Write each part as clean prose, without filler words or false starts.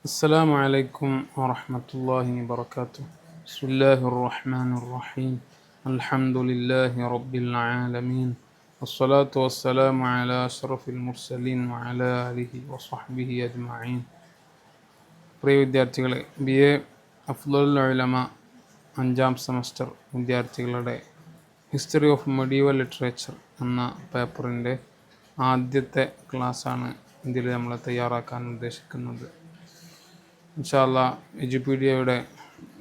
السلام عليكم ورحمة الله وبركاته. بسم الله الرحمن الرحيم. الحمد لله رب العالمين والصلاة والسلام على أشرف المرسلين وعلى آله وصحبه أجمعين. പ്രിയ വിദ്യാർത്ഥികളെ, BA അഫ്ളുൽ ഉലമ 5ാം semester വിദ്യാർത്ഥികളുടെ history of medieval literature എന്ന പേപ്പറിൻ്റെ ആദ്യത്തെ ക്ലാസ്സാണ് ഇതിൽ നമ്മൾ തയ്യാറാക്കാൻ ഉദ്ദേശിക്കുന്നത്. ഇൻഷാ അല്ലാഹ് എജുപീഡിയയുടെ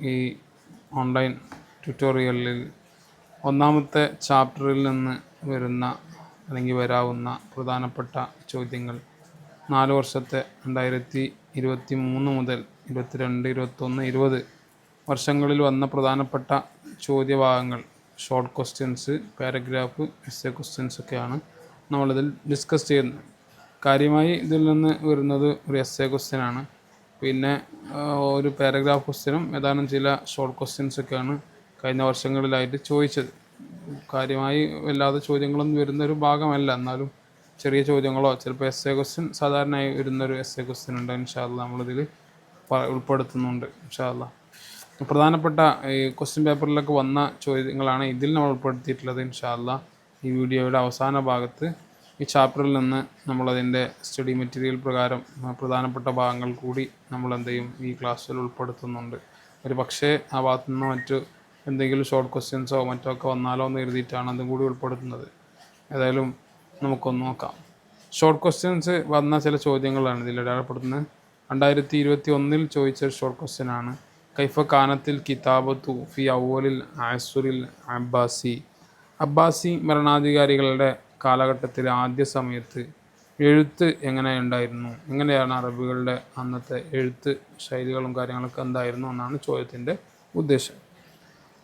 ഈ ഓൺലൈൻ ട്യൂട്ടോറിയലിൽ ഒന്നാമത്തെ ചാപ്റ്ററിൽ നിന്ന് വരുന്ന അല്ലെങ്കിൽ വരാവുന്ന പ്രധാനപ്പെട്ട ചോദ്യങ്ങൾ 4 വർഷത്തെ 2023 മുതൽ 22, 21, 20 വർഷങ്ങളിൽ വന്ന പ്രധാനപ്പെട്ട ചോദ്യഭാഗങ്ങൾ, short questions, paragraph, essay questions ഒക്കെയാണ് നമ്മളിതിൽ ഡിസ്കസ് ചെയ്യുന്നത്. കാര്യമായി ഇതിൽ നിന്ന് വരുന്നത് ഒരു എസ്സേ ക്വസ്റ്റ്യനാണ്, പിന്നെ ഒരു പാരഗ്രാഫ് ക്വസ്റ്റ്യനും ഏതാനും ചില ഷോർട്ട് ക്വസ്റ്റ്യൻസൊക്കെയാണ് കഴിഞ്ഞ വർഷങ്ങളിലായിട്ട് ചോദിച്ചത്. കാര്യമായി വല്ലാതെ ചോദ്യങ്ങളൊന്നും വരുന്നൊരു ഭാഗമല്ല, എന്നാലും ചെറിയ ചോദ്യങ്ങളോ ചിലപ്പോൾ എസ്സേ ക്വസ്റ്റ്യൻ സാധാരണയായി വരുന്നൊരു എസ്സേ ക്വസ്റ്റ്യൻ ഉണ്ട്. ഇൻഷാ അല്ലാഹ് നമ്മളിതിൽ ഉൾപ്പെടുത്തുന്നുണ്ട്. ഇൻഷാ അല്ലാഹ് പ്രധാനപ്പെട്ട ഈ ക്വസ്റ്റ്യൻ പേപ്പറിലൊക്കെ വന്ന ചോദ്യങ്ങളാണ് ഇതിൽ നമ്മൾ ഉൾപ്പെടുത്തിയിട്ടുള്ളത്. ഇൻഷാ അല്ലാഹ് ഈ വീഡിയോയുടെ അവസാന ഭാഗത്ത് ഈ ചാപ്റ്ററിൽ നിന്ന് നമ്മളതിൻ്റെ സ്റ്റഡി മെറ്റീരിയൽ പ്രകാരം പ്രധാനപ്പെട്ട ഭാഗങ്ങൾ കൂടി നമ്മൾ എന്ത് ചെയ്യും, ഈ ക്ലാസ്സിൽ ഉൾപ്പെടുത്തുന്നുണ്ട്. ഒരു പക്ഷേ ആ ഭാഗത്തു നിന്ന് മറ്റ് എന്തെങ്കിലും ഷോർട്ട് ക്വസ്റ്റ്യൻസോ മറ്റോ ഒക്കെ വന്നാലോ എന്ന് എഴുതിയിട്ടാണ് അതും കൂടി ഉൾപ്പെടുത്തുന്നത്. ഏതായാലും നമുക്കൊന്ന് നോക്കാം. ഷോർട്ട് ക്വസ്റ്റ്യൻസ് വന്ന ചില ചോദ്യങ്ങളാണ് ഇതിൽ അടയാളപ്പെടുത്തുന്നത്. 2021 ചോദിച്ച ഷോർട്ട് ക്വസ്റ്റ്യനാണ്, കൈഫ കാനത്തിൽ കിതാബത്തു ഫി അവലിൽ ആസുറിൽ അബ്ബാസി. അബ്ബാസി ഭരണാധികാരികളുടെ കാലഘട്ടത്തിലെ ആദ്യ സമയത്ത് എഴുത്ത് എങ്ങനെയുണ്ടായിരുന്നു, എങ്ങനെയാണ് അറബികളുടെ അന്നത്തെ എഴുത്ത് ശൈലികളും കാര്യങ്ങളൊക്കെ എന്തായിരുന്നു എന്നാണ് ചോദ്യത്തിൻ്റെ ഉദ്ദേശം.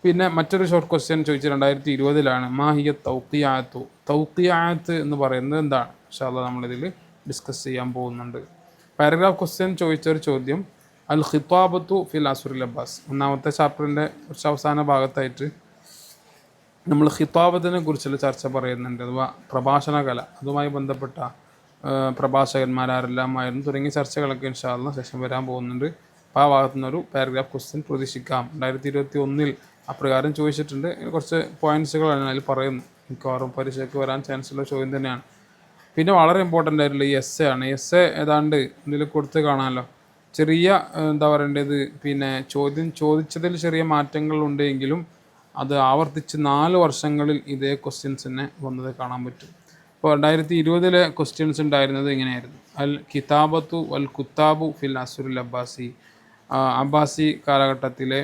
പിന്നെ മറ്റൊരു ഷോർട്ട് ക്വസ്റ്റ്യൻ ചോദിച്ചത് 2020 മാഹിയ തൗഖിയാത്തു. തൗഖിയാത്ത് എന്ന് പറയുന്നത് എന്താണ്? ഇൻഷാ അല്ലാഹ് നമ്മളിതിൽ ഡിസ്കസ് ചെയ്യാൻ പോകുന്നുണ്ട്. പാരഗ്രാഫ് ക്വസ്റ്റ്യൻ ചോദിച്ചൊരു ചോദ്യം, അൽ ഖിത്താബത്തു ഫിൽ അസുറിൽ അബ്ബാസ്. ഒന്നാമത്തെ ചാപ്റ്ററിൻ്റെ കുറച്ച് അവസാന ഭാഗത്തായിട്ട് നമ്മൾ ഖിത്താബത്തിനെ കുറിച്ചുള്ള ചർച്ച പറയുന്നുണ്ട്, അഥവാ പ്രഭാഷണ കല, അതുമായി ബന്ധപ്പെട്ട പ്രഭാഷകന്മാരാരെല്ലാമായിരുന്നു തുടങ്ങിയ ചർച്ചകളൊക്കെ ഇൻഷാ അല്ലാഹ് സെഷൻ വരാൻ പോകുന്നുണ്ട്. അപ്പോൾ ആ ഭാഗത്തു നിന്നൊരു പാരഗ്രാഫ് ക്വസ്റ്റ്യൻ പ്രതീക്ഷിക്കാം. 2021 അപ്രകാരം ചോദിച്ചിട്ടുണ്ട്. കുറച്ച് പോയിൻറ്റ്സുകളാണ് അതിൽ പറയുന്നത്. മിക്കവാറും പരീക്ഷയ്ക്ക് വരാൻ ചാൻസ് ഉള്ള ചോദ്യം തന്നെയാണ്. പിന്നെ വളരെ ഇമ്പോർട്ടൻ്റ് ആയിട്ടുള്ള ഈ എസ്സേ ആണ്. എസ്സേ ഏതാണ്ട് ഇതിൽ കൊടുത്ത് കാണാമല്ലോ. ചെറിയ എന്താ പറയേണ്ടത്, പിന്നെ ചോദിച്ചതിൽ ചെറിയ മാറ്റങ്ങൾ ഉണ്ടെങ്കിലും അത് ആവർത്തിച്ച് 4 വർഷങ്ങളിൽ ഇതേ ക്വസ്റ്റ്യൻസ് തന്നെ വന്നത് കാണാൻ പറ്റും. ഇപ്പോൾ 2020 ക്വസ്റ്റ്യൻസ് ഉണ്ടായിരുന്നത് ഇങ്ങനെയായിരുന്നു, അൽ കിതാബത്തു വൽ കുത്താബു ഫിൽ അസുറിൽ അബ്ബാസി. അബ്ബാസി കാലഘട്ടത്തിലെ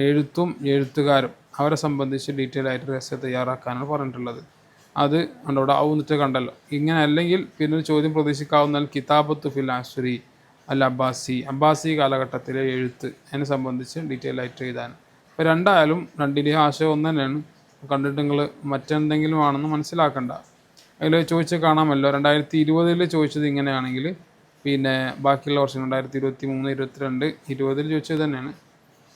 എഴുത്തും എഴുത്തുകാരും അവരെ സംബന്ധിച്ച് ഡീറ്റെയിൽ ആയിട്ട് എസ്സേ തയ്യാറാക്കാനാണ് പറഞ്ഞിട്ടുള്ളത്. അത് അവിടെ ആവുന്നിട്ട് കണ്ടല്ലോ. ഇങ്ങനെ അല്ലെങ്കിൽ പിന്നെ ഒരു ചോദ്യം പ്രതീക്ഷിക്കാവുന്ന അൽ കിതാബത്തു ഫിൽ അസുരി അൽ അബ്ബാസി, അബ്ബാസി കാലഘട്ടത്തിലെ എഴുത്ത്, അതിനെ സംബന്ധിച്ച് ഡീറ്റെയിൽ ആയിട്ട് എഴുതാൻ. ഇപ്പോൾ രണ്ടായാലും രണ്ടിൻ്റെയും ആശയം ഒന്ന് തന്നെയാണ്. കണ്ടിട്ട് നിങ്ങൾ മറ്റെന്തെങ്കിലും ആണെന്ന് മനസ്സിലാക്കണ്ട. അതിൽ ചോദിച്ച് കാണാമല്ലോ. 2020 ചോദിച്ചത് ഇങ്ങനെയാണെങ്കിൽ പിന്നെ ബാക്കിയുള്ള വർഷം 2023, 22, 20 ചോദിച്ചത് തന്നെയാണ്.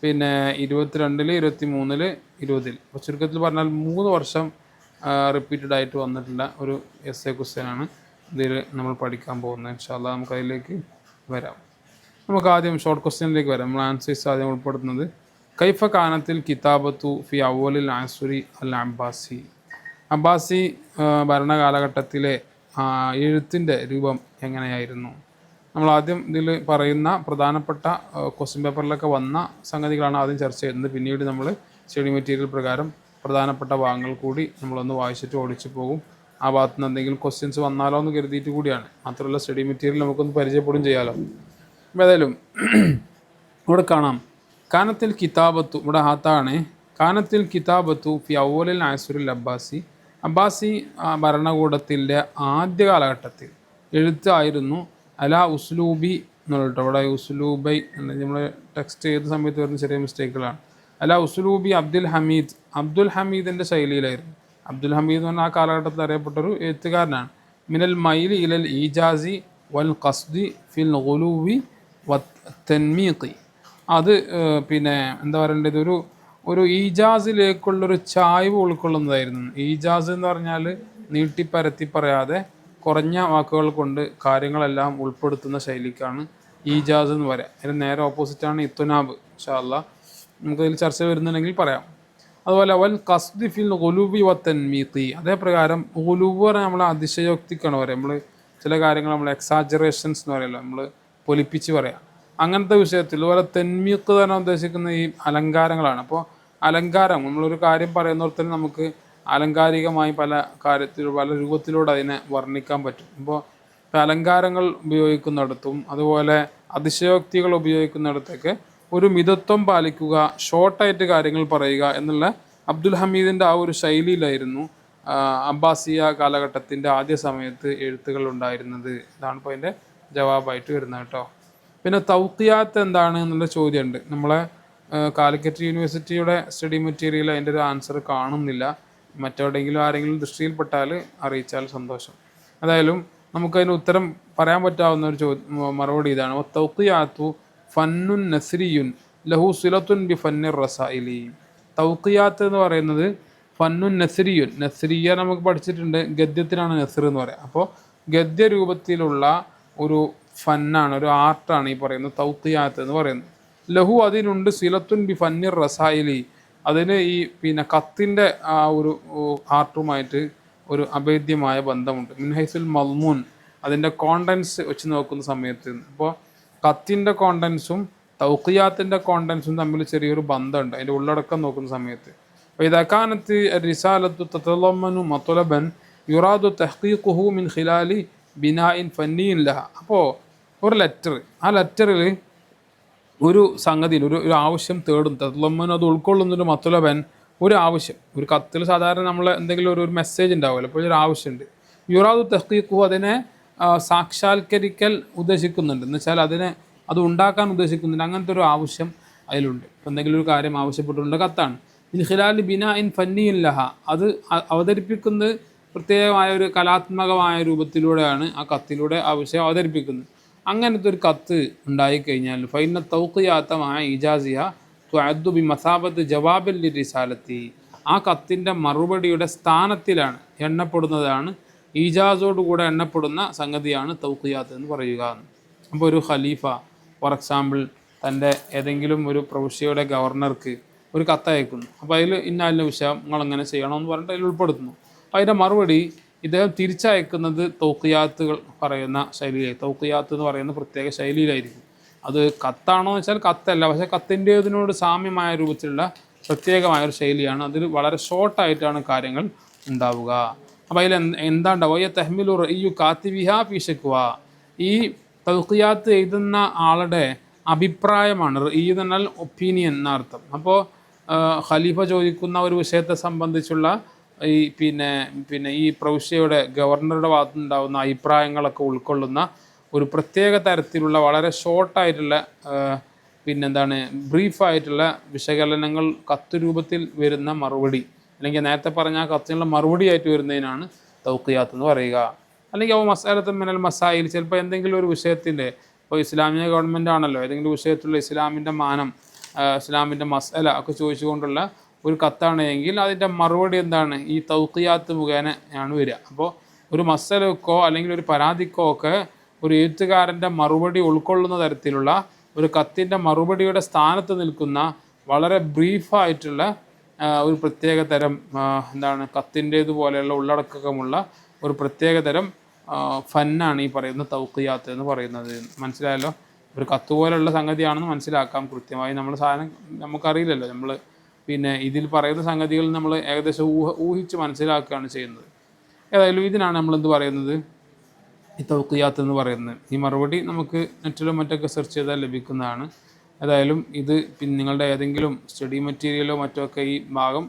പിന്നെ 22, 23, 20. അപ്പോൾ ചുരുക്കത്തിൽ പറഞ്ഞാൽ 3 വർഷം റിപ്പീറ്റഡ് ആയിട്ട് വന്നിട്ടുള്ള ഒരു എസ്സേ ക്വസ്റ്റ്യനാണ് ഇതിൽ നമ്മൾ പഠിക്കാൻ പോകുന്നത്. ഇൻഷാ അല്ലാഹ് നമുക്ക് അതിലേക്ക് വരാം. നമുക്ക് ആദ്യം ഷോർട്ട് ക്വസ്റ്റ്യനിലേക്ക് വരാം. നമ്മൾ ആൻസേഴ്സ് ആദ്യം ഉൾപ്പെടുത്തുന്നത്, കൈഫ കാനത്തിൽ കിതാബത്തു ഫി അവലിൽ ആസുരി അൽ അബ്ബാസി. അബ്ബാസി ഭരണകാലഘട്ടത്തിലെ എഴുത്തിൻ്റെ രൂപം എങ്ങനെയായിരുന്നു? നമ്മൾ ആദ്യം ഇതിൽ പറയുന്ന പ്രധാനപ്പെട്ട ക്വസ്റ്റ്യൻ പേപ്പറിലൊക്കെ വന്ന സംഗതികളാണ് ആദ്യം ചർച്ച ചെയ്യുന്നത്. പിന്നീട് നമ്മൾ സ്റ്റഡി മെറ്റീരിയൽ പ്രകാരം പ്രധാനപ്പെട്ട ഭാഗങ്ങൾ കൂടി നമ്മളൊന്ന് വായിച്ചിട്ട് ഓടിച്ചു പോകും. ആ ഭാഗത്ത് നിന്ന് എന്തെങ്കിലും ക്വസ്റ്റ്യൻസ് വന്നാലോ എന്ന് കരുതിയിട്ട് കൂടിയാണ്. മാത്രമല്ല സ്റ്റഡി മെറ്റീരിയൽ നമുക്കൊന്ന് പരിചയപ്പെടുകയും ചെയ്യാമല്ലോ. അപ്പോൾ ഏതായാലും ഇവിടെ കാണാം, കാനത്തിൽ കിതാബത്തു, ഇവിടെ ഹാത്താണ്, കാനത്തിൽ കിതാബത്തു ഫി അവലിൽ ആസുറിൽ അബ്ബാസി. അബ്ബാസി ഭരണകൂടത്തിൻ്റെ ആദ്യ കാലഘട്ടത്തിൽ എഴുത്തായിരുന്നു അലാ ഉസ്ലൂബി എന്നുള്ളത്. ഇവിടെ ഉസ്ലൂബൈ നമ്മൾ ടെക്സ്റ്റ് ചെയ്ത സമയത്ത് വരുന്ന ചെറിയ മിസ്റ്റേക്കുകളാണ്. അലാ ഉസ്ലൂബി അബ്ദുൽ ഹമീദ്, അബ്ദുൽ ഹമീദിൻ്റെ ശൈലിയിലായിരുന്നു. അബ്ദുൽ ഹമീദ് എന്ന് പറഞ്ഞാൽ ആ കാലഘട്ടത്തിൽ അറിയപ്പെട്ടൊരു എഴുത്തുകാരനാണ്. മിനൽ മൈലി ഇലൽ ഈജാസി വൽ ഖസ്ദി ഫിൽ ഗുലൂവി വ തൻമീഖി. അത് പിന്നെ എന്താ പറയേണ്ടത്, ഒരു ഈജാസിലേക്കുള്ളൊരു ചായ്വ് ഉൾക്കൊള്ളുന്നതായിരുന്നു. ഈജാസ് എന്ന് പറഞ്ഞാൽ നീട്ടിപ്പരത്തി പറയാതെ കുറഞ്ഞ വാക്കുകൾ കൊണ്ട് കാര്യങ്ങളെല്ലാം ഉൾപ്പെടുത്തുന്ന ശൈലിക്കാണ് ഈജാസ് എന്ന് പറയാം. അതിന് നേരെ ഓപ്പോസിറ്റാണ് ഇത്തുനാബ്. ഇൻഷാ അല്ലാഹ് നമുക്കതിൽ ചർച്ച വരുന്നുണ്ടെങ്കിൽ പറയാം. അതുപോലെ വൽ ഖസ്ദി ഫിൽ ഗുലുബി വ തൻമീഖി, അതേപ്രകാരം ഗുലുബ് പറഞ്ഞാൽ നമ്മൾ അതിശയോക്തിക്കാണ് പറയാം. നമ്മൾ ചില കാര്യങ്ങൾ നമ്മൾ എക്സാജറേഷൻസ് എന്ന് പറയുമല്ലോ, നമ്മൾ പൊലിപ്പിച്ച് പറയാം. അങ്ങനത്തെ വിഷയത്തിൽ അതുപോലെ തെന്മീഖ് തന്നെ ഉദ്ദേശിക്കുന്ന ഈ അലങ്കാരങ്ങളാണ്. അപ്പോൾ അലങ്കാരം നമ്മളൊരു കാര്യം പറയുന്നിടത്തിന് നമുക്ക് ആലങ്കാരികമായി പല കാര്യത്തിലും പല രൂപത്തിലൂടെ അതിനെ വർണ്ണിക്കാൻ പറ്റും. ഇപ്പോൾ അലങ്കാരങ്ങൾ ഉപയോഗിക്കുന്നിടത്തും അതുപോലെ അതിശയോക്തികൾ ഉപയോഗിക്കുന്നിടത്തൊക്കെ ഒരു മിതത്വം പാലിക്കുക, ഷോർട്ടായിട്ട് കാര്യങ്ങൾ പറയുക എന്നുള്ള അബ്ദുൽ ഹമീദിൻ്റെ ആ ഒരു ശൈലിയിലായിരുന്നു അബ്ബാസിയ കാലഘട്ടത്തിൻ്റെ ആദ്യ സമയത്ത് എഴുത്തുകൾ ഉണ്ടായിരുന്നത്. ഇതാണ് ഇപ്പോൾ അതിൻ്റെ ജവാബായിട്ട് വരുന്നത് കേട്ടോ. പിന്നെ തൗഖിയാത്ത് എന്താണ് എന്നുള്ള ചോദ്യമുണ്ട്. നമ്മളെ കാലിക്കറ്റ് യൂണിവേഴ്സിറ്റിയുടെ സ്റ്റഡി മെറ്റീരിയൽ അതിൻ്റെ ഒരു ആൻസർ കാണുന്നില്ല. മറ്റെവിടെയെങ്കിലും ആരെങ്കിലും ദൃഷ്ടിയിൽപ്പെട്ടാൽ അറിയിച്ചാൽ സന്തോഷം. ഏതായാലും നമുക്കതിന് ഉത്തരം പറയാൻ പറ്റാവുന്ന ഒരു മറുപടി ഇതാണ്. തൗഖിയാത്തു ഫന്നുൻ നസ്രിയുൻ ലഹു സിലത്തുൻ ബി ഫന്നിർ റസായിലി. തൗഖിയാത്ത് എന്ന് പറയുന്നത് ഫന്നുൻ നസ്രിയുൻ, നസ്രിയ നമുക്ക് പഠിച്ചിട്ടുണ്ട്, ഗദ്യത്തിനാണ് നസ്ർ എന്ന് പറയാം. അപ്പോൾ ഗദ്യ രൂപത്തിലുള്ള ഒരു ഫന്നാണ്, ഒരു ആർട്ടാണ് ഈ പറയുന്നത് തൗഖിയാത്ത് എന്ന് പറയുന്നത്. ലഹു അതിനുണ്ട് സിലത്തുൻ ബി ഫന്നിർ റസായിലി, അതിന് ഈ പിന്നെ കത്തിൻ്റെ ആ ഒരു ആർട്ടുമായിട്ട് ഒരു അഭേദ്യമായ ബന്ധമുണ്ട്. മിൻഹൈസുൽ മൽമൂൻ, അതിൻ്റെ കോണ്ടൻസ് വെച്ച് നോക്കുന്ന സമയത്ത്. അപ്പോൾ കത്തിൻ്റെ കോണ്ടൻസും തൗഖിയാത്തിൻ്റെ കോണ്ടൻസും തമ്മിൽ ചെറിയൊരു ബന്ധമുണ്ട് അതിൻ്റെ ഉള്ളടക്കം നോക്കുന്ന സമയത്ത്. അപ്പോൾ ഇതക്കാനത്ത് റിസാലത്തു തതളമ്മനു മത്ലബൻ യുറാദു തഹ്ഖീഖുഹു മിൻ ഖിലാലി ബിനാഇൻ ഫന്നിയിൻ ലഹ. അപ്പോൾ ഒരു ലെറ്റർ, ആ ലെറ്ററിൽ ഒരു സംഗതിയിൽ ഒരു ആവശ്യം തേടും. തതളമ്മനു അത് ഉൾക്കൊള്ളുന്നൊരു മത്ലബൻ, ഒരു ആവശ്യം. ഒരു കത്തിൽ സാധാരണ നമ്മൾ എന്തെങ്കിലും ഒരു മെസ്സേജ് ഉണ്ടാവുമല്ലോ, അപ്പോൾ ഒരു ആവശ്യമുണ്ട്. യുറാദു തഹ്ഖീഖുഹു, അതിനെ സാക്ഷാത്കരിക്കൽ ഉദ്ദേശിക്കുന്നുണ്ട്, എന്ന് വെച്ചാൽ അത് ഉണ്ടാക്കാൻ ഉദ്ദേശിക്കുന്നുണ്ട്. അങ്ങനത്തെ ഒരു ആവശ്യം അതിലുണ്ട്. എന്തെങ്കിലും ഒരു കാര്യം ആവശ്യപ്പെട്ടുകൊണ്ട് കത്താണ്. ഇൻ ഖിലാലി ബിനാ ഇൻ ഫന്നിയിൻ ലഹ, അത് അവതരിപ്പിക്കുന്നത് പ്രത്യേകമായ ഒരു കലാത്മകമായ രൂപത്തിലൂടെയാണ് ആ കത്തിലൂടെ ആ വിഷയം അവതരിപ്പിക്കുന്നത്. അങ്ങനത്തെ ഒരു കത്ത് ഉണ്ടായിക്കഴിഞ്ഞാൽ ഫൈന തൗഖിയാത്തമായ ഇജാസിയ തുഅദ്ദു ബി മസാബത്ത് ജവാബിൽ ലി റിസാലത്തി, ആ കത്തിൻ്റെ മറുപടിയുടെ സ്ഥാനത്തിലാണ് എണ്ണപ്പെടുന്നതാണ്, ഈജാസോടുകൂടെ എണ്ണപ്പെടുന്ന സംഗതിയാണ് തൗഖിയാത്ത് എന്ന് പറയുക. അപ്പോൾ ഒരു ഖലീഫ ഫോർ എക്സാമ്പിൾ തൻ്റെ ഏതെങ്കിലും ഒരു പ്രവിശ്യയുടെ ഗവർണർക്ക് ഒരു കത്തയക്കുന്നു. അപ്പോൾ അതിൽ ഇന്ന വിഷയം നിങ്ങളെങ്ങനെ ചെയ്യണമെന്ന് പറഞ്ഞിട്ട് അതിൽ ഉൾപ്പെടുത്തുന്നു. അപ്പോൾ അതിൻ്റെ മറുപടി ഇദ്ദേഹം തിരിച്ചയക്കുന്നത് തൗഖിയാത്തുകൾ പറയുന്ന ശൈലിയിലായി. തൗഖിയാത്ത് എന്ന് പറയുന്ന പ്രത്യേക ശൈലിയിലായിരിക്കും. അത് കത്താണോ എന്ന് വെച്ചാൽ കത്തല്ല, പക്ഷേ കത്തിൻ്റേതിനോട് സാമ്യമായ രൂപത്തിലുള്ള പ്രത്യേകമായൊരു ശൈലിയാണ്. അതിൽ വളരെ ഷോർട്ടായിട്ടാണ് കാര്യങ്ങൾ ഉണ്ടാവുക. അപ്പോൾ അതിൽ എന്താ ഉണ്ടാവുക? തെഹ്മിലു റഇയ്യു കാത്തിബിഹ ഫീ ശക്വ, ഈ തൗഖിയാത്ത് എഴുതുന്ന ആളുടെ അഭിപ്രായമാണ്. റഇയ്യ് എന്ന് പറഞ്ഞാൽ ഒപ്പീനിയൻ എന്നർത്ഥം. അപ്പോൾ ഖലീഫ ചോദിക്കുന്ന ഒരു വിഷയത്തെ സംബന്ധിച്ചുള്ള ഈ പിന്നെ ഈ പ്രവിശ്യയുടെ ഗവർണറുടെ ഭാഗത്തുനിന്നുണ്ടാകുന്ന അഭിപ്രായങ്ങളൊക്കെ ഉൾക്കൊള്ളുന്ന ഒരു പ്രത്യേക തരത്തിലുള്ള വളരെ ഷോർട്ടായിട്ടുള്ള ബ്രീഫായിട്ടുള്ള വിശകലനങ്ങൾ കത്ത് രൂപത്തിൽ വരുന്ന മറുപടി, അല്ലെങ്കിൽ നേരത്തെ പറഞ്ഞ കത്തിനുള്ള മറുപടി ആയിട്ട് വരുന്നതിനാണ് തൗഖിയാത്ത് എന്ന് പറയുക. അല്ലെങ്കിൽ അവ മസാലത്ത് മിനൽ മസായിൽ, ചിലപ്പോൾ എന്തെങ്കിലും ഒരു വിഷയത്തിൻ്റെ, ഇപ്പോൾ ഇസ്ലാമിക ഗവൺമെൻറ് ആണല്ലോ, ഏതെങ്കിലും വിഷയത്തിലുള്ള ഇസ്ലാമിൻ്റെ മാനം, ഇസ്ലാമിൻ്റെ മസല ഒക്കെ ചോദിച്ചുകൊണ്ടുള്ള ഒരു കത്താണ് എങ്കിൽ അതിൻ്റെ മറുപടി എന്താണ്? ഈ തൗഖിയാത്ത് മുഖേന ആണ് വരിക. അപ്പോൾ ഒരു മസലക്കോ അല്ലെങ്കിൽ ഒരു പരാതിക്കോ ഒക്കെ ഒരു എഴുത്തുകാരൻ്റെ മറുപടി ഉൾക്കൊള്ളുന്ന തരത്തിലുള്ള ഒരു കത്തിൻ്റെ മറുപടിയുടെ സ്ഥാനത്ത് നിൽക്കുന്ന വളരെ ബ്രീഫായിട്ടുള്ള ഒരു പ്രത്യേക തരം കത്തിൻ്റേതുപോലെയുള്ള ഉള്ളടക്കമുള്ള ഒരു പ്രത്യേക തരം ഫന്നാണ് ഈ പറയുന്ന തൗഖിയാത്ത് എന്ന് പറയുന്നത്. മനസ്സിലായല്ലോ? ഒരു കത്ത് പോലെയുള്ള സംഗതിയാണെന്ന് മനസ്സിലാക്കാം. കൃത്യമായി നമ്മൾ സാധനം നമുക്കറിയില്ലല്ലോ, നമ്മൾ ഇതിൽ പറയുന്ന സംഗതികൾ നമ്മൾ ഏകദേശം ഊഹിച്ച് മനസ്സിലാക്കുകയാണ് ചെയ്യുന്നത്. ഏതായാലും ഇതിനാണ് നമ്മളെന്ത് പറയുന്നത്, ഈ തൗഖിയാത്ത് എന്ന് പറയുന്നത്. ഈ മറുപടി നമുക്ക് നെറ്റിലും മറ്റൊക്കെ സെർച്ച് ചെയ്താൽ ലഭിക്കുന്നതാണ്. ഏതായാലും ഇത് നിങ്ങളുടെ ഏതെങ്കിലും സ്റ്റഡി മെറ്റീരിയലോ മറ്റോ ഒക്കെ ഈ ഭാഗം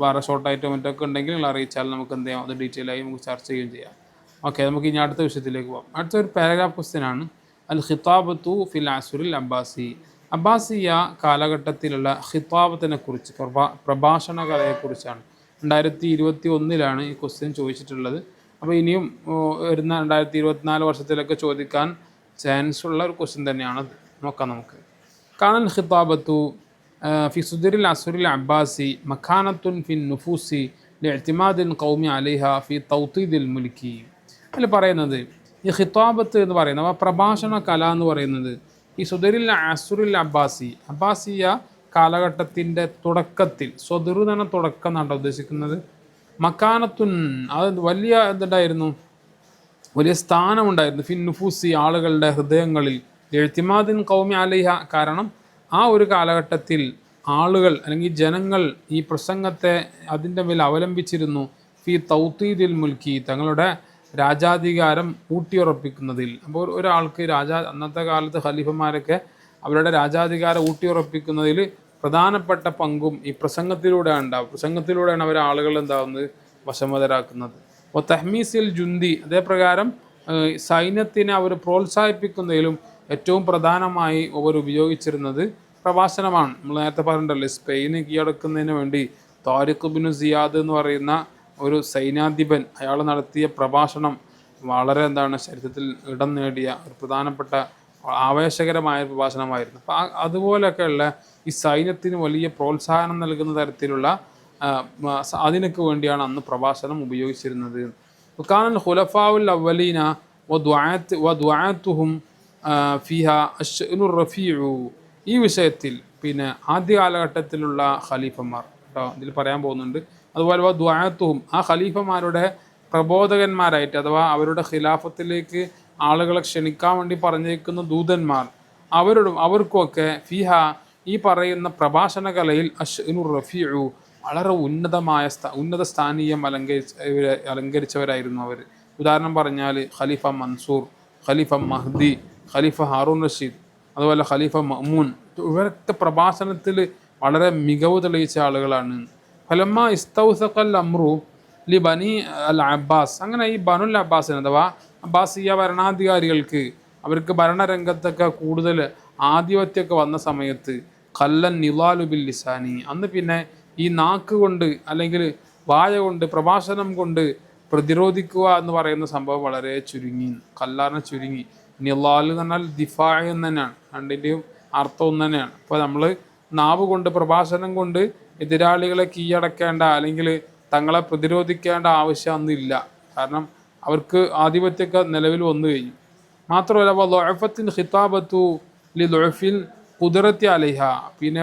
വേറെ ഷോർട്ടായിട്ടോ മറ്റൊക്കെ ഉണ്ടെങ്കിൽ നിങ്ങൾ അറിയിച്ചാൽ നമുക്ക് എന്ത് ചെയ്യാം, അത് ഡീറ്റെയിലായി നമുക്ക് ചർച്ച ചെയ്യുകയും ചെയ്യാം. ഓക്കെ, നമുക്ക് ഇനി അടുത്ത വിഷയത്തിലേക്ക് പോകാം. അടുത്തൊരു പാരഗ്രാഫ് ക്വസ്റ്റ്യനാണ് അൽ ഖിതാബത്തു ഫിൽ അസ്റുൽ അബ്ബാസി. അബ്ബാസിയ കാലഘട്ടത്തിലുള്ള ഖിതാബത്തിനെ കുറിച്ച്, പ്രഭാഷണ കലയെക്കുറിച്ചാണ്. 2021 ഈ ക്വസ്റ്റ്യൻ ചോദിച്ചിട്ടുള്ളത്. അപ്പോൾ ഇനിയും വരുന്ന 2024 വർഷത്തിലൊക്കെ ചോദിക്കാൻ ചാൻസ് ഉള്ള ഒരു ക്വസ്റ്റ്യൻ തന്നെയാണ്. നോക്കാം നമുക്ക്. കാനൽ ഖിതാബത്തു ഫി സുദരിൽ അസ്റുൽ അബ്ബാസി മഖാനത്തുൻ ഫിൻ നുഫൂസി ലിഇഅ്തിമാദിൽ ഖൗമി അലൈഹ ഫി തൗതീദിൽ മുൽക്കി. അതിൽ പറയുന്നത് ഈ ഖിത്താബത്ത് എന്ന് പറയുന്നത് പ്രഭാഷണ കല എന്ന് പറയുന്നത് ഈ സുദരിൽ അസുറിൽ അബ്ബാസിയ കാലഘട്ടത്തിൻ്റെ തുടക്കത്തിൽ, സ്വദുർ എന്ന് പറഞ്ഞ തുടക്കം എന്നാണ് ഉദ്ദേശിക്കുന്നത്. മക്കാനത്തുൻ, അത് വലിയ എന്തുണ്ടായിരുന്നു, വലിയ സ്ഥാനമുണ്ടായിരുന്നു. ഫിൻ നുഫൂസി, ആളുകളുടെ ഹൃദയങ്ങളിൽ. എഴുത്തിമാദിൻ കൗമി അലൈഹ, കാരണം ആ ഒരു കാലഘട്ടത്തിൽ ആളുകൾ അല്ലെങ്കിൽ ജനങ്ങൾ ഈ പ്രസംഗത്തെ അതിൻ്റെ മേൽ അവലംബിച്ചിരുന്നു. ഫി തൗത്തീദിൽ മുൽക്കി, തങ്ങളുടെ രാജാധികാരം ഊട്ടിയുറപ്പിക്കുന്നതിൽ. അപ്പോൾ ഒരാൾക്ക് അന്നത്തെ കാലത്ത് ഖലീഫന്മാരൊക്കെ അവരുടെ രാജാധികാരം ഊട്ടിയുറപ്പിക്കുന്നതിൽ പ്രധാനപ്പെട്ട പങ്കും ഈ പ്രസംഗത്തിലൂടെയാണ് ഉണ്ടാവുക. പ്രസംഗത്തിലൂടെയാണ് അവർ ആളുകൾ എന്താവുന്നത്, വശമതരാക്കുന്നത്. അപ്പോൾ തഹ്മീസിൽ ജുന്തി, അതേപ്രകാരം സൈന്യത്തിനെ അവർ പ്രോത്സാഹിപ്പിക്കുന്നതിലും ഏറ്റവും പ്രധാനമായി അവർ ഉപയോഗിച്ചിരുന്നത് പ്രഭാഷണമാണ്. നമ്മൾ നേരത്തെ പറഞ്ഞിട്ടല്ലേ, സ്പെയിന് കീഴടക്കുന്നതിന് വേണ്ടി താരിഖ് ബിനു സിയാദ് എന്ന് പറയുന്ന ഒരു സൈന്യാധിപൻ അയാൾ നടത്തിയ പ്രഭാഷണം വളരെ ചരിത്രത്തിൽ ഇടം നേടിയ ഒരു പ്രധാനപ്പെട്ട ആവേശകരമായ പ്രഭാഷണമായിരുന്നു. അപ്പോൾ അതുപോലെയൊക്കെയുള്ള ഈ സൈന്യത്തിന് വലിയ പ്രോത്സാഹനം നൽകുന്ന തരത്തിലുള്ള അതിനൊക്കെ വേണ്ടിയാണ് അന്ന് പ്രഭാഷണം ഉപയോഗിച്ചിരുന്നത്. കാനൽ ഖുലഫാഉൽ അവലീന വദുആത്തുഹും ഫിഹ അശ്നുർ റഫീഉ, ഈ വിഷയത്തിൽ പിന്നെ ആദ്യ കാലഘട്ടത്തിലുള്ള ഖലീഫന്മാർ കേട്ടോ ഇതിൽ പറയാൻ പോകുന്നുണ്ട്. അതുപോലെ ദുആത്തുഹും, ആ ഖലീഫമാരുടെ പ്രബോധകന്മാരായിട്ട് അഥവാ അവരുടെ ഖിലാഫത്തിലേക്ക് ആളുകളെ ക്ഷണിക്കാൻ വേണ്ടി പറഞ്ഞേക്കുന്ന ദൂതന്മാർ, അവർക്കൊക്കെ ഫിഹ, ഈ പറയുന്ന പ്രഭാഷണ കലയിൽ അശ്നുർ റഫീഉ, വളരെ ഉന്നത സ്ഥാനീയം അലങ്കരിച്ചവരായിരുന്നു അവർ. ഉദാഹരണം പറഞ്ഞാൽ ഖലീഫ മൻസൂർ, ഖലീഫ മഹ്ദി, ഖലീഫ ഹാറൂൺ റഷീദ്, അതുപോലെ ഖലീഫ മഅ്മൂൻ, ഇവരൊക്കെ പ്രഭാഷണത്തിൽ വളരെ മികവ് തെളിയിച്ച ആളുകളാണ്. ഫലമ്മ ഇസ്തൗസഖൽ അംറു ലി ബനി അൽ അബ്ബാസ്, അങ്ങനെ ഈ ബനുൽ അബ്ബാസിന് അഥവാ അബ്ബാസിയ ഭരണാധികാരികൾക്ക് അവർക്ക് ഭരണരംഗത്തൊക്കെ കൂടുതൽ ആധിപത്യമൊക്കെ വന്ന സമയത്ത് ഖല്ലൻ നിലാലു ബിൽ ലിസാനി, അന്ന് പിന്നെ ഈ നാക്ക് കൊണ്ട് അല്ലെങ്കിൽ വായ കൊണ്ട് പ്രഭാഷണം കൊണ്ട് പ്രതിരോധിക്കുക എന്ന് പറയുന്ന സംഭവം വളരെ ചുരുങ്ങി. ഖല്ലാറിനെ ചുരുങ്ങി. നിലാൽ എന്ന് പറഞ്ഞാൽ ദിഫാ എന്ന് തന്നെയാണ്, രണ്ടിൻ്റെയും അർത്ഥം ഒന്ന് തന്നെയാണ്. അപ്പോൾ നമ്മൾ നാവ് കൊണ്ട് പ്രഭാഷണം കൊണ്ട് എതിരാളികളെ കീഴടക്കേണ്ട അല്ലെങ്കിൽ തങ്ങളെ പ്രതിരോധിക്കേണ്ട ആവശ്യം ഒന്നുമില്ല. കാരണം അവർക്ക് ആധിപത്യമൊക്കെ നിലവിൽ വന്നു കഴിഞ്ഞു. മാത്രമല്ല വദുഅഫത്തിൻ ഖിതാബത്തു ലിദുഅഫിൽ ഖുദ്റത്തി അലൈഹ, പിന്നെ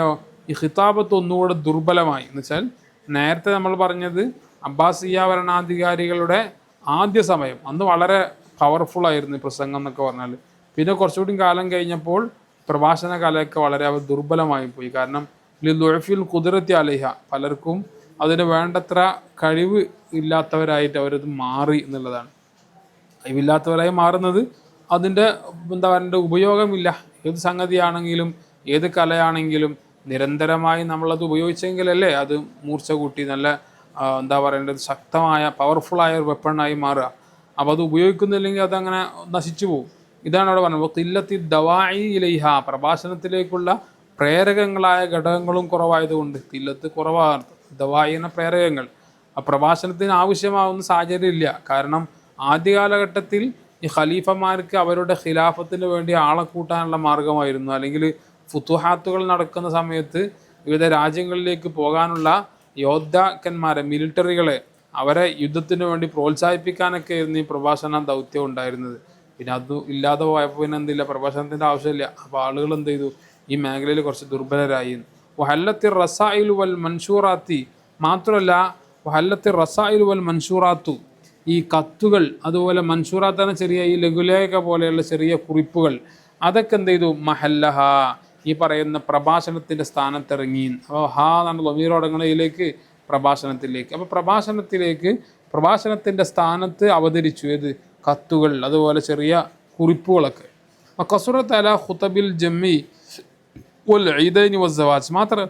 ഈ ഖിതാബത്ത് ഒന്നുകൂടെ ദുർബലമായി. എന്ന് വെച്ചാൽ നേരത്തെ നമ്മൾ പറഞ്ഞത് അബ്ബാസിയ ഭരണാധികാരികളുടെ ആദ്യ സമയം, അന്ന് വളരെ പവർഫുള്ളായിരുന്നു പ്രസംഗം എന്നൊക്കെ പറഞ്ഞാൽ. പിന്നെ കുറച്ചുകൂടി കാലം കഴിഞ്ഞപ്പോൾ പ്രഭാഷണ കലയൊക്കെ വളരെ ദുർബലമായി പോയി. കാരണം ലിദുഅഫിൽ ഖുദ്റത്തി അലൈഹ, പലർക്കും അതിന് വേണ്ടത്ര കഴിവ് ഇല്ലാത്തവരായിട്ട് അവരത് മാറി എന്നുള്ളതാണ്. കഴിവില്ലാത്തവരായി മാറുന്നത് അതിൻ്റെ ഉപയോഗമില്ല. ഏത് സംഗതിയാണെങ്കിലും ഏത് കലയാണെങ്കിലും നിരന്തരമായി നമ്മളത് ഉപയോഗിച്ചെങ്കിലല്ലേ അത് മൂർച്ച കൂട്ടി നല്ല ശക്തമായ പവർഫുള്ളായ ഒരു വെപ്പണായി മാറുക. അപ്പോൾ അത് ഉപയോഗിക്കുന്നില്ലെങ്കിൽ അതങ്ങനെ നശിച്ചു പോകും. ഇതാണ് അവിടെ പറഞ്ഞത് ഖില്ലത്തി ദവാഇ ഇലൈഹ, പ്രഭാഷണത്തിലേക്കുള്ള പ്രേരകങ്ങളായ ഘടകങ്ങളും കുറവായതുകൊണ്ട്. ഖില്ലത്ത് കുറവാണ്, ദവാഇ എന്ന പ്രേരകങ്ങൾ. ആ പ്രഭാഷണത്തിന് ആവശ്യമാവുന്ന സാഹചര്യം ഇല്ല. കാരണം ആദ്യ കാലഘട്ടത്തിൽ ഈ ഖലീഫമാർക്ക് അവരുടെ ഖിലാഫത്തിന് വേണ്ടി ആളെ കൂട്ടാനുള്ള മാർഗമായിരുന്നു. അല്ലെങ്കിൽ ഫുതുഹാത്തുകൾ നടക്കുന്ന സമയത്ത് വിവിധ രാജ്യങ്ങളിലേക്ക് പോകാനുള്ള യോദ്ധാക്കന്മാരെ, മിലിറ്ററികളെ, അവരെ യുദ്ധത്തിന് വേണ്ടി പ്രോത്സാഹിപ്പിക്കാനൊക്കെ ആയിരുന്നു ഈ പ്രഭാഷണ ദൗത്യം ഉണ്ടായിരുന്നത്. പിന്നെ അത് ഇല്ലാതെ പോയപ്പോൾ പിന്നെ എന്തില്ല, പ്രഭാഷണത്തിൻ്റെ ആവശ്യമില്ല. അപ്പോൾ ആളുകൾ എന്ത് ചെയ്തു, ഈ മേഖലയിൽ കുറച്ച് ദുർബലരായി. വഹല്ലത്തി റസായിലു വൽ മൻഷൂറാത്തി, മാത്രമല്ല വഹല്ലത്തി റസായിലു വൽ മൻഷൂറാത്തു, ഈ കത്തുകൾ, അതുപോലെ മൻഷൂറാത്താണ് ചെറിയ ഈ ലഘുലേഖ പോലെയുള്ള ചെറിയ കുറിപ്പുകൾ, അതൊക്കെ എന്ത് ചെയ്തു, മഹല്ലഹ, ഈ പറയുന്ന പ്രഭാഷണത്തിൻ്റെ സ്ഥാനത്തിറങ്ങി. അപ്പോൾ ഹാ എന്നാണ് ലമീറോടങ്ങളിലേക്ക്, പ്രഭാഷണത്തിലേക്ക്. അപ്പോൾ പ്രഭാഷണത്തിൻ്റെ സ്ഥാനത്ത് അവതരിച്ചു ഏത്, കത്തുകൾ, അതുപോലെ ചെറിയ കുറിപ്പുകളൊക്കെ. കസുറത്ത് അല ഖുതബിൽ ജമ്മി വൽ ഈദൈനി വസ്സവാജ്, മാത്രം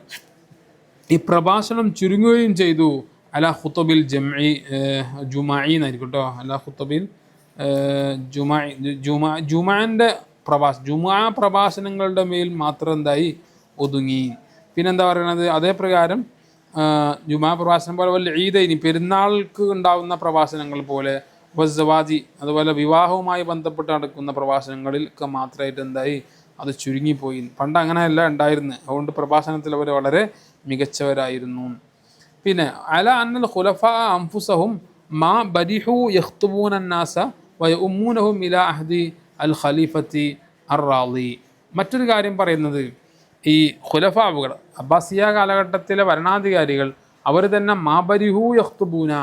ഈ പ്രഭാഷണം ചുരുങ്ങുകയും ചെയ്തു. അല ഖുതബിൽ ജംഇ ജുമാഇ എന്നായിരിക്കും കേട്ടോ, അല ഖുതബിൽ ജുമാൻ്റെ ജുമാ പ്രഭാഷണങ്ങളുടെ മേൽ മാത്രം എന്തായി, ഒതുങ്ങി. പിന്നെന്താ പറയുന്നത്, അതേപ്രകാരം ജുമാ പ്രഭാഷണം പോലെ വല്ല ഈദൈനി, പെരുന്നാൾക്ക് ഉണ്ടാകുന്ന പ്രഭാഷണങ്ങൾ പോലെ, വസ്സവാജി, അതുപോലെ വിവാഹവുമായി ബന്ധപ്പെട്ട് നടക്കുന്ന പ്രഭാഷണങ്ങളിൽ ഒക്കെ മാത്രമായിട്ട് എന്തായി, അത് ചുരുങ്ങിപ്പോയി. പണ്ട് അങ്ങനെയല്ല ഉണ്ടായിരുന്നത്. അതുകൊണ്ട് പ്രഭാഷണത്തിൽ അവർ വളരെ മികച്ചവരായിരുന്നു. പിന്നെ അല അന്നൽ ഖുലഫ അൻഫുസഹും മാ ബരിഹു യഖ്തുബൂന അന്നാസ വയഉമ്മൂനഹും ഇലാ അഹ്ദി അൽ ഖലീഫത്തി അർ റാളി. മറ്റൊരു കാര്യം പറയുന്നത്, ഈ ഖുലഫാവുകൾ അബ്ബാസിയ കാലഘട്ടത്തിലെ ഭരണാധികാരികൾ അവർ തന്നെ മാബരിഹു യഖ്തുബൂന,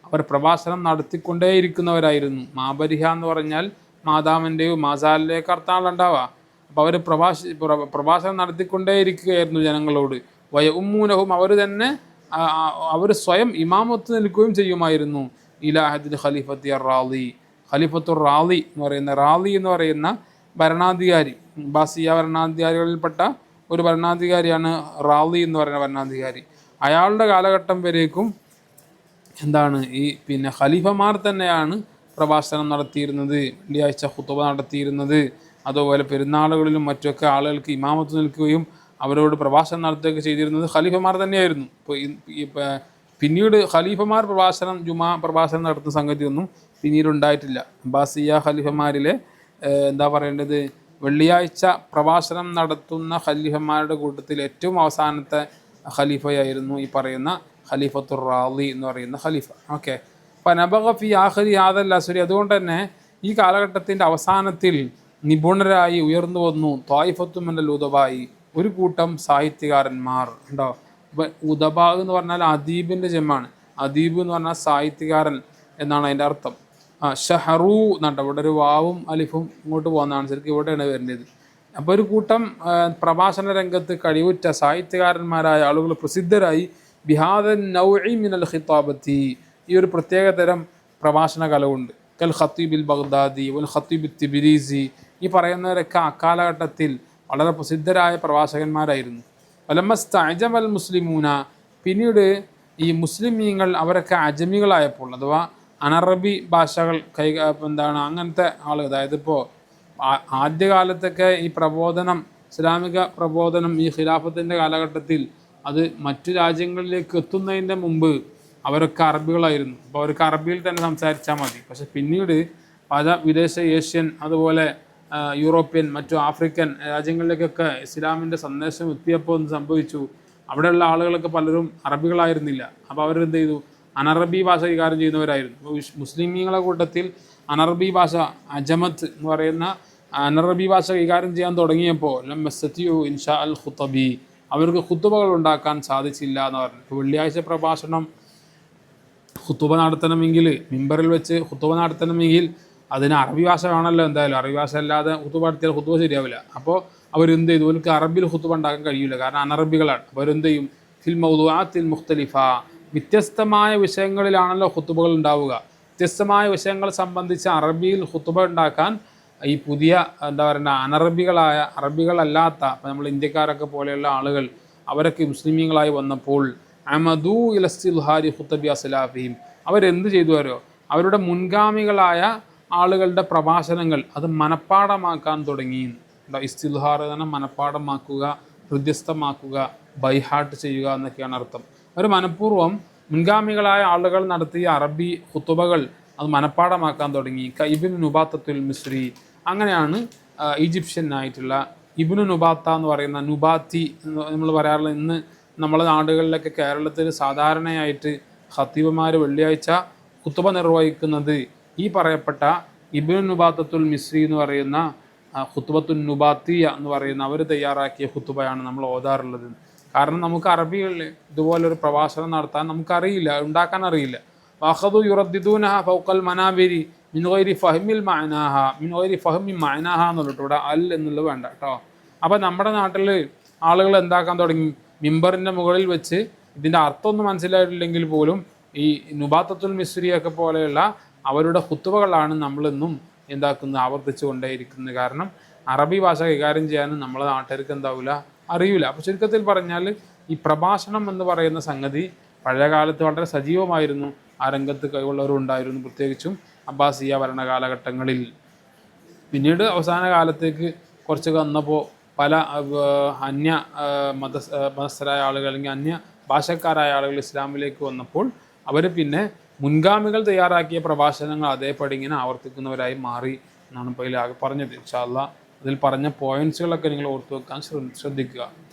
അവർ പ്രഭാഷണം നടത്തിക്കൊണ്ടേയിരിക്കുന്നവരായിരുന്നു. മാബരിഹ എന്ന് പറഞ്ഞാൽ മാതാവിൻ്റെയോ മാസാലിൻ്റെയൊക്കെ അർത്ഥാണല്ലോ ഉണ്ടാവുക. അപ്പോൾ അവർ പ്രഭാഷണം നടത്തിക്കൊണ്ടേയിരിക്കുകയായിരുന്നു ജനങ്ങളോട്. വയഉമ്മൂനഹും, അവർ തന്നെ അവർ സ്വയം ഇമാമത്ത് നിൽക്കുകയും ചെയ്യുമായിരുന്നു. ഇലാഹദിൽ ഖലീഫത്തി അർ റാളി, ഖലീഫത്തുർ റാളി എന്ന് പറയുന്ന ഭരണാധികാരി, അബ്ബാസിയ ഭരണാധികാരികളിൽപ്പെട്ട ഒരു ഭരണാധികാരിയാണ് റാളി എന്ന് പറയുന്ന ഭരണാധികാരി. അയാളുടെ കാലഘട്ടം വരേക്കും എന്താണ് ഈ ഖലീഫമാർ തന്നെയാണ് പ്രഭാഷണം നടത്തിയിരുന്നത്, വെള്ളിയാഴ്ച ഖുതുബ നടത്തിയിരുന്നത്. അതുപോലെ പെരുന്നാളുകളിലും മറ്റൊക്കെ ആളുകൾക്ക് ഇമാമത്ത് നിൽക്കുകയും അവരോട് പ്രഭാഷണം നടത്തുകയൊക്കെ ചെയ്തിരുന്നത് ഖലീഫമാർ തന്നെയായിരുന്നു. ഇപ്പോൾ പിന്നീട് ഖലീഫമാർ ജുമാ പ്രഭാഷണം നടത്തുന്ന സംഗതിയൊന്നും പിന്നീട് ഉണ്ടായിട്ടില്ല. അബ്ബാസിയ ഖലീഫമാരിലെ എന്താ പറയേണ്ടത്, വെള്ളിയാഴ്ച പ്രഭാഷണം നടത്തുന്ന ഖലീഫമാരുടെ കൂട്ടത്തിൽ ഏറ്റവും അവസാനത്തെ ഖലീഫയായിരുന്നു ഈ പറയുന്ന ഖലീഫത്തുർ റാളി എന്ന് പറയുന്ന ഖലീഫ. ഓക്കെ, ഫനബഗ ഫി ആഖിരി ഹാദൽ അസ്രി, അതുകൊണ്ട് തന്നെ ഈ കാലഘട്ടത്തിൻ്റെ അവസാനത്തിൽ നിപുണരായി ഉയർന്നു വന്നു ത്വായിഫത്തു മിനൽ ഉദബായി, ഒരു കൂട്ടം സാഹിത്യകാരന്മാർ ഉണ്ടോ. ഇപ്പം ഉദബാ എന്ന് പറഞ്ഞാൽ അദീബിൻ്റെ ജമാണ്. അദീബ് എന്ന് പറഞ്ഞാൽ സാഹിത്യകാരൻ എന്നാണ് അതിൻ്റെ അർത്ഥം. ഷഹറു എന്നുണ്ട്, ഇവിടെ ഒരു വാവും അലിഫും ഇങ്ങോട്ട് പോകുന്നതാണ്, ശരിക്കും ഇവിടെയാണ് വരേണ്ടത്. അപ്പോൾ ഒരു കൂട്ടം പ്രഭാഷണ രംഗത്ത് കഴിവുറ്റ സാഹിത്യകാരന്മാരായ ആളുകൾ പ്രസിദ്ധരായി ബിഹാദൻ നൗഇ മിനൽ ഖിതാബത്തി, ഈ ഒരു പ്രത്യേക തരം പ്രഭാഷണ കലവുണ്ട്. കൽ ഖത്തീബിൽ ബഗ്ദാദി വൽ ഖത്തീബ് തിബിരീസി, ഈ പറയുന്നവരൊക്കെ അക്കാലഘട്ടത്തിൽ വളരെ പ്രസിദ്ധരായ പ്രഭാഷകന്മാരായിരുന്നു. വലമസ്തഅജമൽ മുസ്ലിമൂന, പിന്നീട് ഈ മുസ്ലിമീങ്ങൾ അവരൊക്കെ അജമികളായപ്പോൾ, അഥവാ അനറബി ഭാഷകൾ അങ്ങനത്തെ ആളുകൾ, അതായത് ഇപ്പോൾ ആദ്യകാലത്തൊക്കെ ഈ പ്രബോധനം, ഇസ്ലാമിക പ്രബോധനം ഈ ഖിലാഫത്തിൻ്റെ കാലഘട്ടത്തിൽ അത് മറ്റു രാജ്യങ്ങളിലേക്ക് എത്തുന്നതിൻ്റെ മുമ്പ് അവരൊക്കെ അറബികളായിരുന്നു. അപ്പോൾ അവർക്ക് അറബിയിൽ തന്നെ സംസാരിച്ചാൽ മതി. പക്ഷെ പിന്നീട് പല വിദേശ ഏഷ്യൻ, അതുപോലെ യൂറോപ്യൻ, മറ്റു ആഫ്രിക്കൻ രാജ്യങ്ങളിലേക്കൊക്കെ ഇസ്ലാമിൻ്റെ സന്ദേശം എത്തിയപ്പോൾ എന്ത് സംഭവിച്ചു, അവിടെയുള്ള ആളുകളൊക്കെ പലരും അറബികളായിരുന്നില്ല. അപ്പോൾ അവരെന്ത് ചെയ്തു, അനറബി ഭാഷ കൈകാര്യം ചെയ്യുന്നവരായിരുന്നു. മുസ്ലിമീങ്ങളെ കൂട്ടത്തിൽ അനറബി ഭാഷ, അജമത്ത് എന്ന് പറയുന്ന അനറബി ഭാഷ കൈകാര്യം ചെയ്യാൻ തുടങ്ങിയപ്പോൾ ലമ്മസ്തതിഉ ഇൻഷാ അൽ ഖുതബി, അവർക്ക് ഖുതുബകൾ ഉണ്ടാക്കാൻ സാധിച്ചില്ല എന്ന് പറഞ്ഞു. ഇപ്പോൾ വെള്ളിയാഴ്ച പ്രഭാഷണം ഖുതുബ നടത്തണമെങ്കിൽ, മിമ്പറിൽ വെച്ച് ഖുതുബ നടത്തണമെങ്കിൽ അതിന് അറബി ഭാഷ വേണമല്ലോ. എന്തായാലും അറബി ഭാഷ അല്ലാതെ ഖുതുബ നടത്തിയാൽ ഖുതുബ ശരിയാവില്ല. അപ്പോൾ അവരെന്ത് ചെയ്തു, അവർക്ക് അറബിയിൽ ഖുതുബ ഉണ്ടാക്കാൻ കഴിയില്ല, കാരണം അനറബികളാണ്. അപ്പോൾ അവരെന്ത് ചെയ്യും, ഫിൽ മൗദൂആത്തിൽ മുഖ്തലിഫ, വ്യത്യസ്തമായ വിഷയങ്ങളിലാണല്ലോ ഖുതുബകൾ ഉണ്ടാവുക. വ്യത്യസ്തമായ വിഷയങ്ങൾ സംബന്ധിച്ച് അറബിയിൽ ഖുതുബ ഉണ്ടാക്കാൻ ഈ പുതിയ എന്താ പറയുക അറബികളല്ലാത്ത, അപ്പോൾ നമ്മൾ ഇന്ത്യക്കാരൊക്കെ പോലെയുള്ള ആളുകൾ അവരൊക്കെ മുസ്ലിമീങ്ങളായി വന്നപ്പോൾ അമദു ഇലസ്തിൽഹാരി ഖുതബി അസ്ലാഫിഹിം, അവരെന്ത് ചെയ്തുവരോ, അവരുടെ മുൻഗാമികളായ ആളുകളുടെ പ്രഭാഷണങ്ങൾ അത് മനഃപ്പാടമാക്കാൻ തുടങ്ങി. ഇസ്തിൽഹാർ തന്നെ മനഃപ്പാടമാക്കുക, ഹൃദ്യസ്ഥമാക്കുക, ബൈഹാർട്ട് ചെയ്യുക എന്നൊക്കെയാണ് അർത്ഥം. അവർ മനഃപൂർവ്വം മുൻഗാമികളായ ആളുകൾ നടത്തിയ അറബി ഖുതുബകൾ അത് മനഃപ്പാടമാക്കാൻ തുടങ്ങി. ഇബ്നു നുബാത്തത്തുൽ മിസ്രി, അങ്ങനെയാണ് ഈജിപ്ഷ്യൻ ആയിട്ടുള്ള ഇബ്നു നുബാത്ത എന്ന് പറയുന്ന, നുബാത്തി നമ്മൾ പറയാറുള്ള, ഇന്ന് നമ്മളെ നാടുകളിലൊക്കെ കേരളത്തിൽ സാധാരണയായിട്ട് ഖത്തീബുമാർ വെള്ളിയാഴ്ച ഖുതുബ നിർവഹിക്കുന്നത് ഈ പറയപ്പെട്ട ഇബ്നു നുബാത്തത്തുൽ മിസ്രി എന്ന് പറയുന്ന ഖുതുബത്തുൻ നുബാത്തിയ എന്ന് പറയുന്ന അവർ തയ്യാറാക്കിയ ഖുതുബയാണ് നമ്മൾ ഓതാറുള്ളത്. കാരണം നമുക്ക് അറബികളിൽ ഇതുപോലൊരു പ്രഭാഷണം നടത്താൻ നമുക്കറിയില്ല, ഉണ്ടാക്കാൻ അറിയില്ല. വഖദു യുറദ്ദിദൂനഹ ഫൗഖൽ മനാബിരി മിൻ ഗൈരി ഫഹ്മിൽ മഅനാഹ എന്നുള്ളത് ഇവിടെ അൽ എന്നുള്ളത് വേണ്ട കേട്ടോ. അപ്പോൾ നമ്മുടെ നാട്ടിൽ ആളുകൾ എന്താക്കാൻ തുടങ്ങി, മിമ്പറിൻ്റെ മുകളിൽ വെച്ച് ഇതിൻ്റെ അർത്ഥമൊന്നും മനസ്സിലായിട്ടില്ലെങ്കിൽ പോലും ഈ നുബാത്തത്തുൽ മിസ്രിയൊക്കെ പോലെയുള്ള അവരുടെ ഖുതുബകളാണ് നമ്മളിന്നും എന്താക്കുന്നത്, ആവർത്തിച്ചു കൊണ്ടേയിരിക്കുന്നത്. കാരണം അറബി ഭാഷ കൈകാര്യം ചെയ്യാനും നമ്മളെ നാട്ടുകാർക്ക് എന്താവില്ല, അറിയില്ല. അപ്പോൾ ചുരുക്കത്തിൽ പറഞ്ഞാൽ ഈ പ്രഭാഷണം എന്ന് പറയുന്ന സംഗതി പഴയ കാലത്ത് വളരെ സജീവമായിരുന്നു, ആ രംഗത്ത് കഴിവുള്ളവരും ഉണ്ടായിരുന്നു, പ്രത്യേകിച്ചും അബ്ബാസിയ ഭരണകാലഘട്ടങ്ങളിൽ. പിന്നീട് അവസാന കാലത്തേക്ക് കുറച്ച് വന്നപ്പോൾ പല അന്യ മതസ്ഥരായ ആളുകൾ, അല്ലെങ്കിൽ അന്യ ഭാഷക്കാരായ ആളുകൾ ഇസ്ലാമിലേക്ക് വന്നപ്പോൾ അവർ പിന്നെ മുൻഗാമികൾ തയ്യാറാക്കിയ പ്രഭാഷണങ്ങൾ അതേപടി ഇങ്ങനെ ആവർത്തിക്കുന്നവരായി മാറി എന്നാണ് ഇപ്പോൾ ഇതിലാകെ പറഞ്ഞത്. ഇൻഷാ അല്ലാഹ് അതിൽ പറഞ്ഞ പോയിൻറ്റ്സുകളൊക്കെ നിങ്ങൾ ഓർത്തു വെക്കാൻ ശ്രദ്ധിക്കുക.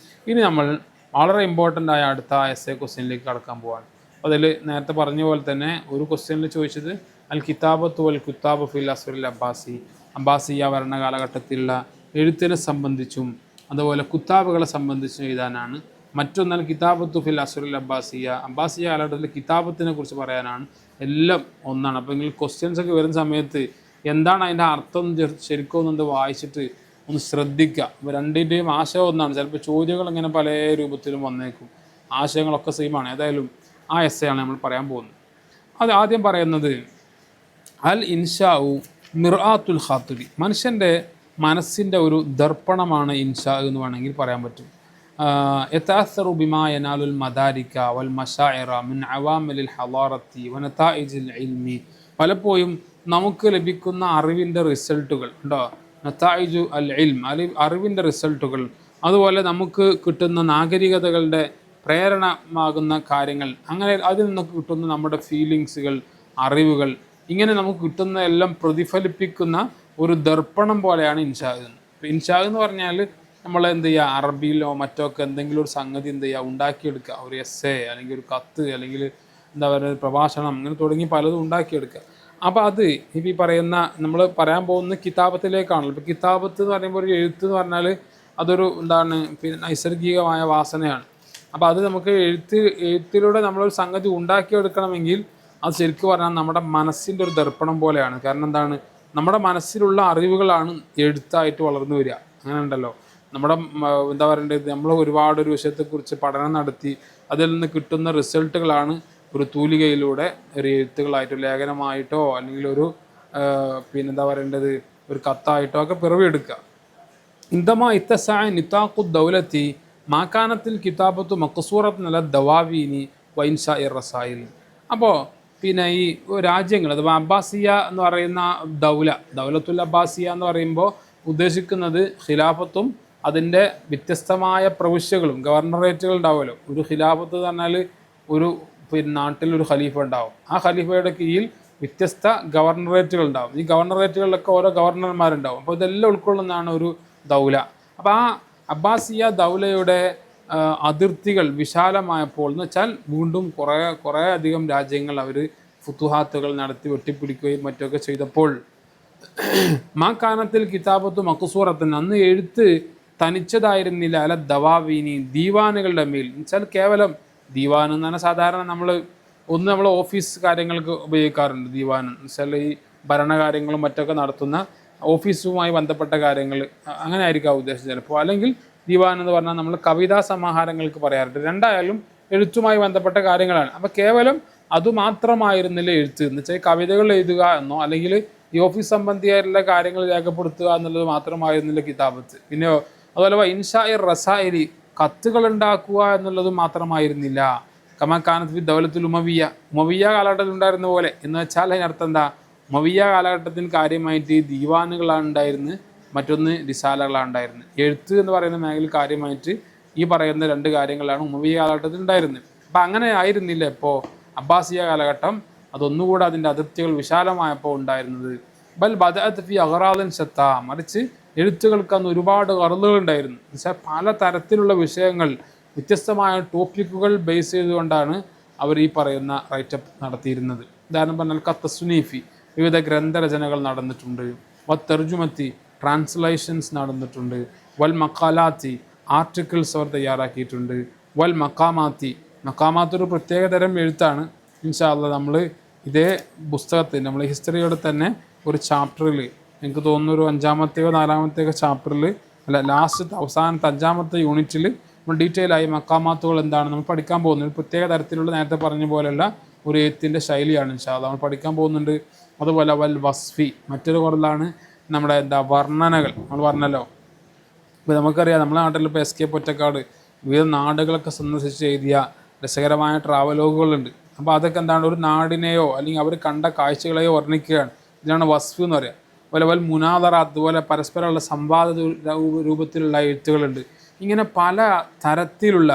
ഇനി നമ്മൾ വളരെ ഇമ്പോർട്ടൻ്റ് ആയ അടുത്ത എസ്എ ക്വസ്റ്റ്യനിലേക്ക് കടക്കാൻ പോവാണ്. അപ്പോൾ അതിൽ നേരത്തെ പറഞ്ഞ പോലെ തന്നെ ഒരു ക്വസ്റ്റ്യനിൽ ചോദിച്ചത് അൽ കിതാബത്തു വൽ കുത്താബ് ഫിൽ അസ്റിൽ അബ്ബാസി, അബ്ബാസിയ ഭരണകാലഘട്ടത്തിലുള്ള എഴുത്തിനെ സംബന്ധിച്ചും അതുപോലെ കുത്താബുകളെ സംബന്ധിച്ചും എഴുതാനാണ്. മറ്റൊന്നാൽ കിതാബത്തു ഫിൽ അസ്റുൽ അബ്ബാസിയ, അബ്ബാസിയ കാലഘട്ടത്തിൽ കിതാബത്തിനെ കുറിച്ച് പറയാനാണ്. എല്ലാം ഒന്നാണ്. അപ്പോൾ നിങ്ങൾ ക്വസ്റ്റ്യൻസ് ഒക്കെ വരുന്ന സമയത്ത് എന്താണ് അതിൻ്റെ അർത്ഥം ശരിക്കും ഒന്ന് വായിച്ചിട്ട് ഒന്ന് ശ്രദ്ധിക്കുക. അപ്പോൾ രണ്ടിൻ്റെയും ആശയം ഒന്നാണ്. ചിലപ്പോൾ ചോദ്യങ്ങൾ ഇങ്ങനെ പല രൂപത്തിലും വന്നേക്കും, ആശയങ്ങളൊക്കെ സെയിമാണ്. ഏതായാലും ആ എസ്സയാണ് നമ്മൾ പറയാൻ പോകുന്നത്. അത് ആദ്യം പറയുന്നത് അൽ ഇൻഷാഉ മിർആത്തുൽ ഖാത്തിബി, മനുഷ്യൻ്റെ മനസ്സിൻ്റെ ഒരു ദർപ്പണമാണ് ഇൻഷാ എന്ന് വേണമെങ്കിൽ പറയാൻ പറ്റും. യതഅസ്സറു ബിമാ യനാലുൽ മദാരിക വൽ മശാഇറ മിൻ അവാമിലിൽ ഹളാറത്തി വനതായിജിൽ ഇൽമി, പലപ്പോഴും നമുക്ക് ലഭിക്കുന്ന അറിവിൻ്റെ റിസൾട്ടുകൾ ഉണ്ടോ, നതായിജു അൽ ഇൽം, അറിവിൻ്റെ റിസൾട്ടുകൾ, അതുപോലെ നമുക്ക് കിട്ടുന്ന നാഗരികതകളുടെ പ്രേരണമാകുന്ന കാര്യങ്ങൾ, അങ്ങനെ അതിൽ നിന്നൊക്കെ കിട്ടുന്ന നമ്മുടെ ഫീലിങ്സുകൾ, അറിവുകൾ, ഇങ്ങനെ നമുക്ക് കിട്ടുന്ന എല്ലാം പ്രതിഫലിപ്പിക്കുന്ന ഒരു ദർപ്പണം പോലെയാണ് ഇൻഷാ. ഇൻഷാ എന്ന് പറഞ്ഞാൽ നമ്മൾ എന്ത് ചെയ്യുക, അറബിയിലോ മറ്റോ ഒക്കെ എന്തെങ്കിലും ഒരു സംഗതി എന്ത് ചെയ്യുക, ഉണ്ടാക്കിയെടുക്കുക. ഒരു എസ്സേ അല്ലെങ്കിൽ ഒരു കത്ത് അല്ലെങ്കിൽ എന്താ പറയുക പ്രഭാഷണം, അങ്ങനെ തുടങ്ങി പലതും ഉണ്ടാക്കിയെടുക്കുക. അപ്പോൾ അത് ഇപ്പം ഈ പറയുന്ന നമ്മൾ പറയാൻ പോകുന്ന കിതാബത്തിലേക്കാണല്ലോ. ഇപ്പോൾ കിതാബത്ത് എന്ന് പറയുമ്പോൾ ഒരു എഴുത്ത് എന്ന് പറഞ്ഞാൽ അതൊരു എന്താണ്, പിന്നെ നൈസർഗികമായ വാസനയാണ്. അപ്പോൾ അത് നമുക്ക് എഴുത്തിലൂടെ നമ്മളൊരു സംഗതി ഉണ്ടാക്കിയെടുക്കണമെങ്കിൽ അത് ശരിക്കും പറഞ്ഞാൽ നമ്മുടെ മനസ്സിൻ്റെ ഒരു ദർപ്പണം പോലെയാണ്. കാരണം എന്താണ്, നമ്മുടെ മനസ്സിലുള്ള അറിവുകളാണ് എഴുത്തായിട്ട് വളർന്നു വരിക. അങ്ങനെ ഉണ്ടല്ലോ, നമ്മുടെ എന്താ പറയേണ്ടത്, നമ്മൾ ഒരുപാട് ഒരു വിഷയത്തെക്കുറിച്ച് പഠനം നടത്തി അതിൽ നിന്ന് കിട്ടുന്ന റിസൾട്ടുകളാണ് ഒരു തൂലികയിലൂടെ ഒരു എഴുത്തുകളായിട്ടോ ലേഖനമായിട്ടോ അല്ലെങ്കിൽ ഒരു പിന്നെന്താ പറയേണ്ടത് ഒരു കത്തായിട്ടോ ഒക്കെ പിറവിയെടുക്കുക. ഇന്ദമാ ഇത്തസായ നിതാഖു ദൗലത്തി മാക്കാനത്തിൽ കിതാബത്തു മഖ്സൂറത്ത് നല ദവാവീനി വൈൻഷാ ഇർ റസായിൽ. അപ്പോൾ പിന്നെ ഈ രാജ്യങ്ങൾ അഥവാ അബ്ബാസിയ എന്ന് പറയുന്ന ദൗലത്തുൽ അബ്ബാസിയ എന്ന് പറയുമ്പോൾ ഉദ്ദേശിക്കുന്നത് ഖിലാഫത്തും അതിൻ്റെ വ്യത്യസ്തമായ പ്രവിശ്യകളും ഗവർണറേറ്റുകൾ ഉണ്ടാവുമല്ലോ. ഒരു ഖിലാഫത്ത് എന്ന് പറഞ്ഞാൽ ഒരു പിന്നെ നാട്ടിലൊരു ഖലീഫ ഉണ്ടാവും, ആ ഖലീഫയുടെ കീഴിൽ വ്യത്യസ്ത ഗവർണറേറ്റുകൾ ഉണ്ടാവും. ഈ ഗവർണറേറ്റുകളിലൊക്കെ ഓരോ ഗവർണർമാരുണ്ടാവും. അപ്പോൾ ഇതെല്ലാം ഉൾക്കൊള്ളുന്നതാണ് ഒരു ദൗല. അപ്പോൾ ആ അബ്ബാസിയ ദൗലയുടെ അതിർത്തികൾ വിശാലമായപ്പോൾ എന്ന് വെച്ചാൽ വീണ്ടും കുറേ അധികം രാജ്യങ്ങൾ അവർ ഫുതുഹാത്തുകൾ നടത്തി വെട്ടിപ്പിടിക്കുകയും മറ്റൊക്കെ ചെയ്തപ്പോൾ മാ കാനത്തിൽ കിതാബത്ത് മഖ്സൂറത്തൻ, അന്ന് എഴുത്ത് തനിച്ചതായിരുന്നില്ല അല ദവാവീനി, ദീവാനുകളുടെ മേൽ. എന്നുവെച്ചാൽ കേവലം ദീവാൻ എന്ന് പറഞ്ഞാൽ സാധാരണ നമ്മൾ ഓഫീസ് കാര്യങ്ങൾക്ക് ഉപയോഗിക്കാറുണ്ട് ദീവാൻ. എന്നുവെച്ചാൽ ഈ ഭരണകാര്യങ്ങളും മറ്റൊക്കെ നടത്തുന്ന ഓഫീസുമായി ബന്ധപ്പെട്ട കാര്യങ്ങൾ, അങ്ങനെ ആയിരിക്കും ഉദ്ദേശം ചിലപ്പോൾ. അല്ലെങ്കിൽ ദീവാൻ എന്ന് പറഞ്ഞാൽ നമ്മൾ കവിതാ സമാഹാരങ്ങൾക്ക് പറയാറുണ്ട്. രണ്ടായാലും എഴുത്തുമായി ബന്ധപ്പെട്ട കാര്യങ്ങളാണ്. അപ്പോൾ കേവലം അതുമാത്രമായിരുന്നില്ല എഴുത്ത് എന്ന് വെച്ചാൽ കവിതകൾ എഴുതുക എന്നോ അല്ലെങ്കിൽ ഈ ഓഫീസ് സംബന്ധിയായിട്ടുള്ള കാര്യങ്ങൾ രേഖപ്പെടുത്തുക എന്നുള്ളത് മാത്രമായിരുന്നില്ല കിതാബത്ത്. പിന്നെയോ അതുപോലെ ഇൻഷാ ഇർ റസായിലി, കത്തുകൾ ഉണ്ടാക്കുക എന്നുള്ളത് മാത്രമായിരുന്നില്ല. കമാക്കാനത്ത് ഫി ദൗലത്തുൽ ഉമവിയ കാലഘട്ടത്തിൽ ഉണ്ടായിരുന്ന പോലെ. എന്ന് വെച്ചാൽ അതിനർത്ഥം എന്താ, ഉമവിയ കാലഘട്ടത്തിന് കാര്യമായിട്ട് ദീവാനുകളാണ് ഉണ്ടായിരുന്നത്, മറ്റൊന്ന് റിസാലകളാണ് ഉണ്ടായിരുന്നത്. എഴുത്ത് എന്ന് പറയുന്ന മേഖലയിൽ കാര്യമായിട്ട് ഈ പറയുന്ന രണ്ട് കാര്യങ്ങളാണ് ഉമവിയ കാലഘട്ടത്തിൽ ഉണ്ടായിരുന്നത്. അപ്പം അങ്ങനെ ആയിരുന്നില്ല ഇപ്പോൾ അബ്ബാസിയ കാലഘട്ടം. അതൊന്നുകൂടെ അതിൻ്റെ അതിർത്തികൾ വിശാലമായപ്പോൾ ഉണ്ടായിരുന്നത്. ബൽ ബദഅത്ത് ഫി അഗ്റാദിൻ ശത്താ, മറിച്ച് എഴുത്തുകൾക്ക് അന്ന് ഒരുപാട് ഗർളുകൾ ഉണ്ടായിരുന്നു. എന്നുവെച്ചാൽ പല തരത്തിലുള്ള വിഷയങ്ങൾ, വ്യത്യസ്തമായ ടോപ്പിക്കുകൾ ബേസ് ചെയ്തുകൊണ്ടാണ് അവർ ഈ പറയുന്ന റൈറ്റപ്പ് നടത്തിയിരുന്നത്. ഉദാഹരണം പറഞ്ഞാൽ കത്തസുനീഫി, വിവിധ ഗ്രന്ഥരചനകൾ നടന്നിട്ടുണ്ട്. തർജുമത്തി, ട്രാൻസ്ലേഷൻസ് നടന്നിട്ടുണ്ട്. വൽ മക്കാലാത്തി, ആർട്ടിക്കിൾസ് അവർ തയ്യാറാക്കിയിട്ടുണ്ട്. വൽ മക്കാമാത്തി, മക്കാമാത്ത് ഒരു പ്രത്യേക തരം എഴുത്താണ്. ഇൻഷാ അല്ലാഹ് നമ്മൾ ഇതേ പുസ്തകത്തിൽ നമ്മൾ ഹിസ്റ്ററിയോടെ തന്നെ ഒരു ചാപ്റ്ററിൽ, എനിക്ക് തോന്നുന്നു ഒരു 5-ാമത്തെയോ 4-ാമത്തെയോ ചാപ്റ്ററിൽ, അല്ല ലാസ്റ്റ് അവസാനത്തെ 5-ാമത്തെ യൂണിറ്റിൽ നമ്മൾ ഡീറ്റെയിൽ ആയി മക്കാമാത്തുകൾ എന്താണ് നമ്മൾ പഠിക്കാൻ പോകുന്നത്. ഒരു പ്രത്യേക തരത്തിലുള്ള നേരത്തെ പറഞ്ഞ പോലെയുള്ള ഒരു എഴുത്തിൻ്റെ ശൈലിയാണ് ഇൻഷാ അല്ലാഹ് നമ്മൾ പഠിക്കാൻ പോകുന്നുണ്ട്. അതുപോലെ വൽ വസ്ഫി, മറ്റൊരു കുറലാണ് നമ്മുടെ വർണ്ണനകൾ. നമ്മൾ പറഞ്ഞല്ലോ, ഇപ്പോൾ നമുക്കറിയാം നമ്മുടെ നാട്ടിൽ ഇപ്പോൾ എസ് കെ പൊറ്റക്കാട് വിവിധ നാടുകളൊക്കെ സന്ദർശിച്ച് എഴുതിയ രസകരമായ ട്രാവലോഗുകളുണ്ട്. അപ്പോൾ അതൊക്കെ എന്താണ്, ഒരു നാടിനെയോ അല്ലെങ്കിൽ അവർ കണ്ട കാഴ്ചകളെയോ വർണ്ണിക്കുകയാണ്. ഇതിനാണ് വസ്ഫ് എന്ന് പറയുക. അതുപോലെ വൽ മുനാദറ, അതുപോലെ പരസ്പരമുള്ള സംവാദ രൂപത്തിലുള്ള എഴുത്തുകളുണ്ട്. ഇങ്ങനെ പല തരത്തിലുള്ള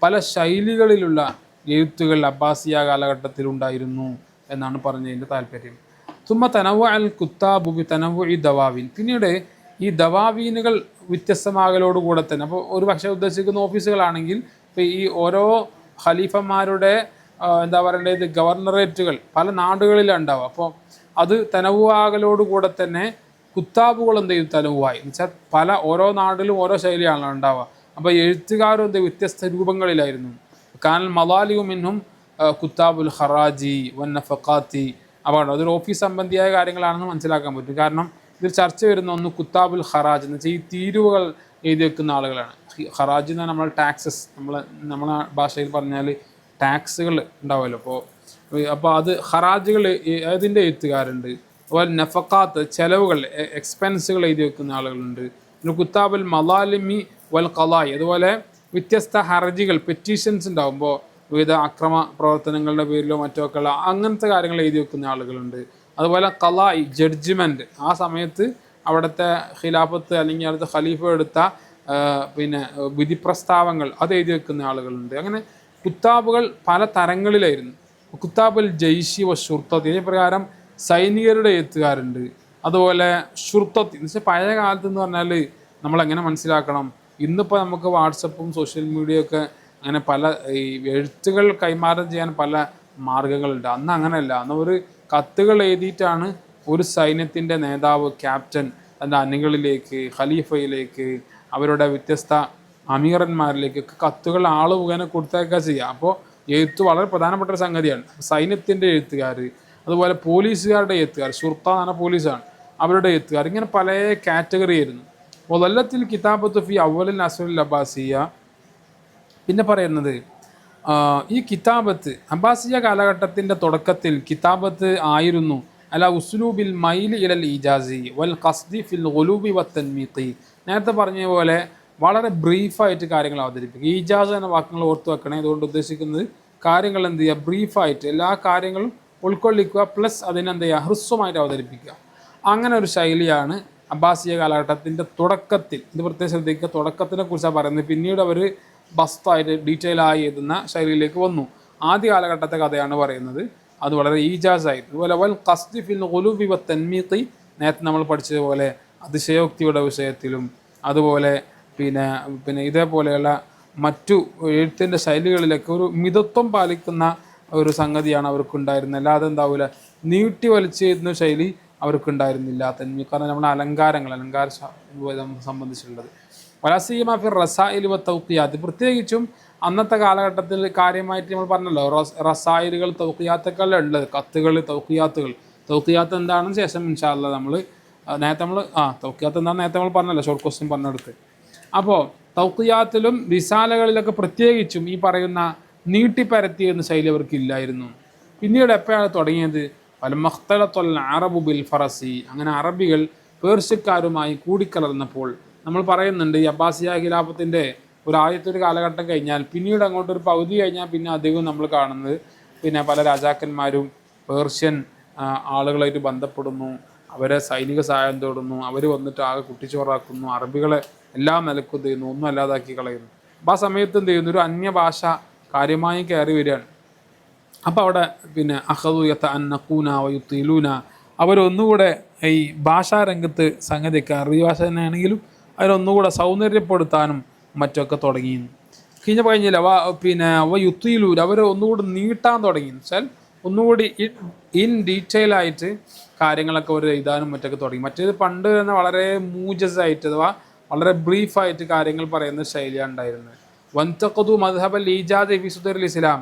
പല ശൈലികളിലുള്ള എഴുത്തുകൾ അബ്ബാസിയ കാലഘട്ടത്തിലുണ്ടായിരുന്നു എന്നാണ് പറഞ്ഞതിൻ്റെ താല്പര്യം. തുമ്മ തനവു അൽ കുത്താബു ബി തനവു ഈ ദവാവീൻ, പിന്നീട് ഈ ദവാവീനുകൾ വ്യത്യസ്തമാകലോടുകൂടെ തന്നെ, അപ്പോൾ ഒരു പക്ഷേ ഉദ്ദേശിക്കുന്ന ഓഫീസുകളാണെങ്കിൽ ഇപ്പോൾ ഈ ഓരോ ഖലീഫന്മാരുടെ എന്താ പറയേണ്ടത് ഗവർണറേറ്റുകൾ പല നാടുകളിലാണ് ഉണ്ടാവുക. അപ്പോൾ അത് തനവുവാകലോടുകൂടെ തന്നെ കുത്താബുകൾ എന്ത് ചെയ്തു തനവുവായി എന്ന് വെച്ചാൽ ഓരോ നാട്ടിലും ഓരോ ശൈലിയാണല്ലോ ഉണ്ടാവുക. അപ്പോൾ എഴുത്തുകാരും എന്ത് വ്യത്യസ്ത രൂപങ്ങളിലായിരുന്നു. കാനൽ മലാലിയു മിൻഹും കുത്താബുൽ ഖറാജി വൻ നഫഖാത്തി. അപ്പോൾ അതൊരു ഓഫീസ് സംബന്ധിയായ കാര്യങ്ങളാണെന്ന് മനസ്സിലാക്കാൻ പറ്റും. കാരണം ഇതിൽ ചർച്ച വരുന്ന ഒന്ന് കുത്താബുൽ ഖറാജ് എന്ന് വെച്ചാൽ ഈ തീരുവകൾ എഴുതി വെക്കുന്ന ആളുകളാണ്. ഖറാജ് എന്ന് പറഞ്ഞാൽ നമ്മൾ ടാക്സസ്, നമ്മളെ ഭാഷയിൽ പറഞ്ഞാൽ ടാക്സുകൾ ഉണ്ടാവുമല്ലോ. അപ്പോൾ അത് ഖറാജുകൾ അതിൻ്റെ എഴുത്തുകാരുണ്ട്. അതുപോലെ നഫക്കാത്ത് ചെലവുകൾ, എക്സ്പെൻസുകൾ എഴുതി വെക്കുന്ന ആളുകളുണ്ട്. പിന്നെ കുത്താബുൽ മലാലിമി വൽ ഖലായി, അതുപോലെ വ്യത്യസ്ത ഹർജികൾ, പെറ്റീഷൻസ് ഉണ്ടാകുമ്പോൾ വിവിധ അക്രമ പ്രവർത്തനങ്ങളുടെ പേരിലോ മറ്റോ ഒക്കെ ഉള്ള അങ്ങനത്തെ കാര്യങ്ങൾ എഴുതി വെക്കുന്ന ആളുകളുണ്ട്. അതുപോലെ ഖലായി, ജഡ്ജ്മെൻറ്റ്, ആ സമയത്ത് അവിടുത്തെ ഖിലാഫത്ത് അല്ലെങ്കിൽ അവിടുത്തെ ഖലീഫ എടുത്ത വിധി പ്രസ്താവങ്ങൾ അത് എഴുതി വെക്കുന്ന ആളുകളുണ്ട്. അങ്ങനെ കുത്താബുകൾ പല തരങ്ങളിലായിരുന്നു. കുത്താബുൽ ജയ്ഷി വ ഷുർത്തത്തി, ഇതിന് പ്രകാരം സൈനികരുടെ എഴുത്തുകാരുണ്ട്. അതുപോലെ ഷുർത്തത്തി എന്ന് വെച്ചാൽ പഴയ കാലത്ത് എന്ന് പറഞ്ഞാൽ നമ്മളെങ്ങനെ മനസ്സിലാക്കണം, ഇന്നിപ്പോൾ നമുക്ക് വാട്സപ്പും സോഷ്യൽ മീഡിയയൊക്കെ അങ്ങനെ പല ഈ എഴുത്തുകൾ കൈമാറ്റം ചെയ്യാൻ പല മാർഗങ്ങളുണ്ട്. അന്ന് അങ്ങനെയല്ല. അന്ന് ഒരു കത്തുകൾ എഴുതിയിട്ടാണ് ഒരു സൈന്യത്തിൻ്റെ നേതാവ്, ക്യാപ്റ്റൻ തൻ്റെ അണികളിലേക്ക്, ഖലീഫയിലേക്ക്, അവരുടെ വ്യത്യസ്ത അമീറന്മാരിലേക്കൊക്കെ കത്തുകൾ ആൾ മുഖേന കൊടുത്തേക്കുക ചെയ്യുക. അപ്പോൾ എഴുത്ത് വളരെ പ്രധാനപ്പെട്ട ഒരു സംഗതിയാണ്. സൈന്യത്തിൻ്റെ എഴുത്തുകാർ, അതുപോലെ പോലീസുകാരുടെ എഴുത്തുകാർ, ഷുർത്ത എന്ന് പറഞ്ഞ പോലീസാണ്, അവരുടെ എഴുത്തുകാർ, ഇങ്ങനെ പല കാറ്റഗറി ആയിരുന്നു. വല്ലത്തിൽ കിതാബത്ത് ഫി അവലിൽ അസ്റുൽ അബ്ബാസിയ. പിന്നെ പറയുന്നത് ഈ കിതാബത്ത് അബ്ബാസിയ കാലഘട്ടത്തിൻ്റെ തുടക്കത്തിൽ കിതാബത്ത് ആയിരുന്നു അല ഉസ്ലൂബിൽ മൈൽ ഇലൽ ഇജാസി വൽ ഖസ്ദി ഫിൽ ഗുലൂബി വത്തൻമീഖി. നേരത്തെ പറഞ്ഞ പോലെ വളരെ ബ്രീഫായിട്ട് കാര്യങ്ങൾ അവതരിപ്പിക്കുക. ഇജാസ് എന്ന വാക്കുകൾ ഓർത്ത് വെക്കണേ. അതുകൊണ്ട് ഉദ്ദേശിക്കുന്നത് കാര്യങ്ങൾ എന്ത് ചെയ്യുക, ബ്രീഫായിട്ട് എല്ലാ കാര്യങ്ങളും ഉൾക്കൊള്ളിക്കുക, പ്ലസ് അതിനെന്ത് ചെയ്യുക, ഹ്രസ്വമായിട്ട് അവതരിപ്പിക്കുക. അങ്ങനെ ഒരു ശൈലിയാണ് അബ്ബാസിയ കാലഘട്ടത്തിൻ്റെ തുടക്കത്തിൽ. ഇത് പ്രത്യേകം ശ്രദ്ധിക്കുക, തുടക്കത്തിനെ കുറിച്ചാണ് പറയുന്നത്. പിന്നീട് അവർ ബസ്തായിട്ട് ഡീറ്റെയിലായി എഴുതുന്ന ശൈലിയിലേക്ക് വന്നു. ആദ്യ കാലഘട്ടത്തെ കഥയാണ് പറയുന്നത്. അത് വളരെ ഈജാസായിരുന്നു. അതുപോലെ വൽ ഖസ്ദി ഫിൽ ഖുലൂബി വത്തൻമീഖി, നേരത്തെ നമ്മൾ പഠിച്ചതുപോലെ അതിശയോക്തിയുടെ വിഷയത്തിലും അതുപോലെ പിന്നെ ഇതേപോലെയുള്ള മറ്റു എഴുത്തിൻ്റെ ശൈലികളിലൊക്കെ ഒരു മിതത്വം പാലിക്കുന്ന ഒരു സംഗതിയാണ് അവർക്കുണ്ടായിരുന്നത്. അല്ലാതെ എന്താവില്ല, നീട്ടി വലിച്ചെഴുതുന്ന ശൈലി അവർക്കുണ്ടായിരുന്നില്ല. കാരണം നമ്മുടെ അലങ്കാര സംബന്ധിച്ചുള്ളത് വലാസിയമാ ഫിർ റസായിലി വ തൗഖിയാത്ത്, പ്രത്യേകിച്ചും അന്നത്തെ കാലഘട്ടത്തിൽ കാര്യമായിട്ട് നമ്മൾ പറഞ്ഞല്ലോ, റസായിലുകൾ തൗഖിയാത്തൊക്കെ ഉള്ളത്, കത്തുകൾ, തൗഖിയാത്ത് എന്താണെന്ന് ശേഷം ഇൻഷാ അല്ലാഹ് നമ്മൾ തൗഖിയാത്ത് എന്താണെന്ന് നേരത്തെ നമ്മൾ പറഞ്ഞല്ലോ, ഷോർട്ട് ക്വസ്റ്റ്യൻ പറഞ്ഞെടുത്ത്. അപ്പോൾ തൗഖിയാത്തിലും റിസാലകളിലൊക്കെ പ്രത്യേകിച്ചും ഈ പറയുന്ന നീട്ടിപ്പരത്തിയെന്ന ശൈലി അവർക്ക് ഇല്ലായിരുന്നു. പിന്നീട് എപ്പോഴാണ് തുടങ്ങിയത്, വലമഖ്തലത്തുൽ അറബു ബിൽ ഫറസി, അങ്ങനെ അറബികൾ പേർഷ്യക്കാരുമായി കൂടിക്കലർന്നപ്പോൾ. നമ്മൾ പറയുന്നുണ്ട് ഈ അബ്ബാസിയ ഖിലാഫത്തിൻ്റെ ഒരു കാലഘട്ടം കഴിഞ്ഞാൽ പിന്നീട് അങ്ങോട്ടൊരു പകുതി കഴിഞ്ഞാൽ പിന്നെ അധികം നമ്മൾ കാണുന്നത് പല രാജാക്കന്മാരും പേർഷ്യൻ ആളുകളായിട്ട് ബന്ധപ്പെടുന്നു, അവരെ സൈനിക സഹായം തേടുന്നു, അവർ വന്നിട്ട് ആകെ കുട്ടിച്ചോറാക്കുന്നു, അറബികളെ എല്ലാം നിലക്കും ചെയ്യുന്നു, ഒന്നും അല്ലാതാക്കി കളയുന്നു. അപ്പോൾ ആ സമയത്ത് എന്ത് ചെയ്യുന്നു, ഒരു അന്യഭാഷ കാര്യമായി കയറി വരികയാണ്. അപ്പോൾ അവിടെ അഖദു യതഅന്നഖൂന വയുത്തിലൂന, അവരൊന്നുകൂടെ ഈ ഭാഷാരംഗത്ത് സംഗതിയൊക്കെ അറബി ഭാഷ തന്നെയാണെങ്കിലും അതിനൊന്നുകൂടെ സൗന്ദര്യപ്പെടുത്താനും മറ്റൊക്കെ തുടങ്ങി. കഴിഞ്ഞില്ല യുത്തിലൂന, അവർ ഒന്നുകൂടി നീട്ടാൻ തുടങ്ങി. വെച്ചാൽ ഒന്നുകൂടി ഇൻ ഡീറ്റെയിൽ ആയിട്ട് കാര്യങ്ങളൊക്കെ അവർ എഴുതാനും മറ്റൊക്കെ തുടങ്ങി. മറ്റേത് പണ്ട് തന്നെ വളരെ മൂജസായിട്ട് അഥവാ വളരെ ബ്രീഫായിട്ട് കാര്യങ്ങൾ പറയുന്ന ശൈലിയാണ് ഉണ്ടായിരുന്നത്. വൻതഖദു മദ്ഹബൽ ഈജാസ് ഫി സുദറിൽ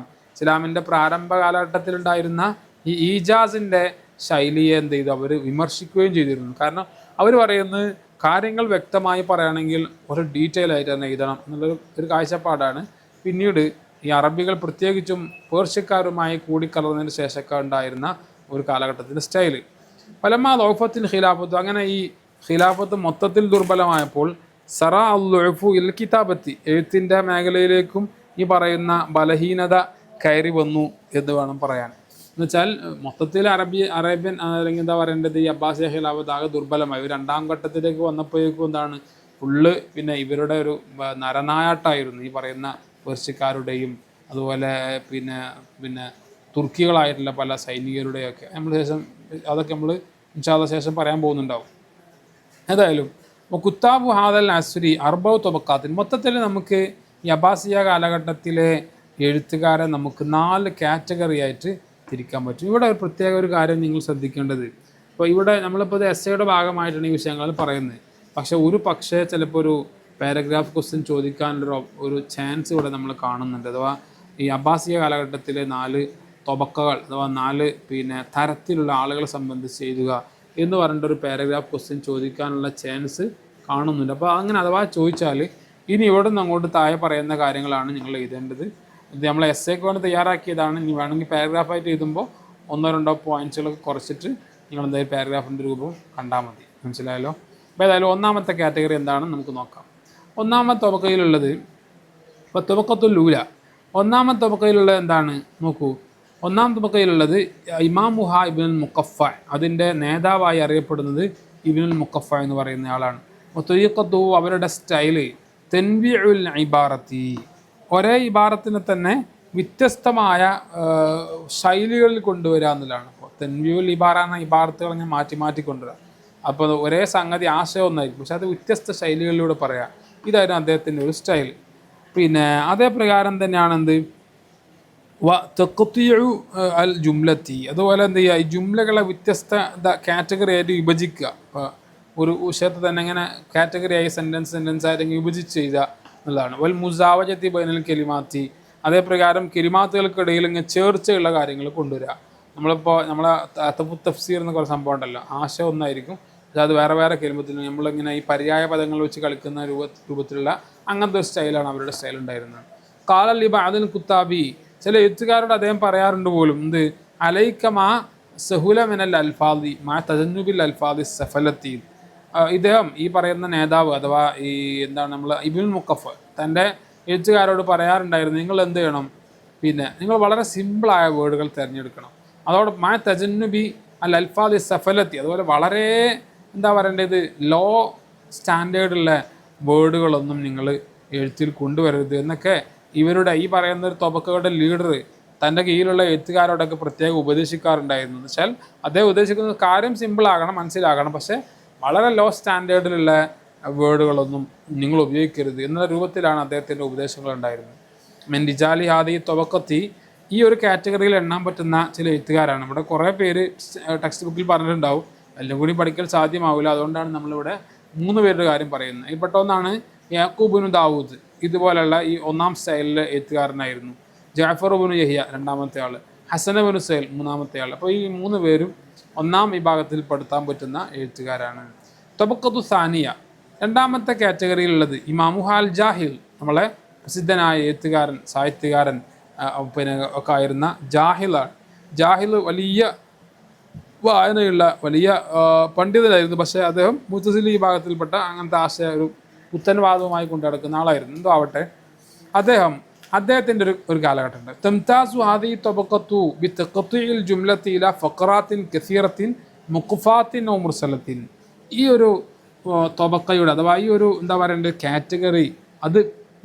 ഇസ്ലാമിൻ്റെ പ്രാരംഭ കാലഘട്ടത്തിലുണ്ടായിരുന്ന ഈ ഈജാസിൻ്റെ ശൈലിയെ എന്ത് ചെയ്തു, അവർ വിമർശിക്കുകയും ചെയ്തിരുന്നു. കാരണം അവർ പറയുന്നത് കാര്യങ്ങൾ വ്യക്തമായി പറയുകയാണെങ്കിൽ ഒരു ഡീറ്റെയിൽ ആയിട്ട് തന്നെ എഴുതണം എന്നുള്ളൊരു കാഴ്ചപ്പാടാണ്. പിന്നീട് ഈ അറബികൾ പ്രത്യേകിച്ചും പേർഷ്യക്കാരുമായി കൂടിക്കലർന്നതിന് ശേഷമൊക്കെ ഉണ്ടായിരുന്ന ഒരു കാലഘട്ടത്തിൻ്റെ സ്റ്റൈല്. ഫലമാ ദൗഫത്തിൽ ഖിലാഫത്ത്, അങ്ങനെ ഈ ഖിലാഫത്ത് മൊത്തത്തിൽ ദുർബലമായപ്പോൾ സറ അൽഫു ഇൽ കിതാബത്തി, എഴുത്തിൻ്റെ മേഖലയിലേക്കും ഈ പറയുന്ന ബലഹീനത കയറി വന്നു എന്ന് വേണം പറയാൻ. എന്നുവെച്ചാൽ മൊത്തത്തിൽ അറേബ്യൻ അല്ലെങ്കിൽ എന്താ പറയേണ്ടത്, ഈ അബ്ബാസിയ ഖിലാഫത്ത് ആകെ ദുർബലമായി. രണ്ടാം ഘട്ടത്തിലേക്ക് വന്നപ്പോഴേക്കും എന്താണ്, ഫുള്ള് ഇവരുടെ ഒരു നരനായാട്ടായിരുന്നു ഈ പറയുന്ന പേർഷ്യക്കാരുടെയും അതുപോലെ തുർക്കികളായിട്ടുള്ള പല സൈനികരുടെയൊക്കെ. അതൊക്കെ നമ്മൾ ഇൻഷാ അല്ലാഹ് ശേഷം പറയാൻ പോകുന്നുണ്ടാവും. ഏതായാലും കുത്താബു ഹാദൽ അസ്രി അർബൗ തൊബക്കാത്തിൽ, മൊത്തത്തിൽ നമുക്ക് ഈ അബ്ബാസിയ കാലഘട്ടത്തിലെ എഴുത്തുകാരെ നമുക്ക് 4 കാറ്റഗറി ആയിട്ട് തിരിക്കാൻ പറ്റും. ഇവിടെ ഒരു പ്രത്യേക ഒരു കാര്യം നിങ്ങൾ ശ്രദ്ധിക്കേണ്ടത്, ഇപ്പോൾ ഇവിടെ നമ്മളിപ്പോൾ ഇത് എസ്സേയുടെ ഭാഗമായിട്ടാണ് ഈ വിഷയങ്ങൾ പറയുന്നത്. പക്ഷേ ചിലപ്പോൾ ഒരു പാരഗ്രാഫ് ക്വസ്റ്റ്യൻ ചോദിക്കാനുള്ളൊരു ചാൻസ് ഇവിടെ നമ്മൾ കാണുന്നുണ്ട്. അഥവാ ഈ അബ്ബാസിയ കാലഘട്ടത്തിലെ 4 തൊബക്കകൾ അഥവാ 4 തരത്തിലുള്ള ആളുകളെ സംബന്ധിച്ച് എഴുതുക എന്ന് പറഞ്ഞിട്ടൊരു പാരഗ്രാഫ് ക്വസ്റ്റ്യൻ ചോദിക്കാനുള്ള ചാൻസ് കാണുന്നുണ്ട്. അപ്പോൾ അങ്ങനെ അഥവാ ചോദിച്ചാൽ ഇനി ഇവിടെ നിന്ന് അങ്ങോട്ട് താഴെ പറയുന്ന കാര്യങ്ങളാണ് നിങ്ങൾ എഴുതേണ്ടത്. ഇത് നമ്മൾ എസ്സേക്ക് വേണ്ടി തയ്യാറാക്കിയതാണ്. ഇനി വേണമെങ്കിൽ പാരഗ്രാഫായിട്ട് എഴുതുമ്പോൾ 1-2 പോയിൻറ്റ്സുകളൊക്കെ കുറച്ചിട്ട് നിങ്ങൾ എന്തായാലും പാരഗ്രാഫിൻ്റെ രൂപം കണ്ടാൽ മതി. മനസ്സിലായല്ലോ? അപ്പോൾ ഏതായാലും ഒന്നാമത്തെ കാറ്റഗറി എന്താണെന്ന് നമുക്ക് നോക്കാം. ഒന്നാമത്തെ തൊബക്കയിലുള്ളത് ഇപ്പോൾ തൊബക്കത്തുൽ ഊല. ഒന്നാമത്തെ തൊബക്കയിലുള്ളത് എന്താണ് നോക്കൂ. ഒന്നാം തൊബക്കയിലുള്ളത് ഇമാമുഹ ഇബ്നുൽ മുഖഫ, അതിൻ്റെ നേതാവായി അറിയപ്പെടുന്നത് ഇബ്നുൽ മുഖഫ എന്ന് പറയുന്ന ആളാണ്. ത്വരീഖത്തു, അവരുടെ സ്റ്റൈല് തൻവീഉൽ ഇബാറത്തി, ഒരേ ഇബാറത്തിനെ തന്നെ വ്യത്യസ്തമായ ശൈലികളിൽ കൊണ്ടുവരിക എന്നുള്ളതാണ്. അപ്പോൾ തൻവീഉൽ ഇബാറ എന്ന ഇബാറത്തുകൾ ഞാൻ മാറ്റി കൊണ്ടുവരിക. അപ്പോൾ ഒരേ സംഗതി ആശയം ഒന്നായിരിക്കും, പക്ഷെ അത് വ്യത്യസ്ത ശൈലികളിലൂടെ പറയാം. ഇതായിരുന്നു അദ്ദേഹത്തിൻ്റെ ഒരു സ്റ്റൈൽ. അതേ പ്രകാരം തന്നെയാണ് എന്ത് തഖ്തിഉ അൽ ജുംലത്തി, അതുപോലെ എന്ത് ചെയ്യുക, ഈ ജുംലകളെ വ്യത്യസ്ത കാറ്റഗറി ആയിട്ട് വിഭജിക്കുക. ഒരു വിഷയത്തെ തന്നെ ഇങ്ങനെ കാറ്റഗറി ആയി സെൻറ്റൻസ് ആയിട്ട് വിഭജിച്ച് ചെയ്യുക എന്നുള്ളതാണ്. വൽ മുസാവജത്തി ബൈനൽ കെലിമാത്തി, അതേപ്രകാരം കെലിമാത്തുകൾക്കിടയിൽ ഇങ്ങനെ ചേർച്ചയുള്ള കാര്യങ്ങൾ കൊണ്ടുവരിക. നമ്മളിപ്പോൾ നമ്മളെ തഫ്സീർ എന്ന കുറേ സംഭവം ഉണ്ടല്ലോ, ആശയം ഒന്നായിരിക്കും, പക്ഷേ അത് വേറെ കെലിമത്തിൽ നമ്മളിങ്ങനെ ഈ പര്യായ പദങ്ങൾ വെച്ച് കളിക്കുന്ന രൂപത്തിലുള്ള അങ്ങനത്തെ ഒരു സ്റ്റൈലാണ് അവരുടെ സ്റ്റൈൽ ഉണ്ടായിരുന്നത്. കാലൽ ഇബഅദിൽ കുത്താബി, ചില എഴുത്തുകാരോട് അദ്ദേഹം പറയാറുണ്ട് പോലും, എന്ത് അലൈക്കമാ സഹുല മിനൽ അൽഫാദി മാ തജന്നുബിൽ അൽഫാദി സഫലത്തി. ഇദ്ദേഹം ഈ പറയുന്ന നേതാവ് അഥവാ ഈ എന്താണ് നമ്മൾ ഇബ്നുൽ മുഖഫ് തൻ്റെ എഴുത്തുകാരോട് പറയാറുണ്ടായിരുന്നു, നിങ്ങൾ എന്ത് ചെയ്യണം, നിങ്ങൾ വളരെ സിമ്പിളായ വേർഡുകൾ തിരഞ്ഞെടുക്കണം. അതോടൊപ്പം മാ തജന്നുബി അൽ അൽഫാദി സഫലത്തി, അതുപോലെ വളരെ എന്താ പറയേണ്ടത് ലോ സ്റ്റാൻഡേർഡുള്ള വേർഡുകളൊന്നും നിങ്ങൾ എഴുത്തിൽ കൊണ്ടുവരരുത് എന്നൊക്കെ ഇവരുടെ ഈ പറയുന്ന ഒരു തൊബക്കയുടെ ലീഡർ തൻ്റെ കീഴിലുള്ള എഴുത്തുകാരോടൊക്കെ പ്രത്യേകം ഉപദേശിക്കാറുണ്ടായിരുന്നു. എന്ന് വെച്ചാൽ അദ്ദേഹം ഉദ്ദേശിക്കുന്നത് കാര്യം സിമ്പിളാകണം, മനസ്സിലാകണം, പക്ഷേ വളരെ ലോ സ്റ്റാൻഡേർഡിലുള്ള വേർഡുകളൊന്നും നിങ്ങൾ ഉപയോഗിക്കരുത് എന്ന രൂപത്തിലാണ് അദ്ദേഹത്തിൻ്റെ ഉപദേശങ്ങൾ ഉണ്ടായിരുന്നത്. മെൻഡിജാലി ഹാദി തൊബക്കത്തി, ഈ ഒരു കാറ്റഗറിയിൽ എണ്ണാൻ പറ്റുന്ന ചില എഴുത്തുകാരാണ്. ഇവിടെ കുറേ പേര് ടെക്സ്റ്റ് ബുക്കിൽ പറഞ്ഞിട്ടുണ്ടാവും, എല്ലാം കൂടി പഠിക്കൽ സാധ്യമാവില്ല. അതുകൊണ്ടാണ് നമ്മളിവിടെ 3 പേരുടെ കാര്യം പറയുന്നത്. ഇതിൽപ്പെട്ട ഒന്നാണ് യാക്കൂബ് ബിൻ ദാവൂദ്, ഇതുപോലെയുള്ള ഈ ഒന്നാം സ്റ്റൈലിലെ എഴുത്തുകാരനായിരുന്നു. ജാഫർ ബിൻ യഹ്യ രണ്ടാമത്തെ ആൾ, ഹസൻ ബിൻ സൈൽ മൂന്നാമത്തെ ആൾ. അപ്പോൾ ഈ 3 പേരും ഒന്നാം വിഭാഗത്തിൽ പെടുത്താൻ പറ്റുന്ന എഴുത്തുകാരാണ്. തൊബക്കത്തു സാനിയ, രണ്ടാമത്തെ കാറ്റഗറിയിലുള്ളത് ഇമാമുഹാൽ ജാഹിൽ, നമ്മളെ പ്രസിദ്ധനായ എഴുത്തുകാരൻ സാഹിത്യകാരൻ ഒക്കെ ആയിരുന്ന ജാഹിലാണ്. ജാഹിൽ വലിയ വായനയുള്ള വലിയ പണ്ഡിതനായിരുന്നു, പക്ഷേ അദ്ദേഹം മുത്തസിലി വിഭാഗത്തിൽപ്പെട്ട അങ്ങനത്തെ ഒരു പുത്തൻവാദവുമായി കൊണ്ടു നടക്കുന്ന ആളായിരുന്നു. എന്തോ ആവട്ടെ, അദ്ദേഹത്തിൻ്റെ ഒരു കാലഘട്ടമുണ്ട്. തംതാസു ഹാദി തൊബക്കത്തു ബി തഖ്തിഇൽ ജുംലത്തി ഇലാ ഫഖറാത്തിൻ കസീറത്തിൻ മുഖ്ഫാത്തിൻ ഓ മുർസലത്തിൻ. ഈ ഒരു തൊബക്കയുടെ അഥവാ ഈ ഒരു എന്താ പറയേണ്ടത് കാറ്റഗറി അത്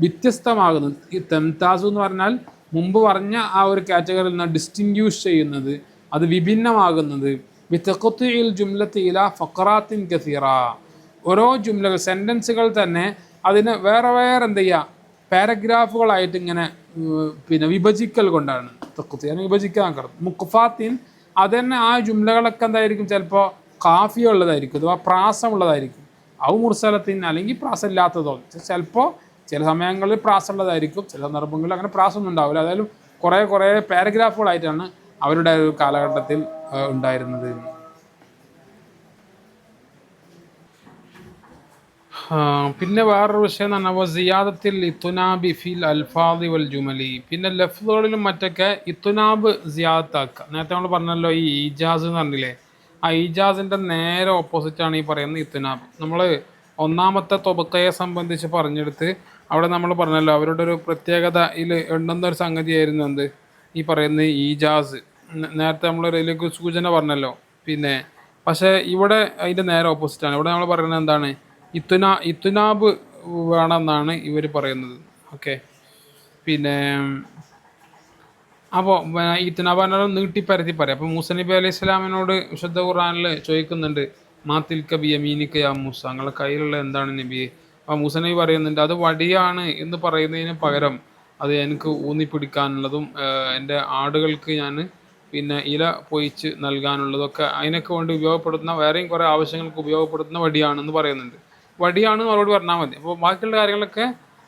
വ്യത്യസ്തമാകുന്നത്. ഈ തംതാസു എന്ന് പറഞ്ഞാൽ മുമ്പ് പറഞ്ഞ ആ ഒരു കാറ്റഗറിയിൽ നിന്ന് ഡിസ്റ്റിങ്ക്യൂഷ് ചെയ്യുന്നത്, അത് വിഭിന്നമാകുന്നത് ബി തഖ്തിഇൽ ജുംലത്തി ഇലാ ഫഖറാത്തിൻ കസീറ, ഓരോ ജുംലകൾ സെൻറ്റൻസുകൾ തന്നെ അതിന് വേറെ എന്ത് ചെയ്യുക പാരഗ്രാഫുകളായിട്ട് ഇങ്ങനെ വിഭജിക്കൽ കൊണ്ടാണ് തഖ്തി, വിഭജിക്കാൻ കറക്റ്റ്. മുഖ്ഫാത്തിൻ, അത് തന്നെ ആ ജുംലകളൊക്കെ എന്തായിരിക്കും, ചിലപ്പോൾ കാഫിയ ഉള്ളതായിരിക്കും അഥവാ പ്രാസമുള്ളതായിരിക്കും. ഔ മുർസലത്തിൻ, അല്ലെങ്കിൽ പ്രാസം ഇല്ലാത്തതോ, ചിലപ്പോൾ ചില സമയങ്ങളിൽ പ്രാസമുള്ളതായിരിക്കും, ചില സന്ദർഭങ്ങളിൽ അങ്ങനെ പ്രാസമൊന്നും ഉണ്ടാവില്ല. അതായാലും കുറേ പാരഗ്രാഫുകളായിട്ടാണ് അവരുടെ ഒരു കാലഘട്ടത്തിൽ ഉണ്ടായിരുന്നത്. പിന്നെ വേറൊരു വിഷയം എന്ന് പറഞ്ഞാൽ സിയാദത്തിൽ ഇത്തുനാബി ഫിൽ അൽഫാദി വൽ ജുമലി, പിന്നെ ലഫ്ലുകളിലും മറ്റൊക്കെ ഇത്തുനാബ് സിയാദത്താക്കുക. നേരത്തെ നമ്മൾ പറഞ്ഞല്ലോ ഈ ഈജാസ് എന്ന് പറഞ്ഞില്ലേ, ആ ഈജാസിൻ്റെ നേരെ ഓപ്പോസിറ്റാണ് ഈ പറയുന്ന ഇത്തുനാബ്. നമ്മൾ ഒന്നാമത്തെ തൊബക്കയെ സംബന്ധിച്ച് പറഞ്ഞെടുത്ത് അവിടെ നമ്മൾ പറഞ്ഞല്ലോ അവരുടെ ഒരു പ്രത്യേകതയിൽ എണ്ണുന്ന ഒരു സംഗതിയായിരുന്നു എന്ത് ഈ പറയുന്ന ഈജാസ്. നേരത്തെ നമ്മളൊരു സൂചന പറഞ്ഞല്ലോ. പക്ഷേ ഇവിടെ അതിൻ്റെ നേരെ ഓപ്പോസിറ്റാണ്. ഇവിടെ നമ്മൾ പറയുന്നത് എന്താണ്, ഇത്തുനാബ് വേണമെന്നാണ് ഇവർ പറയുന്നത്. ഓക്കെ, അപ്പോൾ ഇത്തുനാബ് പറഞ്ഞാൽ നീട്ടിപ്പരത്തി പറയാം. അപ്പോൾ മൂസ നബി അലൈഹി സ്വലാമിനോട് വിശുദ്ധ ഖുർആനിൽ ചോദിക്കുന്നുണ്ട്, മാത്തിൽ കബി യമീനിക്ക യാ മൂസ, നിങ്ങളുടെ കയ്യിലുള്ള എന്താണ് നബിയെ? അപ്പോൾ മൂസ നബി പറയുന്നുണ്ട്, അത് വടിയാണ് എന്ന് പറയുന്നതിന് പകരം അത് എനിക്ക് ഊന്നിപ്പിടിക്കാനുള്ളതും എൻ്റെ ആടുകൾക്ക് ഞാൻ പിന്നെ ഇല പൊയിച്ച് നൽകാനുള്ളതൊക്കെ അതിനൊക്കെ വേണ്ടി ഉപയോഗപ്പെടുത്തുന്ന വേറെയും കുറേ ആവശ്യങ്ങൾക്ക് ഉപയോഗപ്പെടുത്തുന്ന വടിയാണെന്ന് പറയുന്നുണ്ട്. വടിയാണ് അവരോട് പറഞ്ഞാൽ മതി. അപ്പോൾ ബാക്കിയുള്ള കാര്യങ്ങളൊക്കെ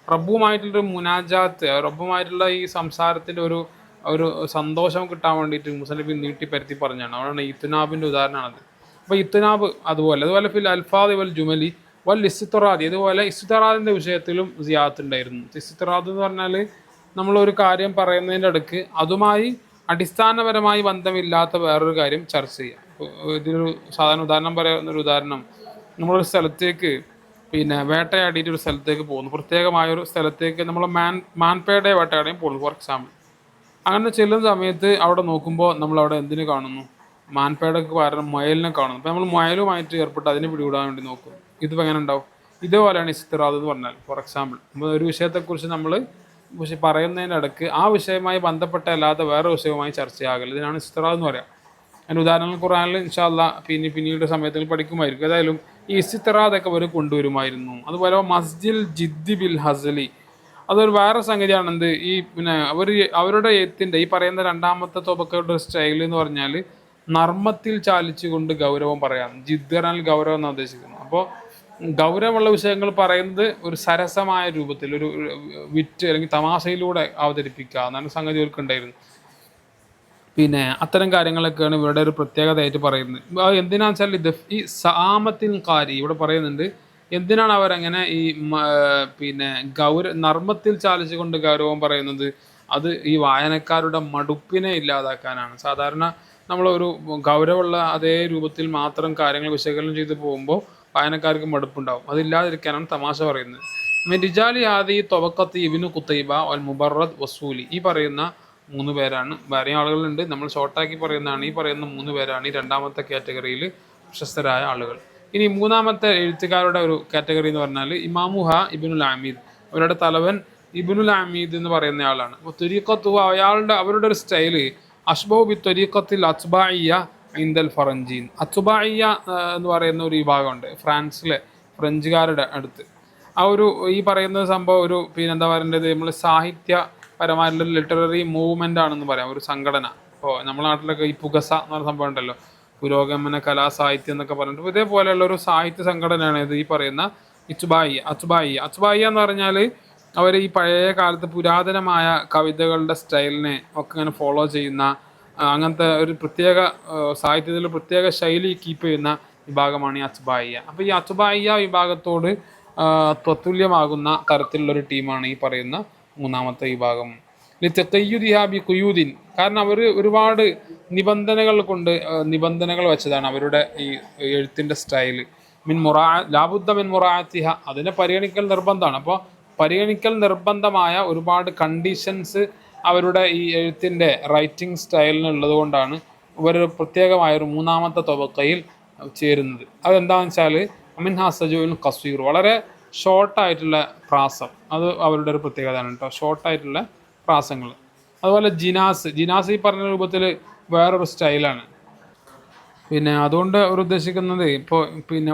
റബ്ബുമായിട്ടുള്ളൊരു മുനാജാത്ത്, റബ്ബുമായിട്ടുള്ള ഈ സംസാരത്തിൻ്റെ ഒരു ഒരു സന്തോഷം കിട്ടാൻ വേണ്ടിയിട്ട് മുസ്ലിം നബി നീട്ടിപ്പരത്തി പറഞ്ഞാണ്. അവിടെയാണ് ഇത്നാബിൻ്റെ ഉദാഹരണമാണത്. അപ്പോൾ ഇത്നാബ് അതുപോലെ ഫിൽ അൽഫാദ് വൽ ജുമലി വൽ ഇസ്തിറാദ്, ഇതുപോലെ ഇസ്തിറാദിൻ്റെ വിഷയത്തിലും സിയാത്ത് ഉണ്ടായിരുന്നു. ഇസ്തിറാദ് എന്ന് പറഞ്ഞാൽ നമ്മളൊരു കാര്യം പറയുന്നതിൻ്റെ അടുക്ക് അതുമായി അടിസ്ഥാനപരമായി ബന്ധമില്ലാത്ത വേറൊരു കാര്യം ചർച്ച ചെയ്യുക. ഇതിലൊരു സാധാരണ ഉദാഹരണം പറയുന്നൊരു ഉദാഹരണം, നമ്മളൊരു സ്ഥലത്തേക്ക് വേട്ടയാടിയിട്ട് ഒരു സ്ഥലത്തേക്ക് പോകുന്നു, പ്രത്യേകമായൊരു സ്ഥലത്തേക്ക് നമ്മൾ മാൻപേടെ വേട്ടയാടിയും പോകുന്നു ഫോർ എക്സാമ്പിൾ. അങ്ങനെ ചെല്ലുന്ന സമയത്ത് അവിടെ നോക്കുമ്പോൾ നമ്മളവിടെ എന്തിനു കാണുന്നു? മാൻപേടക്ക് പകരം മുയലിനെ കാണുന്നു. അപ്പോൾ നമ്മൾ മുയലുമായിട്ട് ഏർപ്പെട്ട് അതിനെ പിടികൂടാൻ വേണ്ടി നോക്കും. ഇതിപ്പോൾ എങ്ങനെ ഉണ്ടാവും? ഇതുപോലെയാണ് ഇസ്തിറാദ് എന്ന് പറഞ്ഞാൽ. ഫോർ എക്സാമ്പിൾ, നമ്മൾ ഒരു വിഷയത്തെക്കുറിച്ച് നമ്മൾ പറയുന്നതിനിടക്ക് ആ വിഷയവുമായി ബന്ധപ്പെട്ട അല്ലാതെ വേറെ വിഷയവുമായി ചർച്ചയാകൽ, ഇതിനാണ് ഇസ്തിറാദ് എന്ന് പറയുക. അതിന് ഉദാഹരണങ്ങൾ ഖുർആനിൽ ഇൻഷാ അല്ലാഹ് പിന്നീട് സമയത്തിൽ പഠിക്കുമായിരിക്കും. ഏതായാലും ഈ ഇസ്തിറാദൊക്കെ അവർ കൊണ്ടുവരുമായിരുന്നു. അതുപോലെ മസ്ജിൽ ജിദ്ദി ബിൽ ഹസലി, അതൊരു വേറെ സംഗതിയാണ്. എന്ത് ഈ അവരുടെ എഴുത്തിൻ്റെ ഈ പറയുന്ന രണ്ടാമത്തെ തൊബക്കയുടെ സ്റ്റൈൽ എന്ന് പറഞ്ഞാൽ നർമ്മത്തിൽ ചാലിച്ചുകൊണ്ട് ഗൗരവം പറയാം. ജിദ്ദ് പറഞ്ഞാൽ ഗൗരവം എന്നാണ് ഉദ്ദേശിക്കുന്നത്. അപ്പോൾ ഗൗരവമുള്ള വിഷയങ്ങൾ പറയുന്നത് ഒരു സരസമായ രൂപത്തിൽ, ഒരു വിറ്റ് അല്ലെങ്കിൽ തമാശയിലൂടെ അവതരിപ്പിക്കുക എന്നാണ് സംഗതി ഉണ്ടായിരുന്നു. അത്തരം കാര്യങ്ങളൊക്കെയാണ് ഇവരുടെ ഒരു പ്രത്യേകതയായിട്ട് പറയുന്നത്. എന്തിനാണെന്ന് വെച്ചാൽ ഈ സാമത്തിൻ കാരി ഇവിടെ പറയുന്നുണ്ട്. എന്തിനാണ് അവരങ്ങനെ ഈ നർമ്മത്തിൽ ചാലിച്ചുകൊണ്ട് ഗൗരവം പറയുന്നത്? അത് ഈ വായനക്കാരുടെ മടുപ്പിനെ ഇല്ലാതാക്കാനാണ്. സാധാരണ നമ്മളൊരു ഗൗരവമുള്ള അതേ രൂപത്തിൽ മാത്രം കാര്യങ്ങൾ വിശകലനം ചെയ്ത് പോകുമ്പോൾ വായനക്കാർക്ക് മടുപ്പുണ്ടാവും. അതില്ലാതിരിക്കാനാണ് തമാശ പറയുന്നത്. മെരിജാലി ആദി തൊവക്കത്ത് ഇബ്നു ഖുതൈബ അൽ മുബറദ് വസൂലി, ഈ പറയുന്ന 3 പേരാണ്. വേറെ ആളുകളുണ്ട്, നമ്മൾ ഷോർട്ടാക്കി പറയുന്നതാണ്. ഈ പറയുന്ന 3 പേരാണ് ഈ രണ്ടാമത്തെ കാറ്റഗറിയിൽ പ്രശസ്തരായ ആളുകൾ. ഇനി മൂന്നാമത്തെ എഴുത്തുകാരുടെ ഒരു കാറ്റഗറി എന്ന് പറഞ്ഞാൽ ഇമാമുഹ ഇബ്നുൽ ആമീദ്, അവരുടെ തലവൻ ഇബ്നുൽ ആമീദ് എന്ന് പറയുന്ന ആളാണ്. അപ്പോൾ ത്വരീഖത്തു, അവരുടെ ഒരു സ്റ്റൈല് അഷ്ബഹു ബി ത്വരീഖത്തിൽ അത്ബാഇയ്യ ഇന്ദൽ ഫറഞ്ചീൻ. അത്ബാഇയ്യ എന്ന് പറയുന്ന ഒരു വിഭാഗമുണ്ട് ഫ്രാൻസിലെ ഫ്രഞ്ചുകാരുടെ അടുത്ത്. ആ ഈ പറയുന്ന സംഭവം ഒരു എന്താ പറയേണ്ടത്, നമ്മൾ സാഹിത്യപരമായിട്ടുള്ള ലിറ്റററി മൂവ്മെൻ്റ് ആണെന്ന് പറയാം, ഒരു സംഘടന. ഇപ്പോൾ നമ്മുടെ നാട്ടിലൊക്കെ ഈ പുകസ എന്ന് പറയുന്ന സംഭവം ഉണ്ടല്ലോ, പുരോഗമന കലാസാഹിത്യം എന്നൊക്കെ പറഞ്ഞിട്ട് ഇതേപോലെയുള്ള ഒരു സാഹിത്യ സംഘടനയാണ് ഇത് ഈ പറയുന്ന അത്ബാഇയ്യ എന്ന് പറഞ്ഞാൽ അവർ ഈ പഴയ കാലത്ത് പുരാതനമായ കവിതകളുടെ സ്റ്റൈലിനെ ഒക്കെ ഇങ്ങനെ ഫോളോ ചെയ്യുന്ന അങ്ങനത്തെ ഒരു പ്രത്യേക സാഹിത്യത്തിൽ പ്രത്യേക ശൈലി കീപ്പ് ചെയ്യുന്ന വിഭാഗമാണ് ഈ അത്ബാഇയ്യ. അപ്പോൾ ഈ അത്ബാഇയ്യ വിഭാഗത്തോട് തത്തുല്യമാകുന്ന തരത്തിലുള്ളൊരു ടീമാണ് ഈ പറയുന്ന മൂന്നാമത്തെ വിഭാഗം. തെക്കയ്യുദിഹാബി കുയൂദിൻ, കാരണം അവർ ഒരുപാട് നിബന്ധനകൾ വെച്ചതാണ് അവരുടെ ഈ എഴുത്തിൻ്റെ സ്റ്റൈല്. ലാബുദ്ദ മിൻ മുറാഅത്തിഹ, അതിനെ പരിഗണിക്കൽ നിർബന്ധമാണ്. അപ്പോൾ പരിഗണിക്കൽ നിർബന്ധമായ ഒരുപാട് കണ്ടീഷൻസ് അവരുടെ ഈ എഴുത്തിൻ്റെ റൈറ്റിംഗ് സ്റ്റൈലിനുള്ളത് കൊണ്ടാണ് ഇവർ പ്രത്യേകമായൊരു മൂന്നാമത്തെ തൊബക്കയിൽ ചേരുന്നത്. അതെന്താണെന്ന് വെച്ചാൽ മിൻഹാ സജൂൻ ഖസീർ, വളരെ ഷോർട്ടായിട്ടുള്ള പ്രാസം, അത് അവരുടെ ഒരു പ്രത്യേകതയാണ് കേട്ടോ, ഷോർട്ടായിട്ടുള്ള പ്രാസങ്ങൾ. അതുപോലെ ജിനാസ് ഈ പറഞ്ഞ രൂപത്തിൽ വേറൊരു സ്റ്റൈലാണ്. അതുകൊണ്ട് അവർ ഉദ്ദേശിക്കുന്നത് ഇപ്പോൾ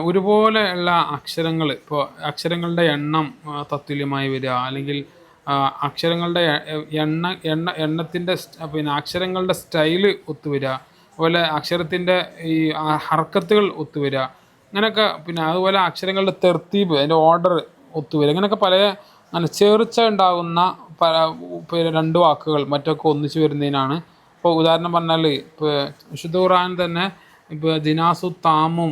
ഒരുപോലെയുള്ള അക്ഷരങ്ങൾ, ഇപ്പോൾ അക്ഷരങ്ങളുടെ എണ്ണം തത്തുല്യമായി വരിക, അല്ലെങ്കിൽ അക്ഷരങ്ങളുടെ എണ്ണത്തിൻ്റെ അക്ഷരങ്ങളുടെ സ്റ്റൈല് ഒത്തുവരിക, അതുപോലെ അക്ഷരത്തിൻ്റെ ഈ ഹർക്കത്തുകൾ ഒത്തുവരിക, അങ്ങനെയൊക്കെ. അതുപോലെ അക്ഷരങ്ങളുടെ തെർത്തീബ്, അതിൻ്റെ ഓർഡർ ഒത്തുവരിക, അങ്ങനെയൊക്കെ പല ചേർച്ച ഉണ്ടാകുന്ന രണ്ട് വാക്കുകൾ മറ്റൊക്കെ ഒന്നിച്ചു വരുന്നതിനാണ്. ഇപ്പോൾ ഉദാഹരണം പറഞ്ഞാൽ ഇപ്പോൾ വിശുദ്ധ ഖുർആൻ തന്നെ ഇപ്പോൾ ജിനാസു താമും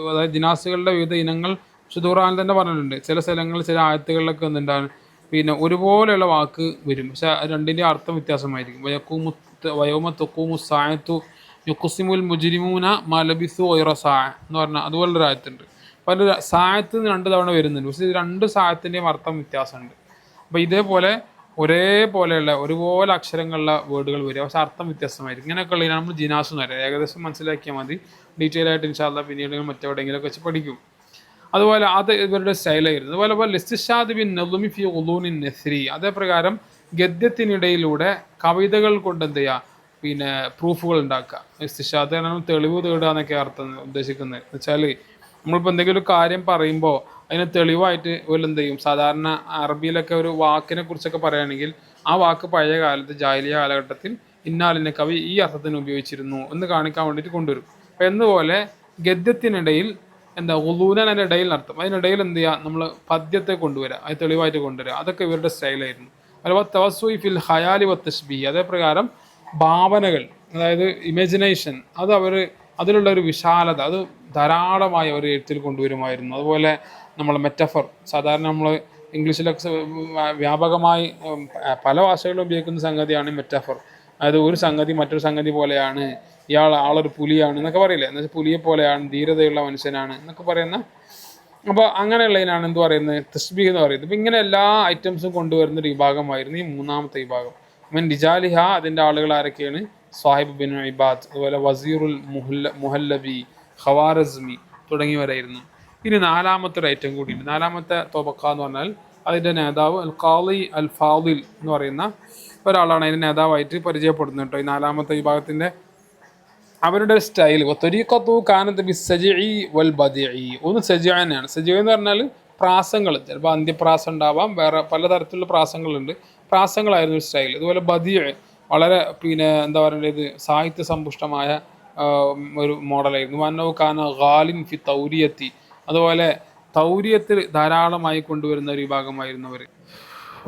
അതായത് ജിനാസുകളുടെ വിവിധ ഇനങ്ങൾ വിശുദ്ധ ഖുർആൻ തന്നെ പറഞ്ഞിട്ടുണ്ട്. ചില സ്ഥലങ്ങളിൽ ചില ആയത്തുകളിലൊക്കെ എന്തുണ്ടാകും, ഒരുപോലെയുള്ള വാക്ക് വരും, പക്ഷെ രണ്ടിൻ്റെ അർത്ഥം വ്യത്യാസമായിരിക്കും. വയോമ തുഖൂമു സായത്തു യുഖ്സിമുൽ മുജ്രിമൂന മലബിസു ഒയറ സായ എന്ന് പറഞ്ഞാൽ അതുപോലൊരു ആയത്തുണ്ട്. പല സായത്ത് 2 തവണ വരുന്നുണ്ട്, പക്ഷേ 2 സായത്തിൻ്റെയും അർത്ഥം വ്യത്യാസമുണ്ട്. അപ്പോൾ ഇതേപോലെ ഒരേപോലെയുള്ള ഒരുപോലെ അക്ഷരങ്ങളുള്ള വേർഡുകൾ വരിക, പക്ഷെ അർത്ഥം വ്യത്യസ്തമായിരിക്കും. ഇങ്ങനെയൊക്കെ ഉള്ളതിനാണ് നമ്മൾ ജിനാസ് എന്ന് പറയുക. ഏകദേശം മനസ്സിലാക്കിയാൽ മതി, ഡീറ്റെയിൽ ആയിട്ട് ഇൻഷാ അല്ലാഹ് പിന്നീട് മറ്റെവിടെയെങ്കിലുമൊക്കെ വെച്ച് പഠിക്കും. അതുപോലെ അത് ഇവരുടെ സ്റ്റൈലായിരുന്നു. അതുപോലെ ഇസ്തിഷാദ് ബിൻ നളുമി ഫി ഉളൂനിൻ നസ്രി, അതേപ്രകാരം ഗദ്യത്തിനിടയിലൂടെ കവിതകൾ കൊണ്ട് എന്ത് ചെയ്യുക, പ്രൂഫുകൾ ഉണ്ടാക്കുക. ഇസ്തിഷാദ് തെളിവ് തേടുക എന്നൊക്കെ അർത്ഥം ഉദ്ദേശിക്കുന്നത്. എന്ന് വെച്ചാൽ നമ്മളിപ്പോൾ എന്തെങ്കിലും ഒരു കാര്യം പറയുമ്പോൾ അതിന് തെളിവായിട്ട് എന്ത് ചെയ്യും, സാധാരണ അറബിയിലൊക്കെ ഒരു വാക്കിനെ കുറിച്ചൊക്കെ പറയുകയാണെങ്കിൽ ആ വാക്ക് പഴയ കാലത്ത് ജാഹിലിയ്യ കാലഘട്ടത്തിൽ ഇന്നാലിൻ്റെ കവി ഈ അർത്ഥത്തിന് ഉപയോഗിച്ചിരുന്നു എന്ന് കാണിക്കാൻ വേണ്ടിയിട്ട് കൊണ്ടുവരും. അപ്പം എന്നുപോലെ ഗദ്യത്തിനിടയിൽ എന്താ ഉലൂനൻ്റെ ഇടയിൽ അർത്ഥം, അതിനിടയിൽ എന്ത് ചെയ്യുക, നമ്മൾ പദ്യത്തെ കൊണ്ടുവരിക, അത് തെളിവായിട്ട് കൊണ്ടുവരിക. അതൊക്കെ ഇവരുടെ സ്റ്റൈലായിരുന്നു. അതുപോലെ തവസ്സുഇ ഫിൽ ഹയാലി വ തശ്ബീഹ്, അതേപ്രകാരം ഭാവനകൾ, അതായത് ഇമാജിനേഷൻ, അത് അവർ അതിലുള്ള ഒരു വിശാലത അത് ധാരാളമായി അവർ എഴുത്തിൽ കൊണ്ടുവരുമായിരുന്നു. അതുപോലെ നമ്മൾ മെറ്റഫർ, സാധാരണ നമ്മൾ ഇംഗ്ലീഷിലൊക്കെ വ്യാപകമായി പല ഭാഷകളിലും ഉപയോഗിക്കുന്ന സംഗതിയാണ് മെറ്റഫർ. അതായത് ഒരു സംഗതി മറ്റൊരു സംഗതി പോലെയാണ്, ആളൊരു പുലിയാണ് എന്നൊക്കെ പറയില്ലേ, എന്നുവെച്ചാൽ പുലിയെ പോലെയാണ്, ധീരതയുള്ള മനുഷ്യനാണ് എന്നൊക്കെ പറയുന്ന. അപ്പോൾ അങ്ങനെയുള്ളതിനാണ് എന്ത് പറയുന്നത്, തസ്ബീഹ് എന്ന് പറയുന്നത്. അപ്പം ഇങ്ങനെ എല്ലാ ഐറ്റംസും കൊണ്ടുവരുന്നൊരു വിഭാഗമായിരുന്നു ഈ മൂന്നാമത്തെ വിഭാഗം. മൻ റിജാലിഹ, അതിൻ്റെ ആളുകൾ ആരൊക്കെയാണ്, സാഹിബ് ബിൻ ഇബാദ്, അതുപോലെ വസീറുൽ മുഹല്ലബി, ഖവാറസ്മി തുടങ്ങിയവരായിരുന്നു. ഇനി നാലാമത്തെ ഒരു ഐറ്റം കൂടിയുണ്ട്. നാലാമത്തെ തൊബക്ക എന്ന് പറഞ്ഞാൽ അതിൻ്റെ നേതാവ് അൽ ഖാളി അൽ ഫാദിൽ എന്ന് പറയുന്ന ഒരാളാണ് അതിൻ്റെ നേതാവായിട്ട് പരിചയപ്പെടുന്നത് കേട്ടോ. ഈ നാലാമത്തെ വിഭാഗത്തിൻ്റെ അവരുടെ സ്റ്റൈൽ ത്വരീഖത്തു കാനത്ത് ബി സജിഇ വൽ ബദിഇ. ഒന്ന് സജിഅ തന്നെയാണ്. സജിഅ എന്ന് പറഞ്ഞാൽ പ്രാസങ്ങൾ, ചിലപ്പോൾ അന്ത്യപ്രാസം ഉണ്ടാവാം, വേറെ പലതരത്തിലുള്ള പ്രാസങ്ങളുണ്ട്, പ്രാസങ്ങളായിരുന്നു ഒരു സ്റ്റൈൽ. അതുപോലെ ബദിഇ വളരെ എന്താ പറയുന്നത്, സാഹിത്യ സമ്പുഷ്ടമായ ഒരു മോഡലായിരുന്നു. വന്നൗ കാന ഗാലിൻ ഫി തൗരിയത്തി, അതുപോലെ തൗരിയത്തിൽ ധാരാളമായി കൊണ്ടുവരുന്ന ഒരു വിഭാഗമായിരുന്നു അവർ.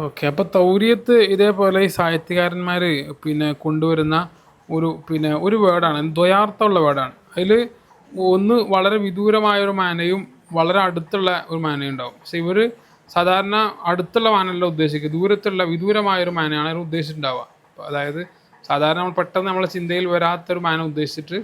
ഓക്കെ, അപ്പോൾ തൗരിയത്ത് ഇതേപോലെ ഈ സാഹിത്യകാരന്മാർ കൊണ്ടുവരുന്ന ഒരു വേർഡാണ്, ദ്വയാർത്ഥമുള്ള വേർഡാണ്. അതിൽ ഒന്ന് വളരെ വിദൂരമായൊരു മാനയും വളരെ അടുത്തുള്ള ഒരു മാനയും ഉണ്ടാവും. പക്ഷെ ഇവർ സാധാരണ അടുത്തുള്ള മാനല്ല ഉദ്ദേശിക്കുക, വിദൂരമായൊരു മാനയാണ് അവർ ഉദ്ദേശിച്ചിട്ടുണ്ടാവുക. അതായത് സാധാരണ നമ്മൾ പെട്ടെന്ന് നമ്മളെ ചിന്തയിൽ വരാത്തൊരു മാന ഉദ്ദേശിച്ചിട്ട്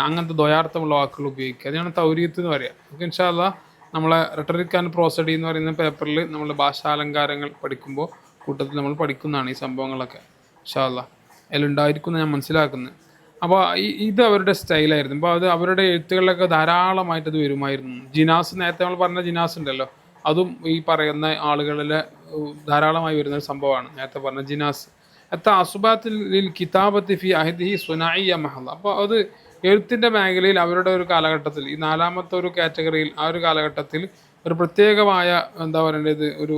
അങ്ങനത്തെ ദ്വയാർത്ഥമുള്ള വാക്കുകൾ ഉപയോഗിക്കുക. അതിനാണ് തൗരിയത്ത് എന്ന് പറയുക. നമുക്ക് ഇൻഷാ അല്ലാഹ് നമ്മളെ റെട്ടറിക് ആൻഡ് പ്രോസഡി എന്ന് പറയുന്ന പേപ്പറിൽ നമ്മൾ ഭാഷാലങ്കാരങ്ങൾ പഠിക്കുമ്പോൾ കൂട്ടത്തിൽ നമ്മൾ പഠിക്കുന്നതാണ് ഈ സംഭവങ്ങളൊക്കെ. ഇൻഷാ അല്ലാഹ് അതിലുണ്ടായിരിക്കും ഞാൻ മനസ്സിലാക്കുന്നത്. അപ്പോൾ ഇത് അവരുടെ സ്റ്റൈലായിരുന്നു. അപ്പോൾ അത് അവരുടെ എഴുത്തുകളിലൊക്കെ ധാരാളമായിട്ട് അത് വരുമായിരുന്നു. ജിനാസ്, നേരത്തെ നമ്മൾ പറഞ്ഞ ജിനാസ് ഉണ്ടല്ലോ, അതും ഈ പറയുന്ന ആളുകളിലെ ധാരാളമായി വരുന്നൊരു സംഭവമാണ് നേരത്തെ പറഞ്ഞ ജിനാസ്. അസുബാത്തിൽ കിതാബത്തി ഫി അഹദിഹി സുനായിയ മഹല. അപ്പോൾ അത് എഴുത്തിൻ്റെ മേഖലയിൽ അവരുടെ ഒരു കാലഘട്ടത്തിൽ, ഈ നാലാമത്തെ ഒരു കാറ്റഗറിയിൽ, ആ ഒരു കാലഘട്ടത്തിൽ ഒരു പ്രത്യേകമായ എന്താ പറയേണ്ടത് ഒരു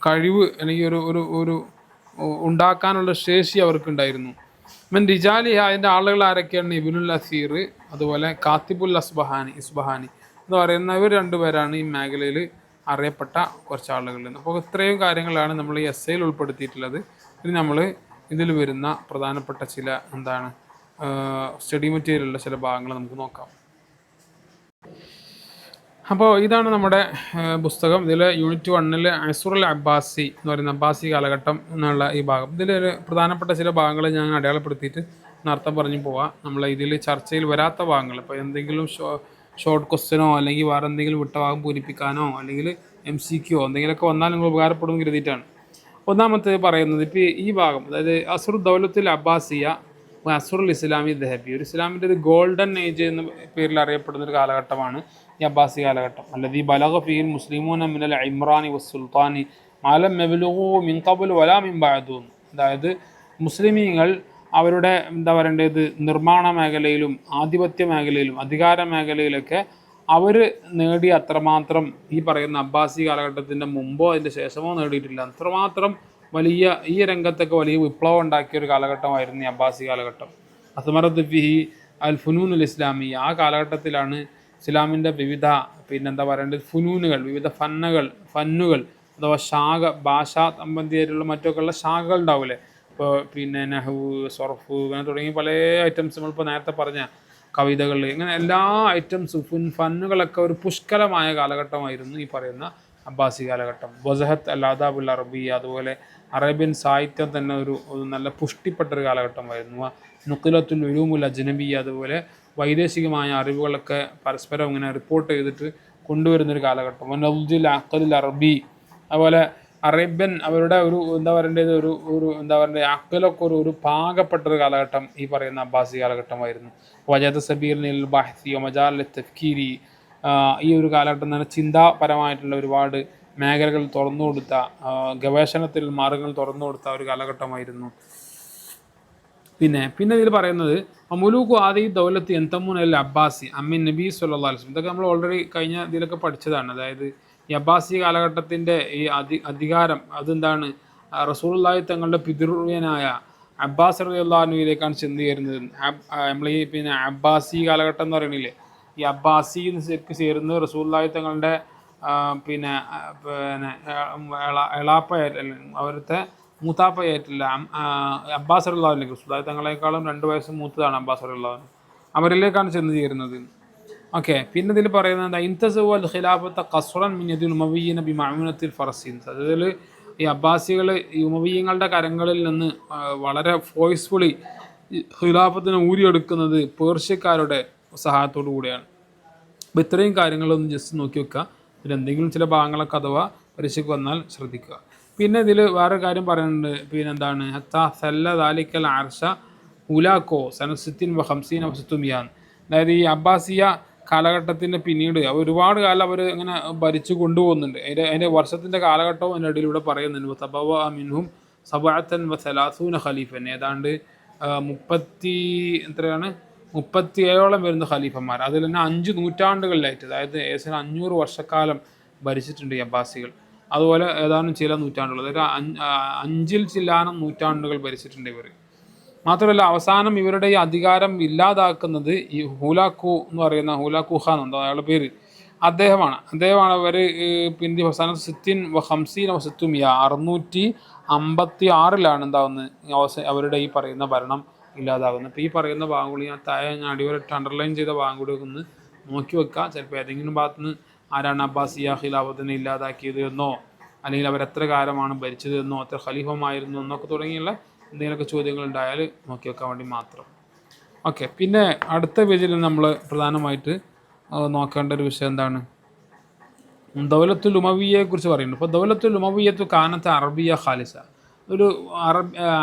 കഴിവ് അല്ലെങ്കിൽ ഒരു ഉണ്ടാക്കാനുള്ള ശേഷി അവർക്കുണ്ടായിരുന്നു. മൻ റിജാലിഹ, അതിൻ്റെ ആളുകൾ ആരൊക്കെയാണ്, ഇബ്നുൽ അസീർ, അതുപോലെ കാത്തിബുൽ ഇസ്ബഹാനി എന്ന് പറയുന്ന ഇവർ രണ്ടുപേരാണ് ഈ മേഖലയിൽ അറിയപ്പെട്ട കുറച്ച് ആളുകൾ. അപ്പോൾ ഇത്രയും കാര്യങ്ങളാണ് നമ്മൾ ഈ എസ്സേയിൽ ഉൾപ്പെടുത്തിയിട്ടുള്ളത്. ഇനി നമ്മൾ ഇതിൽ വരുന്ന പ്രധാനപ്പെട്ട ചില സ്റ്റഡി മെറ്റീരിയലുള്ള ചില ഭാഗങ്ങൾ നമുക്ക് നോക്കാം. അപ്പോൾ ഇതാണ് നമ്മുടെ പുസ്തകം. ഇതിൽ യൂണിറ്റ് 1 അസുറുൽ അബ്ബാസി എന്ന് പറയുന്ന അബ്ബാസി കാലഘട്ടം എന്നുള്ള ഈ ഭാഗം. ഇതിലൊരു പ്രധാനപ്പെട്ട ചില ഭാഗങ്ങൾ ഞാൻ അടയാളപ്പെടുത്തിയിട്ട് അർത്ഥം പറഞ്ഞു പോവാം. നമ്മൾ ഇതിൽ ചർച്ചയിൽ വരാത്ത ഭാഗങ്ങൾ, ഇപ്പോൾ എന്തെങ്കിലും ഷോർട്ട് ക്വസ്റ്റ്യനോ അല്ലെങ്കിൽ വേറെ എന്തെങ്കിലും വിട്ട ഭാഗം പൂരിപ്പിക്കാനോ അല്ലെങ്കിൽ MCQ എന്തെങ്കിലുമൊക്കെ വന്നാൽ നിങ്ങൾ ഉപകാരപ്പെടുമെന്ന് കരുതിയിട്ടാണ്. ഒന്നാമത്തെ പറയുന്നത് ഇപ്പോൾ ഈ ഭാഗം, അതായത് അസുർ ദൗലത്തുൽ അബ്ബാസിയ അസുറുൽ ഇസ്ലാമി ദഹബി, ഒരു ഇസ്ലാമിൻ്റെ ഒരു ഗോൾഡൻ ഏജ് എന്ന പേരിൽ അറിയപ്പെടുന്ന ഒരു കാലഘട്ടമാണ് ഈ അബ്ബാസി കാലഘട്ടം. അല്ലദീ ബലഗ ഫീഹിൽ മുസ്ലിമൂന മിനൽ ഇമ്രാനി വസ്സുൽത്താനി മാലം മെബലുഹു മിൻ ഖബൽ വലാ മിൻ ബഅദു. അതായത് മുസ്ലിമീങ്ങൾ അവരുടെ എന്താ പറയേണ്ടത് നിർമ്മാണ മേഖലയിലും ആധിപത്യ മേഖലയിലും അധികാര മേഖലയിലൊക്കെ അവർ നേടിയ അത്രമാത്രം ഈ പറയുന്ന അബ്ബാസി കാലഘട്ടത്തിൻ്റെ മുമ്പോ അതിൻ്റെ ശേഷമോ നേടിയിട്ടില്ല. അത്രമാത്രം വലിയ ഈ രംഗത്തൊക്കെ വലിയ വിപ്ലവം ഉണ്ടാക്കിയ ഒരു കാലഘട്ടമായിരുന്നു ഈ അബ്ബാസി കാലഘട്ടം. അസ്മറത്ത് ഫിഹി അൽ ഫുനൂനുൽ ഇസ്ലാമി, ആ കാലഘട്ടത്തിലാണ് ഇസ്ലാമിൻ്റെ വിവിധ എന്താ പറയേണ്ടത് ഫുനൂനുകൾ, വിവിധ ഫന്നുകൾ അഥവാ ഭാഷാ സംബന്ധിയായിട്ടുള്ള മറ്റൊക്കെയുള്ള ശാഖകൾ ഉണ്ടാവില്ലേ. ഇപ്പോൾ നഹ്വ്, സർഫ്, അങ്ങനെ തുടങ്ങി പല ഐറ്റംസ് നമ്മളിപ്പോൾ നേരത്തെ പറഞ്ഞ കവിതകൾ, ഇങ്ങനെ എല്ലാ ഐറ്റംസും ഫന്നുകളൊക്കെ ഒരു പുഷ്കലമായ കാലഘട്ടമായിരുന്നു ഈ പറയുന്ന അബ്ബാസി കാലഘട്ടം. വസഹത്ത് അൽ ആദാബുൽ അറബിയ, അതുപോലെ അറേബ്യൻ സാഹിത്യം തന്നെ ഒരു നല്ല പുഷ്ടിപ്പെട്ടൊരു കാലഘട്ടമായിരുന്നു. നുഖിലത്തുൽ ഉലൂമുൽ അജ്നബിയ, അതുപോലെ വൈദേശികമായ അറിവുകളൊക്കെ പരസ്പരം ഇങ്ങനെ റിപ്പോർട്ട് ചെയ്തിട്ട് കൊണ്ടുവരുന്നൊരു കാലഘട്ടം. നൗജുൽ അഖലുൽ അറബി, അതുപോലെ അറേബ്യൻ അവരുടെ ഒരു എന്താ പറയേണ്ടത് ഒരു എന്താ പറയുക അക്കലൊക്കെ ഒരു പാകപ്പെട്ടൊരു കാലഘട്ടം ഈ പറയുന്ന അബ്ബാസി കാലഘട്ടമായിരുന്നു. വജദ സബീൽ ബഹ്സി മജാൽ തഫ്കീരി, ഈ ഒരു കാലഘട്ടം തന്നെ ചിന്താപരമായിട്ടുള്ള ഒരുപാട് മേഖലകൾ തുറന്നു കൊടുത്ത, ഗവേഷണത്തിൽ മാർഗങ്ങൾ തുറന്നു കൊടുത്ത ഒരു കാലഘട്ടമായിരുന്നു. പിന്നെ ഇതിൽ പറയുന്നത് മുലൂഖു ആദി ദൗലത്ത് എന്തമുൻ അൽ അബ്ബാസി അമ്മിൻ നബി സല്ലല്ലാഹു അലൈഹി വസല്ലം. ഇതൊക്കെ നമ്മൾ ഓൾറെഡി കഴിഞ്ഞ ഇതിലൊക്കെ പഠിച്ചതാണ്. അതായത് ഈ അബ്ബാസി കാലഘട്ടത്തിൻ്റെ ഈ അധികാരം അതെന്താണ്, റസൂലുള്ളാഹി തങ്ങളുടെ പിതൃവ്യനായ അബ്ബാസ് റളിയല്ലാഹു അൻഹുവിലേക്കാണ് ചെന്ന് ചേരുന്നത്. നമ്മൾ ഈ പിന്നെ അബ്ബാസി കാലഘട്ടം എന്ന് പറയണില്ലേ, ഈ അബ്ബാസി ശരിക്ക് ചേരുന്നത് റസൂലുള്ളാഹി തങ്ങളുടെ പിന്നെ പിന്നെ എളാപ്പയായിട്ട് അവരുടെ മൂത്താപ്പയായിട്ടില്ല അബ്ബാസ് റളിയല്ലാഹു അൻഹു, റസൂലുള്ളാഹി തങ്ങളെക്കാളും 2 വയസ്സ് മൂത്തതാണ് അബ്ബാസ് റളിയല്ലാഹു അൻഹു. അവരിലേക്കാണ് ചെന്ന് ചേരുന്നത്. ഓക്കെ. പിന്നെ ഇതിൽ പറയുന്നത് ഇൻതസവൽ ഖിലാഫത്ത ഖസ്റൻ മിൻ യദിൽ ഉമവിയ്യീന ബിമഅൂനത്തിൽ ഫറസീൻ. അതിൽ ഈ അബ്ബാസികൾ ഈ ഉമവിയ്യങ്ങളുടെ കരങ്ങളിൽ നിന്ന് വളരെ ഫോഴ്സ്ഫുള്ളി ഖിലാഫത്തിനെ ഊരിയെടുക്കുന്നത് പേർഷ്യക്കാരുടെ സഹായത്തോടു കൂടിയാണ്. അപ്പോൾ ഇത്രയും കാര്യങ്ങളൊന്ന് ജസ്റ്റ് നോക്കി വെക്കുക. ഇതിലെന്തെങ്കിലും ചില ഭാഗങ്ങളൊക്കെ അഥവാ പരീക്ഷയ്ക്ക് വന്നാൽ ശ്രദ്ധിക്കുക. പിന്നെ ഇതിൽ വേറൊരു കാര്യം പറയുന്നുണ്ട്. പിന്നെ എന്താണ് ഹത്താ സല്ല ദാലിക്കൽ അർഷ ഉലാക്കോ സനസിത്തിൻ വ ഹംസീൻ വസത്തുമിയാൻ. അതായത് ഈ അബ്ബാസിയ കാലഘട്ടത്തിൻ്റെ പിന്നീട് ഒരുപാട് കാലം അവർ ഇങ്ങനെ ഭരിച്ചു കൊണ്ടുപോകുന്നുണ്ട്. അതിൻ്റെ വർഷത്തിൻ്റെ കാലഘട്ടവും അതിൻ്റെ ഇടയിലൂടെ പറയുന്നുണ്ട്. സബവ മിൻഹും സബഅത്തൻ വ സലാസൂന ഖലീഫൻ. ഏതാണ്ട് 37 വരുന്ന ഖലീഫന്മാർ. അതിൽ തന്നെ 5 നൂറ്റാണ്ടുകളിലായിട്ട്, അതായത് ഏകദേശം 500 വർഷക്കാലം ഭരിച്ചിട്ടുണ്ട് ഈ അബ്ബാസികൾ. അതുപോലെ ഏതാനും ചില നൂറ്റാണ്ടുകൾ, അതായത് 5 ചില്ലാനം നൂറ്റാണ്ടുകൾ ഭരിച്ചിട്ടുണ്ട് ഇവർ. മാത്രമല്ല അവസാനം ഇവരുടെ ഈ അധികാരം ഇല്ലാതാക്കുന്നത് ഈ ഹൂലാക്കു എന്ന് പറയുന്ന ഹൂലാക്കു ഖാൻ എന്തോ അയാളുടെ പേര്, അദ്ദേഹമാണ് അവർ പിന്നെ അവസാനം സിത്തിൻ വ ഹംസീൻ വ സിത്തുമിയ 656 എന്താവുന്നത് അവരുടെ ഈ പറയുന്ന ഭരണം ഇല്ലാതാകുന്നത്. അപ്പോൾ ഈ പറയുന്ന ഭാഗം കൂടി ഞാൻ താഴെ അടിവരട്ട് അണ്ടർലൈൻ ചെയ്ത ഭാഗം കൂടി ഒന്ന് നോക്കി വെക്കുക. ചിലപ്പോൾ ഏതെങ്കിലും ഭാഗത്തുനിന്ന് ആരാണ് അബ്ബാസിയ ഖിലാഫത്തിനെ ഇല്ലാതാക്കിയത് എന്നോ, അല്ലെങ്കിൽ അവരെത്ര കാലമാണ് ഭരിച്ചത് എന്നോ, എത്ര ഖലീഫമായിരുന്നു എന്നൊക്കെ തുടങ്ങിയുള്ള എന്തെങ്കിലുമൊക്കെ ചോദ്യങ്ങൾ ഉണ്ടായാൽ നോക്കി വെക്കാൻ വേണ്ടി മാത്രം. ഓക്കെ. പിന്നെ അടുത്ത പേജിൽ നമ്മൾ പ്രധാനമായിട്ട് നോക്കേണ്ട ഒരു വിഷയം എന്താണ്, ദൗലത്തുൽ ഉമവിയെ കുറിച്ച് പറയുന്നുണ്ട്. ഇപ്പോൾ ദൗലത്തുൽ ഉമവിയത്തു കാനത്ത് അറബിയ ഖാലിസ. ഒരു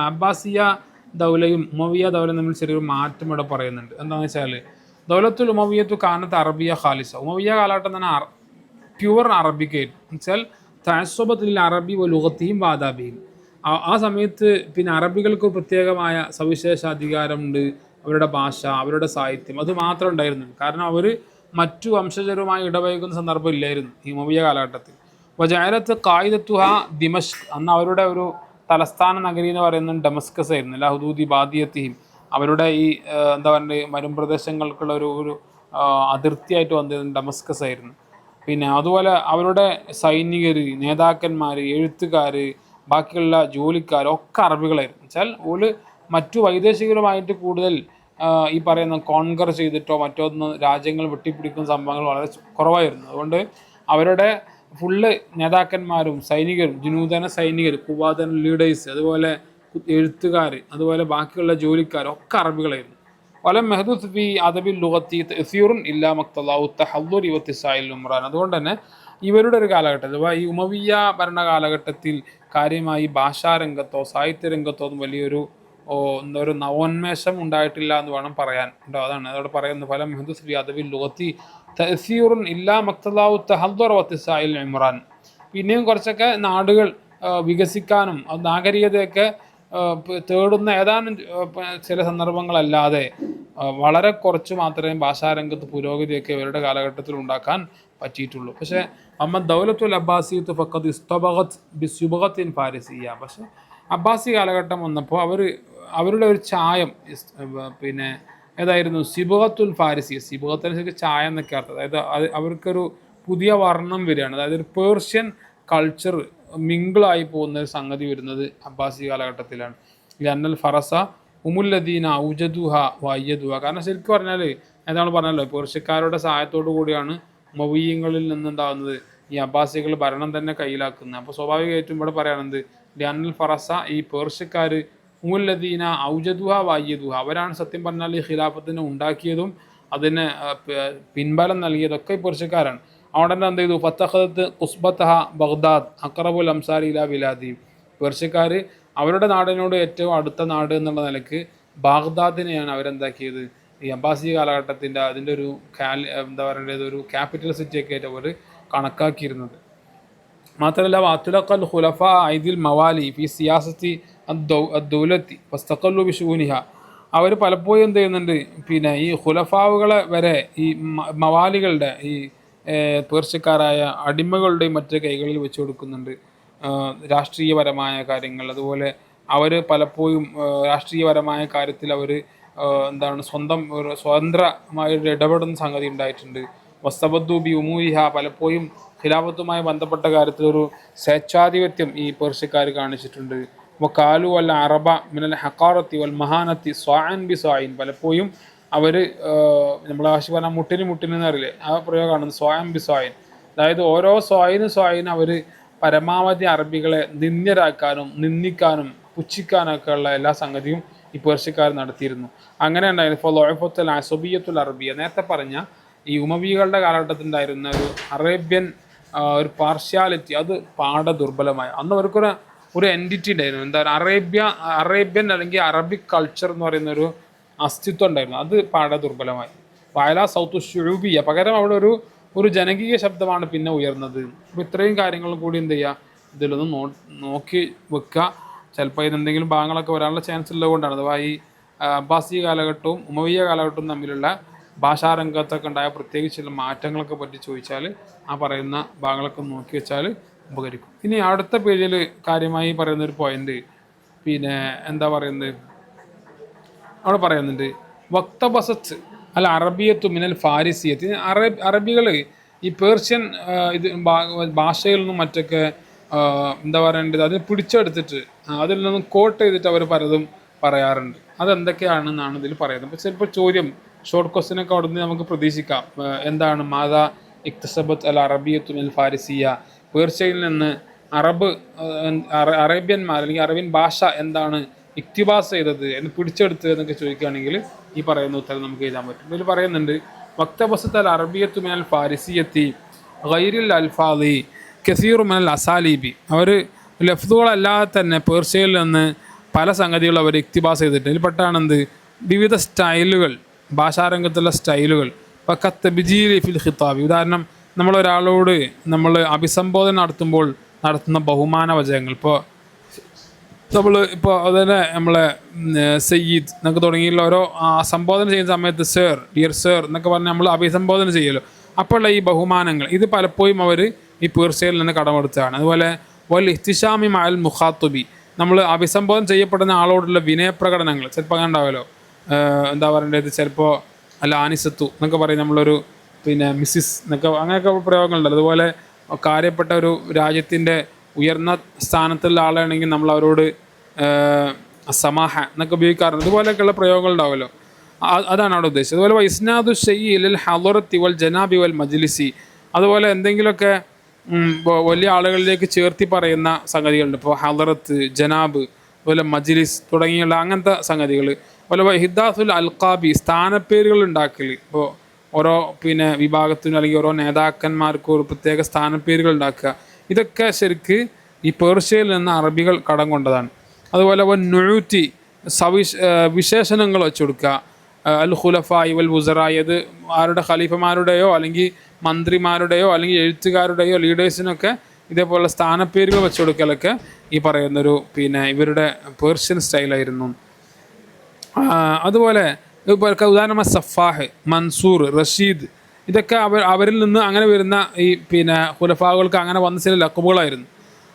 അബ്ബാസിയ ദൗലയും ഉമവിയ ദൗലയും തമ്മിൽ ചെറിയൊരു മാറ്റം ഇവിടെ പറയുന്നുണ്ട്. എന്താണെന്ന് വെച്ചാൽ ദൗലത്തുൽ ഉമവിയത്തു കാനത്ത് അറബിയ ഖാലിസ. ഉമവിയ കാലഘട്ടം തന്നെ പ്യുവർ അറബിക്കായിരുന്നു. എന്നുവെച്ചാൽ തഅസ്സുബത്തുൽ അറബി വ ലുഗത്തിഹിം വ ആദാബിഹിം. ആ സമയത്ത് പിന്നെ അറബികൾക്ക് പ്രത്യേകമായ സവിശേഷ അധികാരമുണ്ട്. അവരുടെ ഭാഷ, അവരുടെ സാഹിത്യം, അത് മാത്രം ഉണ്ടായിരുന്നു. കാരണം അവർ മറ്റു വംശജരുമായി ഇടപഴകുന്ന സന്ദർഭം ഇല്ലായിരുന്നു ഈ ഉമവിയ കാലഘട്ടത്തിൽ. വജഅലത്ത് ഖായിദത്തുഹ ദിമഷ്ക്. അന്ന് അവരുടെ ഒരു തലസ്ഥാന നഗരി എന്ന് പറയുന്നത് ഡമസ്കസ് ആയിരുന്നു. ലാ ഹുദൂദി ബാദിയത്തിഹിം. അവരുടെ ഈ എന്താ പറയുക മരുപ്രദേശങ്ങൾക്കുള്ള ഒരു അതിർത്തിയായിട്ട് വന്നത് ഡമസ്കസ് ആയിരുന്നു. പിന്നെ അതുപോലെ അവരുടെ സൈനികർ, നേതാക്കന്മാർ, എഴുത്തുകാർ, ബാക്കിയുള്ള ജോലിക്കാരൊക്കെ അറബികളായിരുന്നു. വെച്ചാൽ ഓല് മറ്റു വൈദേശികരുമായിട്ട് കൂടുതൽ ഈ പറയുന്ന കോൺകർ ചെയ്തിട്ടോ മറ്റൊന്ന് രാജ്യങ്ങൾ വെട്ടിപ്പിടിക്കുന്ന സംഭവങ്ങൾ വളരെ കുറവായിരുന്നു. അതുകൊണ്ട് അവരുടെ ഫുള്ള് നേതാക്കന്മാരും സൈനികരും, ജുനൂദന സൈനികർ, കുവാദൻ ലീഡേഴ്സ്, അതുപോലെ എഴുത്തുകാർ, അതുപോലെ ബാക്കിയുള്ള ജോലിക്കാരൊക്കെ അറബികളായിരുന്നു. വലം മെഹദൂസ് ഫി അദബിൽ ലുഗത്തി തഅ്സീറുൻ ഇല്ലാ മഖ്തദഉ തഹദ്ദുരി വത്തിസാഇൽ ഉംറാൻ. അതുകൊണ്ട് തന്നെ ഇവരുടെ ഒരു കാലഘട്ടത്തിൽ, ഈ ഉമവിയ ഭരണ കാലഘട്ടത്തിൽ കാര്യമായി ഭാഷാരംഗത്തോ സാഹിത്യരംഗത്തോ ഒന്നും വലിയൊരു എന്താ ഒരു നവോന്മേഷം ഉണ്ടായിട്ടില്ല എന്ന് വേണം പറയാൻ. അതാണ് അതോടെ പറയുന്നത്. ഫലം മെഹദൂസ് ഫി അദബിൽ ലുഗത്തി തഅ്സീറുൻ ഇല്ലാ മഖ്തദഉ തഹദ്ദുർ വത്തിസാഇൽ ഉംറാൻ. പിന്നെയും കുറച്ചൊക്കെ നാടുകൾ വികസിക്കാനും നാഗരികതയൊക്കെ തേടുന്ന ഏതാനും ചില സന്ദർഭങ്ങളല്ലാതെ വളരെ കുറച്ച് മാത്രമേ ഭാഷാരംഗത്ത് പുരോഗതിയൊക്കെ ഇവരുടെ കാലഘട്ടത്തിൽ ഉണ്ടാക്കാൻ പറ്റിയിട്ടുള്ളൂ. പക്ഷേ ദൗലത്തുൽ അബ്ബാസിയത്ത് ഫഖദ് ഇസ്തബഗത് ബിസുബഗത്തിൻ ഫാരിസിയ. പക്ഷേ അബ്ബാസി കാലഘട്ടം വന്നപ്പോൾ അവരുടെ ഒരു ചായം പിന്നെ ഏതായിരുന്നു, സിബഗത്തുൽ ഫാരിസിയ. സിബഗത്തനുസരിച്ച് ചായ എന്നൊക്കെ അർത്ഥം. അതായത് അവർക്കൊരു പുതിയ വർണ്ണം വരികയാണ്. അതായത് ഒരു പേർഷ്യൻ കൾച്ചർ മിങ്കിളായി പോകുന്ന ഒരു സംഗതി വരുന്നത് അബ്ബാസി കാലഘട്ടത്തിലാണ്. അന്നൽ ഫറസ ഉമുല്ലദീന ഔജദുഹ വയ്യദുഹ. കാരണം ശരിക്കും പറഞ്ഞാൽ ഏതാണ് പറഞ്ഞല്ലോ, പേർഷ്യക്കാരുടെ സഹായത്തോടു കൂടിയാണ് ഉമവിയ്യങ്ങളിൽ നിന്നുണ്ടാകുന്നത് ഈ അബ്ബാസികൾ ഭരണം തന്നെ കയ്യിലാക്കുന്നത്. അപ്പോൾ സ്വാഭാവികമായിട്ടും ഇവിടെ പറയുന്നത് അന്നൽ ഫറസ, ഈ പേർഷ്യക്കാർ ഉമുല്ലദീന ഔജദുഹ വയ്യദുഹ, അവരാണ് സത്യം പറഞ്ഞാൽ ഈ ഖിലാഫത്തിനെ ഉണ്ടാക്കിയതും അതിന് പിൻബലം നൽകിയതൊക്കെ ഈ പേർഷ്യക്കാരാണ്. അവിടെ തന്നെ എന്ത് ചെയ്തു, ഫത്തഖദത്ത് ഖുസ്ബത്തഹ ബഗ്ദാദ് അഖറബുൽ അംസാരി ഇലാ ബിലാദി. പേർഷ്യക്കാർ അവരുടെ നാടിനോട് ഏറ്റവും അടുത്ത നാട് എന്നുള്ള നിലക്ക് ബാഗ്ദാദിനെയാണ് അവരെന്താക്കിയത്, ഈ അബ്ബാസി കാലഘട്ടത്തിൻ്റെ അതിൻ്റെ ഒരു എന്താ പറയേണ്ടത് ഒരു ക്യാപിറ്റൽ സിറ്റിയൊക്കെ ആയിട്ട് അവർ കണക്കാക്കിയിരുന്നത്. മാത്രമല്ല വാത്തുലഖൽ ഖുലഫ ഐദിൽ മവാലി ഫി സിയാസത്തി ദൗലത്തി വസ്തഖല്ലു ബിശൂനിഹ. അവർ പലപ്പോഴും എന്ത് ചെയ്യുന്നുണ്ട്, പിന്നെ ഈ ഖുലഫാവുകളെ വരെ ഈ മവാലികളുടെ ഈ പേർഷ്യക്കാരായ അടിമകളുടെയും മറ്റു കൈകളിൽ വെച്ച് കൊടുക്കുന്നുണ്ട്. രാഷ്ട്രീയപരമായ കാര്യങ്ങൾ, അതുപോലെ അവർ പലപ്പോഴും രാഷ്ട്രീയപരമായ കാര്യത്തിൽ അവർ എന്താണ് സ്വന്തം ഒരു സ്വതന്ത്രമായി ഇടപെടുന്ന സംഗതി ഉണ്ടായിട്ടുണ്ട്. വസ്തബദ്ദൂബി ഉമൂരിഹ, പലപ്പോഴും ഖിലാഫത്തുമായി ബന്ധപ്പെട്ട കാര്യത്തിൽ ഒരു സ്വേച്ഛാധിപത്യം ഈ പേർഷ്യക്കാർ കാണിച്ചിട്ടുണ്ട്. കാലു അൽ അറബ മിനൽ ഹക്കാറത്തി വൽ മഹാനത്തി സ്വാൻ ബി സ്വായിൻ, പലപ്പോഴും അവർ നമ്മൾ ആശി പറഞ്ഞാൽ മുട്ടിന് അറിയില്ലേ, ആ പ്രയോഗമാണ് സ്വാൻ ബി സ്വായിൻ. അതായത് ഓരോ സ്വായിനും അവർ പരമാവധി അറബികളെ നിന്ദ്യരാക്കാനും നിന്ദിക്കാനും പുച്ഛിക്കാനൊക്കെ ഉള്ള എല്ലാ സംഗതിയും ഈ പേർഷ്യക്കാർ നടത്തിയിരുന്നു. അങ്ങനെ ഉണ്ടായിരുന്നു. ഇപ്പോൾ ലോഫത്തുൽ അസബിയത്തുൽ അറബിയ, നേരത്തെ പറഞ്ഞ ഈ ഉമവികളുടെ കാലഘട്ടത്തിലുണ്ടായിരുന്ന ഒരു അറേബ്യൻ ഒരു പാർഷ്യാലിറ്റി, അത് ദുർബലമായി. അന്ന് അവർക്കൊരു എൻറ്റിറ്റി ഉണ്ടായിരുന്നു. എന്താ അറേബ്യൻ അല്ലെങ്കിൽ അറബിക് കൾച്ചർ എന്ന് പറയുന്ന ഒരു അസ്തിത്വം ഉണ്ടായിരുന്നു. അത് ദുർബലമായി. വയല സൗത്ത് ഷുബിയ, പകരം അവിടെ ഒരു ജനകീയ ശബ്ദമാണ് പിന്നെ ഉയർന്നത്. അപ്പോൾ ഇത്രയും കാര്യങ്ങളും കൂടി എന്ത് ചെയ്യുക, ഇതിലൊന്ന് നോക്കി വെക്കുക. ചിലപ്പോൾ ഇതിനെന്തെങ്കിലും ഭാഗങ്ങളൊക്കെ വരാനുള്ള ചാൻസ് ഉള്ളതുകൊണ്ടാണ്. അഥവാ ഈ അബ്ബാസി കാലഘട്ടവും ഉമവിയ കാലഘട്ടവും തമ്മിലുള്ള ഭാഷാരംഗത്തൊക്കെ ഉണ്ടായ പ്രത്യേകിച്ച് ചില മാറ്റങ്ങളൊക്കെ പറ്റി ചോദിച്ചാൽ ആ പറയുന്ന ഭാഗങ്ങളൊക്കെ നോക്കി വെച്ചാൽ ഉപകരിക്കും. ഇനി അടുത്ത പേജിൽ കാര്യമായി പറയുന്നൊരു പോയിന്റ്, പിന്നെ എന്താ പറയുന്നത്, അവിടെ പറയുന്നുണ്ട് വക്തബസത്ത് അല്ല അറബിയത്തു മിനൽ ഫാരിസിയത്ത്. അറബികൾ ഈ പേർഷ്യൻ ഭാഷയിൽ നിന്നും മറ്റൊക്കെ എന്താ പറയേണ്ടത്, അത് പിടിച്ചെടുത്തിട്ട് അതിൽ നിന്നും കോട്ട് ചെയ്തിട്ട് അവർ പലതും പറയാറുണ്ട്. അതെന്തൊക്കെയാണെന്നാണ് ഇതിൽ പറയുന്നത്. അപ്പോൾ ചിലപ്പോൾ ചോദ്യം ഷോർട്ട് ക്വസ്റ്റ്യനൊക്കെ അവിടെ നിന്ന് നമുക്ക് പ്രതീക്ഷിക്കാം. എന്താണ് മാതാ ഇക്തസബത്ത് അൽ അറബിയത്തു മിനൽ ഫാരിസിയ, പേർഷ്യയിൽ നിന്ന് അറേബ്യന്മാർ അല്ലെങ്കിൽ അറബിയൻ ഭാഷ എന്താണ് ഇക്തിബാസ് ചെയ്തത് എന്ന് പിടിച്ചെടുത്തത് എന്നൊക്കെ ചോദിക്കുകയാണെങ്കിൽ ഈ പറയുന്ന ഉത്തരം നമുക്ക് എഴുതാൻ പറ്റും. ഇതിൽ പറയുന്നുണ്ട് വക്തബസത്ത് അൽ അറബിയത്തു മിനൽ ഫാരിസിയത്തി ഗൈറിൽ അൽഫാദി കസീറു മിനൽ അസാലീബി, അവർ ലഫ്ദുകളല്ലാതെ തന്നെ പേർഷ്യയിൽ നിന്ന് പല സംഗതികളും അവർ ഇക്തിബാസ് ചെയ്തിട്ട് ഇതിൽപ്പെട്ടാണെന്ത് വിവിധ സ്റ്റൈലുകൾ, ഭാഷാരംഗത്തുള്ള സ്റ്റൈലുകൾ. ഇപ്പോൾ കത്തബിജീലി ഫിൽ ഖിത്താബി, ഉദാഹരണം നമ്മളൊരാളോട് നമ്മൾ അഭിസംബോധന നടത്തുമ്പോൾ നടത്തുന്ന ബഹുമാന വചനങ്ങൾ. ഇപ്പോൾ അതുതന്നെ നമ്മളെ സയ്യിദ് എന്നൊക്കെ തുടങ്ങിയുള്ള ഓരോ സംബോധന ചെയ്യുന്ന സമയത്ത് സർ, ഡിയർ സർ എന്നൊക്കെ പറഞ്ഞ് നമ്മൾ അഭിസംബോധന ചെയ്യുമല്ലോ, അപ്പോഴുള്ള ഈ ബഹുമാനങ്ങൾ ഇത് പലപ്പോഴും അവർ ഈ പേർഷ്യയിൽ നിന്ന് കടമെടുത്തതാണ്. അതുപോലെ വൽ ഇഹ്തിഷാമി മഅൽ മുഖാത്തുബി, നമ്മൾ അഭിസംബോധന ചെയ്യപ്പെടുന്ന ആളോടുള്ള വിനയപ്രകടനങ്ങൾ ചിലപ്പോൾ അങ്ങനെ ഉണ്ടാവുമല്ലോ. എന്താ പറയേണ്ടത്, ചിലപ്പോൾ അല്ല ആനിസത്തു എന്നൊക്കെ പറയും, നമ്മളൊരു പിന്നെ മിസ്സിസ് എന്നൊക്കെ അങ്ങനെയൊക്കെ പ്രയോഗങ്ങളുണ്ടല്ലോ. അതുപോലെ കാര്യപ്പെട്ട ഒരു രാജ്യത്തിൻ്റെ ഉയർന്ന സ്ഥാനത്തുള്ള ആളാണെങ്കിൽ നമ്മൾ അവരോട് സമാഹ എന്നൊക്കെ ഉപയോഗിക്കാറുണ്ട്. ഇതുപോലെയൊക്കെയുള്ള പ്രയോഗങ്ങൾ ഉണ്ടാവുമല്ലോ, അതാണ് അവിടെ ഉദ്ദേശിച്ചത്. അതുപോലെ വൈസ്നാദു ഷെയ്യിൽ ഹദറത്തി വൽ ജനാബി വൽ മജ്ലിസി, അതുപോലെ എന്തെങ്കിലുമൊക്കെ വലിയ ആളുകളിലേക്ക് ചേർത്തി പറയുന്ന സംഗതികളുണ്ട്. ഇപ്പോൾ ഹദറത്ത്, ജനാബ്, അതുപോലെ മജ്ലിസ് തുടങ്ങിയുള്ള അങ്ങനത്തെ സംഗതികൾ. അതുപോലെ ഹിദാസുൽ അൽഖാബി, സ്ഥാനപ്പേരുകൾ ഉണ്ടാക്കൽ. ഇപ്പോൾ ഓരോ പിന്നെ വിഭാഗത്തിനും അല്ലെങ്കിൽ ഓരോ നേതാക്കന്മാർക്കും ഒരു പ്രത്യേക സ്ഥാനപ്പേരുകൾ ഉണ്ടാക്കുക. ഇതൊക്കെ ശരിക്ക് ഈ പേർഷ്യയിൽ നിന്ന് അറബികൾ കടം കൊണ്ടതാണ്. അതുപോലെ നുഴൂറ്റി വിശേഷണങ്ങൾ വെച്ച് കൊടുക്കുക. അൽ ഖുലഫായി വൽ വുസറായി, അത് ആരുടെ ഖലീഫമാരുടെയോ അല്ലെങ്കിൽ മന്ത്രിമാരുടെയോ അല്ലെങ്കിൽ എഴുത്തുകാരുടെയോ ലീഡേഴ്സിനൊക്കെ ഇതേപോലുള്ള സ്ഥാനപ്പേരുകൾ വെച്ച് കൊടുക്കലൊക്കെ ഈ പറയുന്നൊരു പിന്നെ ഇവരുടെ പേർഷ്യൻ സ്റ്റൈലായിരുന്നു. അതുപോലെ ഉദാഹരണമായി സഫാഹ്, മൻസൂർ, റഷീദ്, ഇതൊക്കെ അവരിൽ നിന്ന് അങ്ങനെ വരുന്ന ഈ പിന്നെ ഖുലഫാകൾക്ക് അങ്ങനെ വന്ന ചില ലഖബുകളായിരുന്നു.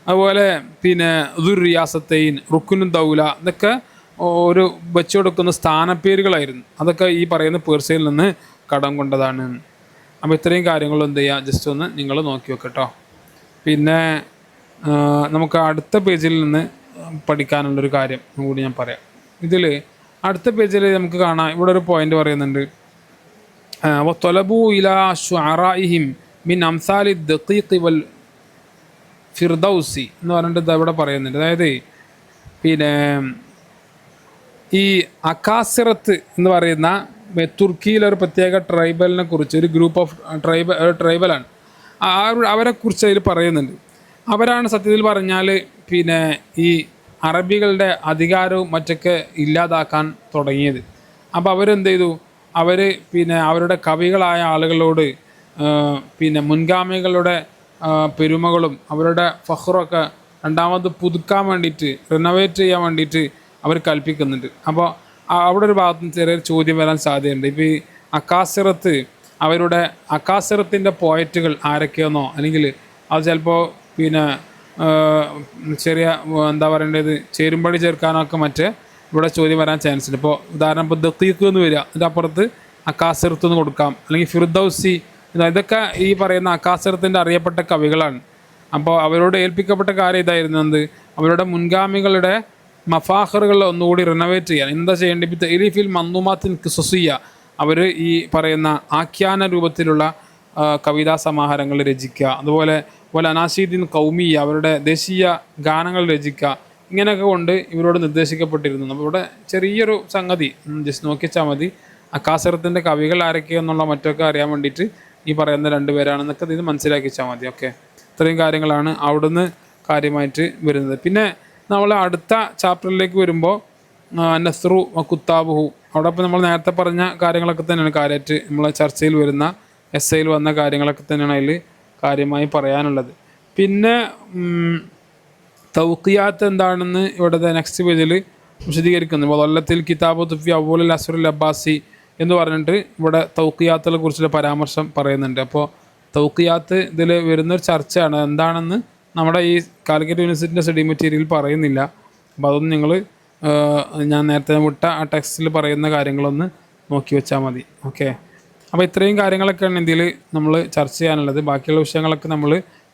അതുപോലെ പിന്നെ ദുർ റിയാസത്തൈൻ, റുക്കുനുൻ ദൗല, ഇതൊക്കെ ഒരു വെച്ചു കൊടുക്കുന്ന സ്ഥാനപ്പേരുകളായിരുന്നു. അതൊക്കെ ഈ പറയുന്ന പേർഷ്യയിൽ നിന്ന് കടം കൊണ്ടതാണ്. അപ്പോൾ ഇത്രയും കാര്യങ്ങൾ എന്ത് ചെയ്യുക, ജസ്റ്റ് ഒന്ന് നിങ്ങൾ നോക്കി വെക്കട്ടോ. പിന്നെ നമുക്ക് അടുത്ത പേജിൽ നിന്ന് പഠിക്കാനുള്ളൊരു കാര്യം കൂടി ഞാൻ പറയാം. ഇതിൽ അടുത്ത പേജിൽ നമുക്ക് കാണാം, ഇവിടെ ഒരു പോയിന്റ് പറയുന്നുണ്ട്. വത്തൊലബു ഇലാ ശുഅറാഇഹിം മിൻ അംസാലി ദഖീഖി വൽ ഫിർദൗസി എന്ന് പറഞ്ഞിട്ട് ഇവിടെ പറയുന്നുണ്ട്. അതായത് പിന്നെ ഈ അക്കാസിറത്ത് എന്ന് പറയുന്ന തുർക്കിയിലൊരു പ്രത്യേക ട്രൈബലിനെ കുറിച്ച്, ഒരു ഗ്രൂപ്പ് ഓഫ് ട്രൈബലാണ്, അവരെക്കുറിച്ച് അതിൽ പറയുന്നുണ്ട്. അവരാണ് സത്യത്തിൽ പറഞ്ഞാൽ പിന്നെ ഈ അറബികളുടെ അധികാരവും മറ്റൊക്കെ ഇല്ലാതാക്കാൻ തുടങ്ങിയത്. അപ്പോൾ അവരെന്ത് ചെയ്തു, അവർ പിന്നെ അവരുടെ കവികളായ ആളുകളോട് പിന്നെ മുൻഗാമികളുടെ പെരുമകളും അവരുടെ ഫഖ്റൊക്കെ രണ്ടാമത് പുതുക്കാൻ വേണ്ടിയിട്ട്, റിനോവേറ്റ് ചെയ്യാൻ വേണ്ടിയിട്ട് അവർ കൽപ്പിക്കുന്നുണ്ട്. അപ്പോൾ അവിടെ ഒരു ഭാഗത്ത് നിന്ന് ചെറിയൊരു ചോദ്യം വരാൻ സാധ്യതയുണ്ട്. ഇപ്പോൾ ഈ അക്കാസിറത്ത്, അവരുടെ അക്കാസിറത്തിൻ്റെ പോയറ്റുകൾ ആരൊക്കെയെന്നോ അല്ലെങ്കിൽ അത് ചിലപ്പോൾ പിന്നെ ചെറിയ എന്താ പറയേണ്ടത് ചേരുംപടി ചേർക്കാനൊക്കെ മറ്റേ ഇവിടെ ചോദ്യം വരാൻ ചാൻസ് ഉണ്ട്. ഇപ്പോൾ ഉദാഹരണം ഇപ്പോൾ ദത്തീഖ് എന്ന് വരിക, ഇതിൻ്റെ അപ്പുറത്ത് അക്കാസിറത്ത് എന്ന് കൊടുക്കാം, അല്ലെങ്കിൽ ഫിർദൗസി. ഇതൊക്കെ ഈ പറയുന്ന അക്കാസിറത്തിൻ്റെ അറിയപ്പെട്ട കവികളാണ്. അപ്പോൾ അവരോട് ഏൽപ്പിക്കപ്പെട്ട കാര്യം ഇതായിരുന്നു, എന്ത്, അവരുടെ മുൻഗാമികളുടെ മഫാഖറുകൾ ഒന്നുകൂടി റിനോവേറ്റ് ചെയ്യാൻ. എന്താ ചെയ്യേണ്ടത്? ഇപ്പോൾ തെരീഫിൽ മന്ദൂമാത്തിൻ ഖുസൂസിയ്യ, അവർ ഈ പറയുന്ന ആഖ്യാന രൂപത്തിലുള്ള കവിതാ സമാഹാരങ്ങൾ രചിക്കുക, അതുപോലെ അനാശീദീൻ കൗമിയ, അവരുടെ ദേശീയ ഗാനങ്ങൾ രചിക്കുക. ഇങ്ങനെയൊക്കെ കൊണ്ട് ഇവരോട് നിർദ്ദേശിക്കപ്പെട്ടിരുന്നു. നമ്മളിവിടെ ചെറിയൊരു സംഗതി ജസ്റ്റ് നോക്കിച്ചാൽ മതി, അക്കാസിറത്തിൻ്റെ കവികൾ ആരൊക്കെയെന്നുള്ള മറ്റൊക്കെ അറിയാൻ വേണ്ടിയിട്ട് ഈ പറയുന്ന 2 പേരാണെന്നൊക്കെ ഇത് മനസ്സിലാക്കിച്ചാൽ മതി. ഓക്കെ, ഇത്രയും കാര്യങ്ങളാണ് അവിടുന്ന് കാര്യമായിട്ട് വരുന്നത്. പിന്നെ നമ്മൾ അടുത്ത ചാപ്റ്ററിലേക്ക് വരുമ്പോൾ നസ്രു കുത്താബുഹു, അവിടെ ഇപ്പോൾ നമ്മൾ നേരത്തെ പറഞ്ഞ കാര്യങ്ങളൊക്കെ തന്നെയാണ് കാര്യമായിട്ട് നമ്മളെ ചർച്ചയിൽ വരുന്ന എസ്സയിൽ വന്ന കാര്യങ്ങളൊക്കെ തന്നെയാണ് അതിൽ കാര്യമായി പറയാനുള്ളത്. പിന്നെ തൗഖിയാത്ത് എന്താണെന്ന് ഇവിടുത്തെ നെക്സ്റ്റ് പേജിൽ വിശദീകരിക്കുന്നു. വല്ലത്തിൽ കിതാബു തുഫി അവ്വലുൽ അസ്റുൽ അബ്ബാസി എന്ന് പറഞ്ഞിട്ട് ഇവിടെ തൗഖിയാത്തുകളെ കുറിച്ചുള്ള പരാമർശം പറയുന്നുണ്ട്. അപ്പോൾ തൗഖിയാത്ത് ഇതിൽ വരുന്നൊരു ചർച്ചയാണ്, എന്താണെന്ന് നമ്മുടെ ഈ കാലിക്കറ്റ് യൂണിവേഴ്സിറ്റിൻ്റെ സ്റ്റഡി മെറ്റീരിയൽ പറയുന്നില്ല. അപ്പോൾ അതൊന്നും നിങ്ങൾ ഞാൻ നേരത്തെ വിട്ട ആ ടെക്സ്റ്റിൽ പറയുന്ന കാര്യങ്ങളൊന്ന് നോക്കി വെച്ചാൽ മതി. ഓക്കെ, അപ്പോൾ ഇത്രയും കാര്യങ്ങളൊക്കെയാണ് ഇതിൽ നമ്മൾ ചർച്ച ചെയ്യാനുള്ളത്. ബാക്കിയുള്ള വിഷയങ്ങളൊക്കെ നമ്മൾ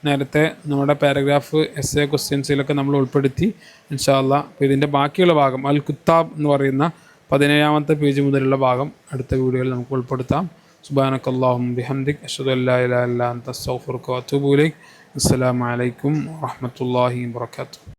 നേരത്തെ നമ്മുടെ പാരഗ്രാഫ് എസ്സേ ക്വസ്റ്റ്യൻസിലൊക്കെ നമ്മൾ ഉൾപ്പെടുത്തി ഇൻഷാ അല്ലാഹ്. അപ്പോൾ ഇതിൻ്റെ ബാക്കിയുള്ള ഭാഗം അൽ കുത്താബ് എന്ന് പറയുന്ന 17-ാമത്തെ പേജ് മുതലുള്ള ഭാഗം അടുത്ത വീഡിയോയിൽ നമുക്ക് ഉൾപ്പെടുത്താം. സുബ്ഹാനക്കല്ലാഹുമ്മ ബിഹംദിക് അഷ്ഹദു അല്ലാ ഇലാഹ ഇല്ലാ അൻത അസ്തഗ്ഫിറുക വഅതൂബു ഇലൈക്. അസ്സലാമു അലൈക്കും വറഹ്മത്തുള്ളാഹി വബറകാതുഹു.